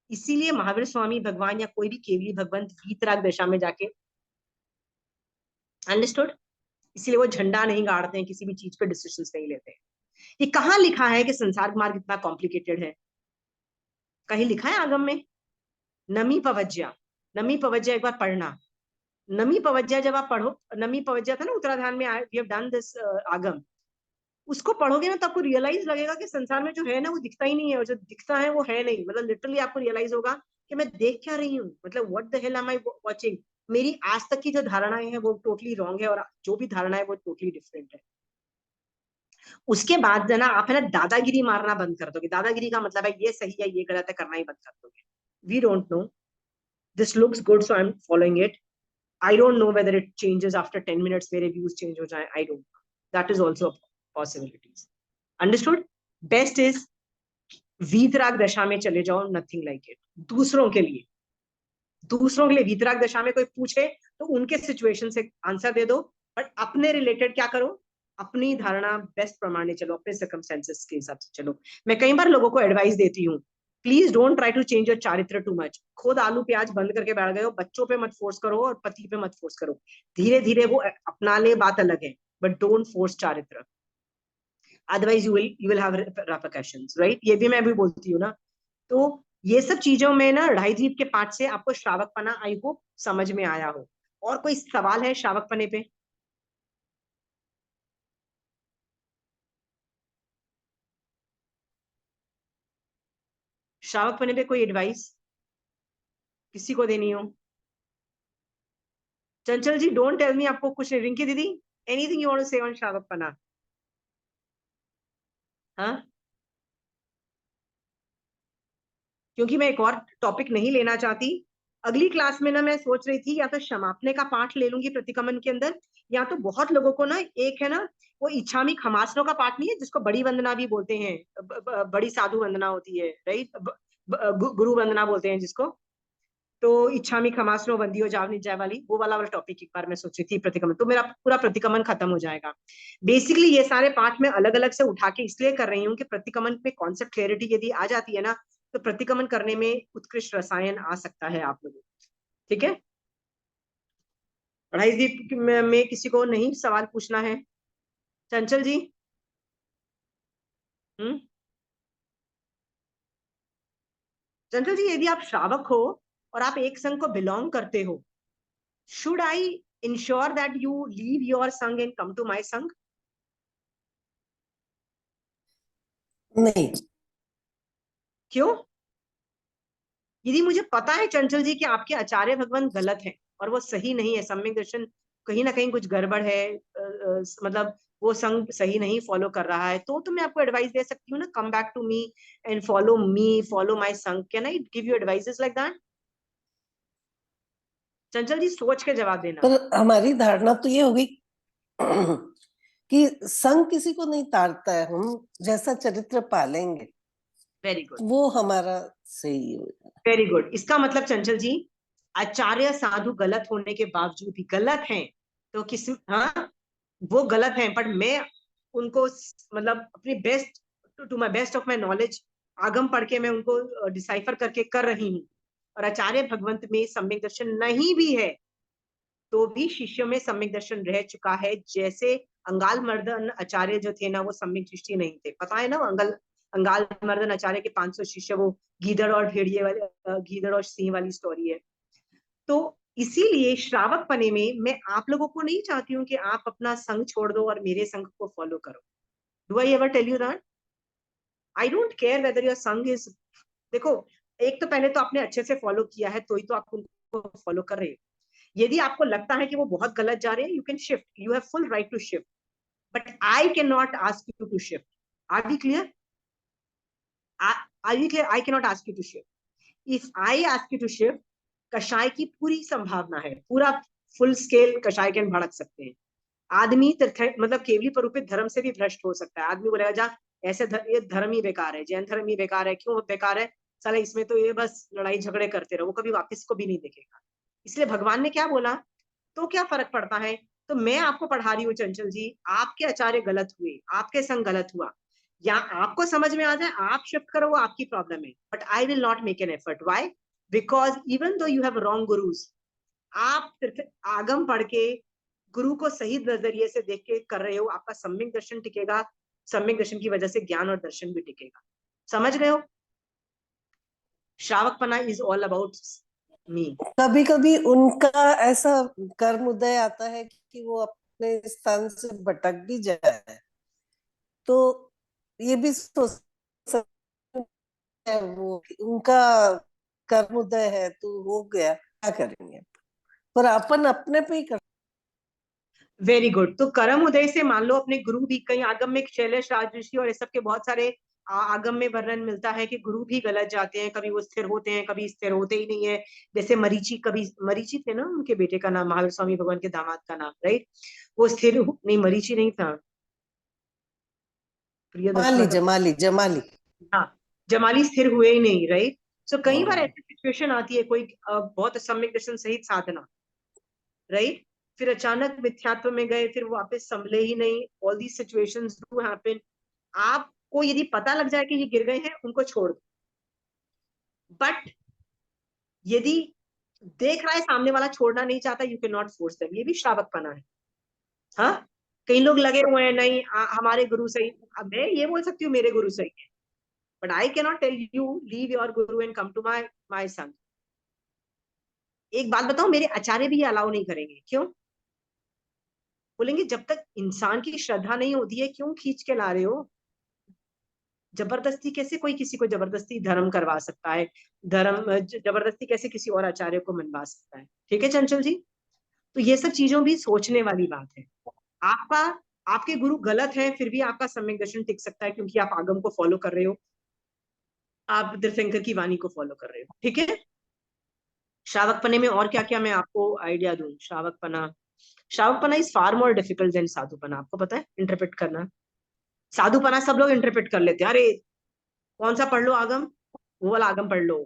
इसीलिए महावीर स्वामी भगवान या कोई भी केवली भगवंत वीतराग दशा में जाके, अंडरस्टूड, इसीलिए वो झंडा नहीं गाड़ते हैं, किसी भी चीज पे डिसीजंस नहीं लेते हैं। ये कहाँ लिखा है कि संसार मार्ग इतना कॉम्प्लिकेटेड है? कहीं लिखा है आगम में? नमी पवज्या, नमी पवज्या एक बार पढ़ना। नमी पवज्या जब आप पढ़ो, नमी पवज्या था ना उत्तराधान में, वी हैव डन दिस आगम, उसको पढ़ोगे ना तो आपको रियलाइज लगेगा कि संसार में जो है ना वो दिखता ही नहीं है, और जो दिखता है वो है नहीं। मतलब लिटरली आपको रियलाइज होगा कि मैं देख क्या रही हूँ, मतलब what the hell am I watching. मेरी आज तक की जो धारणाएं हैं वो टोटली रॉन्ग है, और जो भी धारणा है वो टोटली डिफरेंट है। उसके बाद ना आप है ना दादागिरी मारना बंद कर दोगे। दादागिरी का मतलब है ये सही है ये गलत है करना ही बंद कर दोगे। We don't know, this looks good so I am following it, I don't know whether it changes after 10 minutes, मेरे व्यूज चेंज हो जाए, I don't know, that is also possibilities. Understood? Best is वीतराग दशा में चले जाओ, नथिंग लाइक इट। दूसरों के लिए वीतराग दशा में कोई पूछे तो उनके सिचुएशन से आंसर दे दो, बट अपने रिलेटेड क्या करो, अपनी धारणा बेस्ट प्रमाणे चलो, अपने सर्कमस्टेंसेस के हिसाब से चलो। मैं कई बार लोगों को एडवाइस देती हूँ, please don't try to change your charitra too much. खुद आलू प्याज बंद करके बैठ गए हो, बच्चों पे मत फोर्स करो और पति पे मत फोर्स करो। धीरे धीरे वो अपना ले, बात अलग है, बट डोंट फोर्स चारित्र, otherwise you will have repercussions, right? ये भी मैं भी बोलती हूँ ना। तो ये सब चीजों में ना ढाई द्वीप के पाठ से आपको श्रावकपना आई होप समझ में आया हो। और कोई सवाल है श्रावकपने पे? श्रावकपने पे कोई एडवाइस किसी को देनी हो? चंचल जी डोंट टेल मी आपको कुछ। रिंकी दीदी, एनीथिंग यू वांट टू से ऑन श्रावकपना? हाँ, क्योंकि मैं एक और टॉपिक नहीं लेना चाहती। अगली क्लास में ना मैं सोच रही थी या तो क्षमापने का पाठ ले लूंगी प्रतिक्रमण के अंदर, या तो बहुत लोगों को ना एक है ना वो इच्छामी खमासनों का पाठ नहीं है जिसको बड़ी वंदना भी बोलते हैं, बड़ी साधु वंदना होती है, राइट? गुरु वंदना बोलते हैं जिसको, तो इच्छामी खमासनो बंदियो जावनी जय वाली वो वाला टॉपिक एक बार मैं सोची थी प्रतिक्रमण, तो मेरा पूरा प्रतिक्रमण खत्म हो जाएगा। बेसिकली ये सारे पार्ट मैं अलग अलग से उठा के इसलिए कर रही हूँ कि प्रतिक्रमण में कॉन्सेप्ट क्लैरिटी यदि आ जाती है ना, तो प्रतिक्रमण करने में उत्कृष्ट रसायन आ सकता है आप लोगों को। ठीक है, पढ़ाई दीप में किसी को नहीं सवाल पूछना है? चंचल जी? चंचल जी, यदि आप श्रावक हो और आप एक संघ को बिलोंग करते हो, should I ensure that you leave your संघ एंड कम टू माय संघ? नहीं। क्यों? यदि मुझे पता है चंचल जी कि आपके आचार्य भगवान गलत है और वो सही नहीं है, सम्यक दर्शन कहीं ना कहीं कुछ गड़बड़ है, मतलब वो संघ सही नहीं फॉलो कर रहा है, तो मैं आपको एडवाइस दे सकती हूँ ना, come back to me and follow my संघ। Can I give you advices like that? Chanchal ji सोच के जवाब देना। पर हमारी धारणा तो ये होगी कि संग किसी को नहीं तारता है, हम जैसा चरित्र पालेंगे वेरी गुड, वो हमारा सही होगा। Very good. इसका मतलब चंचल जी, आचार्य साधु गलत होने के बावजूद भी गलत हैं, तो किसी, हाँ वो गलत हैं, पर मैं उनको मतलब अपनी best to my best of my knowledge आगम पढ़ के मैं उनको डिसाइफर करके कर रही हूँ। और आचार्य भगवंत में सम्यक दर्शन नहीं भी है तो भी शिष्यों में सम्यक दर्शन रह चुका है। जैसे अंगाल मर्दन आचार्य जो थे ना, वो सम्यक दृष्टि नहीं थे, पता है ना? अंगाल मर्दन आचार्य के 500 शिष्य, वो गीदड़ और भेड़िए वाले, गीदड़ और सिंह वाली स्टोरी है। तो इसीलिए श्रावक पने में मैं आप लोगों को नहीं चाहती हूँ कि आप अपना संघ छोड़ दो और मेरे संघ को फॉलो करो। Do I ever tell you that? I don't care whether your sangh is, देखो, एक तो पहले तो आपने अच्छे से फॉलो किया है तो ही तो आप उनको फॉलो कर रहे हो। यदि आपको लगता है कि वो बहुत गलत जा रहे हैं, you can shift, you have full right to shift, but I can not ask you to shift. Are we clear? Are we clear? I can not ask you to shift. If I ask you to shift, कषाय की पूरी संभावना है, पूरा फुल स्केल कषाय के भड़क सकते हैं। आदमी मतलब केवली परूपित धर्म से भी भ्रष्ट हो सकता है। आदमी बोलेगा जा ऐसे ये धर्म ही बेकार है, जैन धर्म ही बेकार है। क्यों बेकार है? साला इसमें तो ये बस लड़ाई झगड़े करते रहो, वो कभी वापस को भी नहीं देखेगा। इसलिए भगवान ने क्या बोला, तो क्या फर्क पड़ता है? तो मैं आपको पढ़ा रही हूँ चंचल जी, आपके आचार्य गलत हुए, आपके संग गलत हुआ, या आपको समझ में आ जाए आप शिफ्ट करो, वो आपकी प्रॉब्लम है, but I will not make an effort. Why? Because even though you have wrong gurus, आप आगम पढ़ के गुरु को सही नजरिए से देख के कर रहे हो, आपका सम्यक दर्शन टिकेगा। सम्यक दर्शन की वजह से ज्ञान और दर्शन भी टिकेगा। समझ गए हो? श्रावकपना इज ऑल अबाउट मी। कभी कभी उनका ऐसा कर्म उदय आता है कि वो अपने स्थान से भटक भी जाए, तो ये भी सोच सकते हैं वो उनका कर्म उदय है तो हो गया, क्या करेंगे, पर अपन अपने पे ही कर। Very good. तो कर्म उदय से मान लो अपने गुरु भी, कहीं आगम में शैलेश राज ऋषि और इस सब के बहुत सारे आगम में वर्णन मिलता है कि गुरु भी गलत जाते हैं, कभी वो स्थिर होते हैं, कभी स्थिर होते ही नहीं है। जैसे मरीचि, कभी मरीचि थे ना उनके बेटे का नाम, महावीर स्वामी भगवान के दामाद का नाम, राइट? वो स्थिर नहीं, मरीचि नहीं था, जमाली प्रियदर्शना, जमाली जमाली। हाँ, जमाली स्थिर हुए ही नहीं, राइट? सो कई बार ऐसी सिचुएशन आती है, कोई बहुत सम्यक दर्शन सहित साधना, राइट, फिर अचानक मिथ्यात्व में गए, फिर वापस संभले ही नहीं। All these situations do happen. आपको यदि पता लग जाए कि ये गिर गए हैं, उनको छोड़ दो। बट यदि देख रहा है सामने वाला छोड़ना नहीं चाहता, you can not force them. ये भी श्रावकपना है। हाँ, कई लोग लगे हुए हैं, नहीं हमारे गुरु सही। अब मैं ये बोल सकती हूँ मेरे गुरु सही है, but I can not tell you leave your guru and come to my son. एक बात बताओ, मेरे आचार्य भी ये अलाउ नहीं करेंगे। क्यों? बोलेंगे जब तक इंसान की श्रद्धा नहीं होती है, क्यों खींच के ला रहे हो? जबरदस्ती कैसे कोई किसी को जबरदस्ती धर्म करवा सकता है? धर्म जबरदस्ती कैसे किसी और आचार्य को मनवा सकता है? ठीक है चंचल जी, तो ये सब चीजों भी सोचने वाली बात है। आपका, आपके गुरु गलत है, फिर भी आपका सम्यक दर्शन टिक सकता है, क्योंकि आप आगम को फॉलो कर रहे हो, आप तीर्थंकर की वाणी को फॉलो कर रहे हो। ठीक है, श्रावकपने में और क्या क्या मैं आपको आइडिया दूं? श्रावकपना is far more difficult than साधुपना। आपको पता है इंटरप्रेट करना। साधुपना सब लोग इंटरप्रेट कर लेते हैं, अरे कौन सा पढ़ लो आगम, वो वाला आगम पढ़ लो,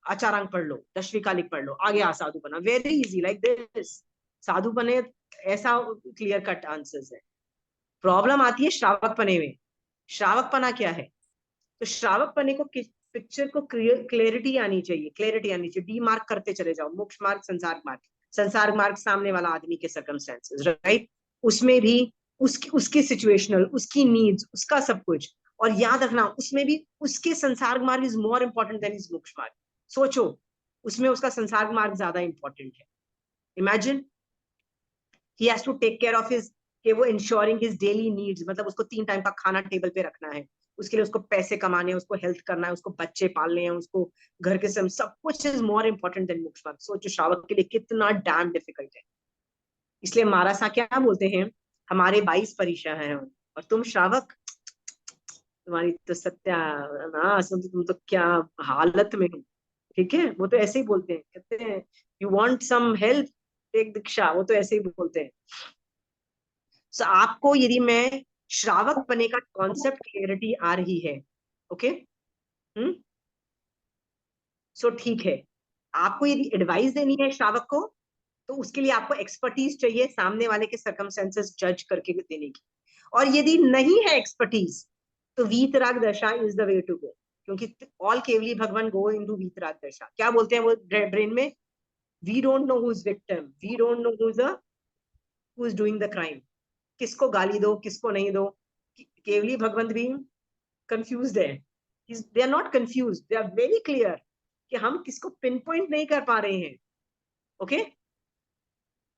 आचारांक पढ़ लो, दशवी कालिक पढ़ लो, आगे आ साधु बना, वेरी इजी लाइक दिस। साधु बने ऐसा क्लियर कट आंसर्स है। प्रॉब्लम आती है श्रावक पने में। श्रावक पना क्या है? तो श्रावक पने को पिक्चर को क्लैरिटी आनी चाहिए, क्लैरिटी आनी चाहिए। डी मार्क करते चले जाओ, मोक्ष मार्ग, संसार मार्ग, संसार मार्ग सामने वाला आदमी के सर्कमस्टेंसेस, राइट, उसमें भी उसकी सिचुएशनल, उसकी नीड्स, उसका सब कुछ। और याद रखना उसमें भी उसके संसार मार्ग is more important than is moksha marg. सोचो, उसमें उसका संसार मार्ग ज्यादा इंपॉर्टेंट है। Imagine he has to take care of his, कि वो इंश्योरिंग हिज डेली नीड्स, मतलब उसको 3 टाइम का खाना टेबल पे रखना है, उसके लिए उसको पैसे कमाने हैं, उसको हेल्थ करना है, उसको बच्चे पालने हैं, उसको घर के सब कुछ इज मोर इंपॉर्टेंट देन मोक्ष मार्ग। सोचो श्रावक के लिए कितना डैम डिफिकल्ट है। इसलिए महाराज क्या बोलते हैं, हमारे 22 परीक्षा है और तुम श्रावक, तुम्हारी तो सत्यानाश, तुम तो क्या हालत में हो। ठीक है, वो तो ऐसे ही बोलते हैं, कहते हैं you want some help, take दीक्षा, वो तो ऐसे ही बोलते हैं। सो आपको यदि मैं श्रावक बने का कॉन्सेप्ट क्लियरिटी आ रही है, ओके, सो ठीक है। आपको यदि एडवाइस देनी है श्रावक को, तो उसके लिए आपको एक्सपर्टीज चाहिए सामने वाले के सर्कमस्टेंसेस जज करके देने की। और यदि नहीं है एक्सपर्टीज, तो वीतराग दशा is the way to go, क्योंकि ऑल केवली भगवान गो इनटू वीतराग दशा। क्या बोलते हैं वो ब्रेन में, we don't know who is victim, we don't know who is doing the crime, किसको गाली दो किसको नहीं दो। केवली भगवंत भी कंफ्यूज्ड है, they are not confused, they are very clear कि हम किसको पिन पॉइंट नहीं कर पा रहे हैं, ओके।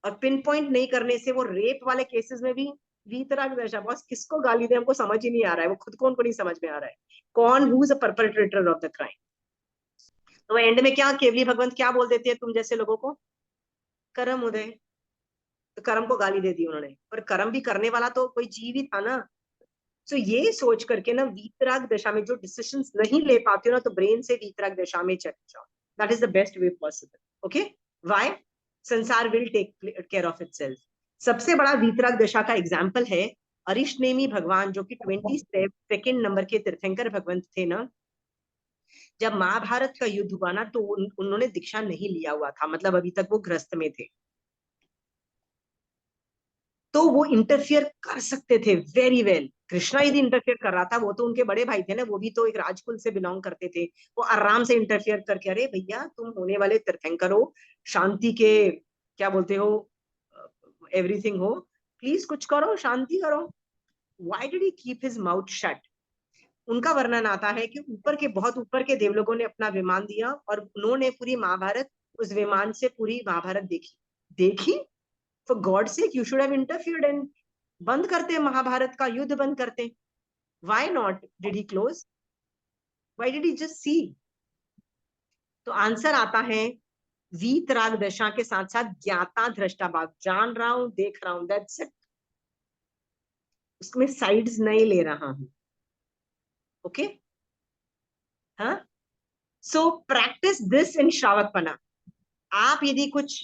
और पिन पॉइंट नहीं करने से वो रेप वाले केसेस में भी वीतराग दशा, बॉस किसको गाली दे हमको समझ ही नहीं आ रहा है, वो खुद को उनको नहीं समझ में आ रहा है कौन who is a perpetrator of the crime. तो एंड में क्या केवली भगवंत क्या बोल देते हैं तुम जैसे लोगों को, कर्म उदय। तो कर्म को गाली दे दी उन्होंने, पर कर्म भी करने वाला तो कोई जीव ही था ना। सो ये सोच करके ना वीतराग दशा में जो डिसीजंस नहीं ले पाते हो ना, तो ब्रेन से वीतराग दशा में चले जाओ, that is the best way possible, okay. Why? संसार will take care of itself. सबसे बड़ा वीतराग दशा का एग्जाम्पल है अरिष्टनेमी भगवान, जो कि 22 नंबर के तीर्थंकर भगवंत थे ना। जब महाभारत का युद्ध हुआ ना, तो उन्होंने दीक्षा नहीं लिया हुआ था, मतलब अभी तक वो गृहस्थ में थे, तो वो इंटरफियर कर सकते थे वेरी वेल। कृष्णा यदि इंटरफियर कर रहा था, वो तो उनके बड़े भाई थे ना, वो भी तो एक राजकुल से बिलोंग करते थे, वो आराम से इंटरफियर करके, अरे भैया तुम होने वाले तीर्थंकर हो, शांति के क्या बोलते हो, एवरीथिंग हो, प्लीज कुछ करो, शांति करो। Why did he keep his mouth shut? उनका वर्णन आता है कि ऊपर के, बहुत ऊपर के देवलोगों ने अपना विमान दिया और उन्होंने पूरी महाभारत, उस विमान से पूरी महाभारत देखी। देखी, for God sake you should have interfered and बंद करते महाभारत का युद्ध, बंद करते। Why not did he close? Why did he just see? तो आंसर आता है वीतराग दशा के साथ साथ ज्ञाता दृष्टा भाव, जान रहा हूं देख रहा हूं, दैट्स इट, उसमें साइड्स नहीं ले रहा हूं, ओके। हाँ, सो प्रैक्टिस दिस इन श्रावकपना। आप यदि कुछ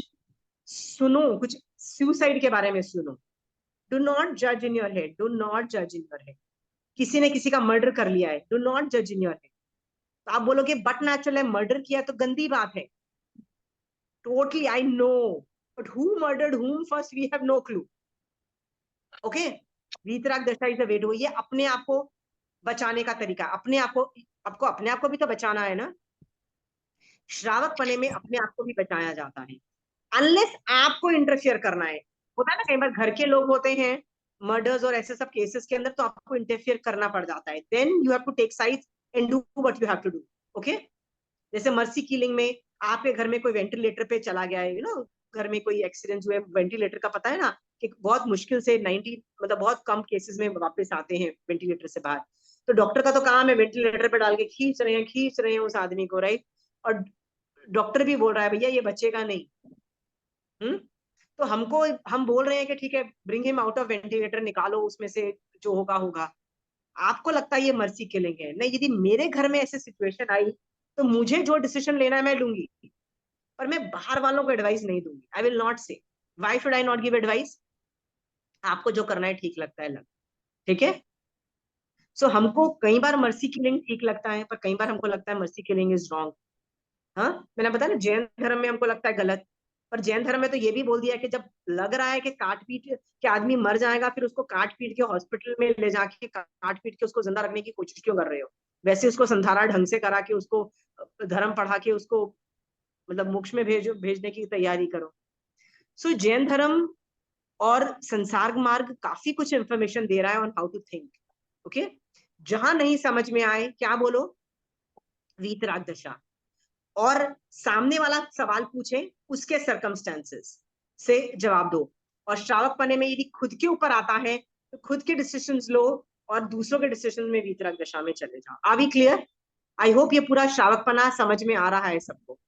सुनो, कुछ सुसाइड के बारे में सुनो, डू नॉट जज in your head, do not जज इन योर हेड। किसी ने किसी का मर्डर कर लिया है, डू नॉट जज इन योर हेड। तो आप बोलोगे बट नेचुरल है, मर्डर किया तो गंदी बात है, totally I know, but who murdered whom first we have no clue, okay. वीतराग दशा इज द वे टू, ये अपने आप को बचाने का तरीका, अपने आप को, आपको अपने आप को भी तो बचाना है ना। श्रावक पने में अपने आप को भी बचाया जाता है, अनलेस आपको इंटरफियर करना है। होता है ना कई बार घर के लोग होते हैं मर्डर्स और ऐसे सब केसेस के अंदर, तो आपको इंटरफियर करना पड़ जाता है, then you have to take side and do what you have to do, okay. जैसे मर्सी किलिंग में आपके घर में कोई वेंटिलेटर पे चला गया है, यू नो, घर में कोई एक्सीडेंट हुए, वेंटिलेटर का पता है ना कि बहुत मुश्किल से 90, मतलब बहुत कम केसेस में वापस आते हैं वेंटिलेटर से बाहर। तो डॉक्टर का तो काम है वेंटिलेटर पे डाल के खींच रहे हैं उस आदमी को, राइट। और डॉक्टर भी बोल रहा है भैया ये बचेगा नहीं। तो हमको, हम बोल रहे हैं कि ठीक है bring him out of ventilator, निकालो उसमें से जो होगा होगा। आपको लगता है ये मर्सी किलिंग है? नहीं, यदि मेरे घर में ऐसी सिचुएशन आई, तो मुझे जो डिसीजन लेना है मैं लूंगी, पर मैं बाहर वालों को एडवाइस नहीं दूंगी। आई विल नॉट से, why should I not give advice? आपको जो करना है ठीक लगता है लग, ठीक है। सो हमको कई बार मर्सी किलिंग ठीक लगता है, पर कई बार हमको लगता है मर्सी किलिंग इज रॉन्ग। हाँ, मैंने बताया ना, जैन धर्म में हमको लगता है गलत, पर जैन धर्म में तो ये भी बोल दिया है कि जब लग रहा है कि काट पीट के आदमी मर जाएगा, फिर उसको काट पीट के हॉस्पिटल में ले जाके काट पीट के उसको जिंदा रखने की कोशिश क्यों कर रहे हो? वैसे उसको संधारा ढंग से करा के उसको धर्म पढ़ा के उसको मतलब मोक्ष में भेजने की तैयारी करो। सो जैन धर्म और संसार मार्ग काफी कुछ इंफॉर्मेशन दे रहा है on how to think. Okay, जहां नहीं समझ में आए क्या बोलो, वीतराग दशा, और सामने वाला सवाल पूछे उसके सर्कमस्टेंसेस से जवाब दो। और श्रावक पने में यदि खुद के ऊपर आता है तो खुद के डिसीजंस लो और दूसरों के डिसीजन में वीतराग दशा में चले जाओ। Are we clear? I hope ये पूरा श्रावकपना समझ में आ रहा है सबको।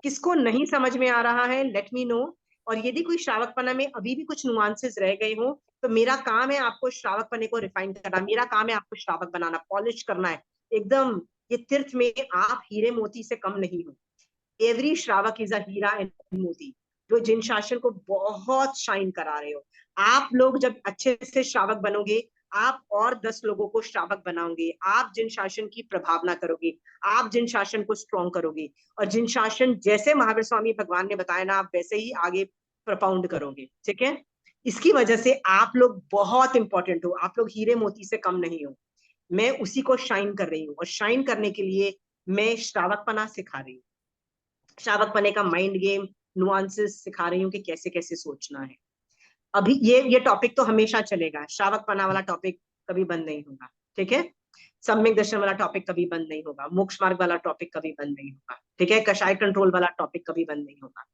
किसको नहीं समझ में आ रहा है लेट मी नो। और यदि कोई श्रावकपना में अभी भी कुछ नुआंसेस रह गए हो तो मेरा काम है आपको श्रावकपने को रिफाइन करना, मेरा काम है आपको श्रावक बनाना, पॉलिश करना है एकदम। ये तीर्थ में आप हीरे मोती से कम नहीं हो। एवरी श्रावक इज अ हीरा एंड मोती, जो जिन शासन को बहुत शाइन करा रहे हो। आप लोग जब अच्छे से श्रावक बनोगे, आप और 10 लोगों को श्रावक बनाओगे। आप जिन शासन की प्रभावना करोगे, आप जिन शासन को स्ट्रॉन्ग करोगे, और जिन शासन जैसे महावीर स्वामी भगवान ने बताया ना, आप वैसे ही आगे प्रपाउंड करोगे। ठीक है, इसकी वजह से आप लोग बहुत इंपॉर्टेंट हो, आप लोग हीरे मोती से कम नहीं हो। मैं उसी को शाइन कर रही हूँ, और शाइन करने के लिए मैं श्रावकपना सिखा रही हूँ। श्रावकपने का माइंड गेम, नुआंसेस सिखा रही हूँ कि कैसे कैसे सोचना है। अभी ये टॉपिक तो हमेशा चलेगा, श्रावकपना वाला टॉपिक कभी बंद नहीं होगा। ठीक है, सम्यक दर्शन वाला टॉपिक कभी बंद नहीं होगा, मोक्ष मार्ग वाला टॉपिक कभी बंद नहीं होगा। ठीक है, कषाय कंट्रोल वाला टॉपिक कभी बंद नहीं होगा।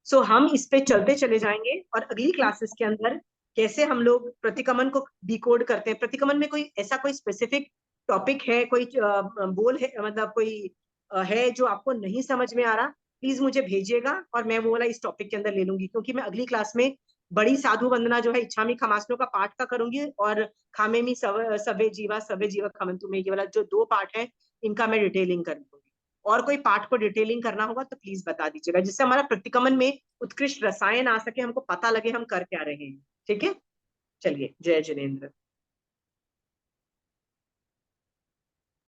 सो हम इस पे चलते चले जाएंगे, और अगली क्लासेस के अंदर कैसे हम लोग प्रतिकमन को डिकोड करते हैं। प्रतिकमन में कोई ऐसा कोई स्पेसिफिक टॉपिक है, कोई बोल है, मतलब कोई है जो आपको नहीं समझ में आ रहा, प्लीज मुझे भेजिएगा और मैं वो वाला इस टॉपिक के अंदर ले लूंगी। क्योंकि मैं अगली क्लास में बड़ी साधु वंदना जो है इच्छामी खमासनों का पाठ का करूंगी, और खामेमी सवे जीवा खमंतु में, ये वाला जो 2 पार्ट है इनका मैं डिटेलिंग कर दूंगी। और कोई पार्ट को डिटेलिंग करना होगा तो प्लीज बता दीजिएगा, जिससे हमारा प्रतिकमन में उत्कृष्ट रसायन आ सके, हमको पता लगे हम कर क्या रहे हैं। ठीक है, चलिए, जय जिनेन्द्र।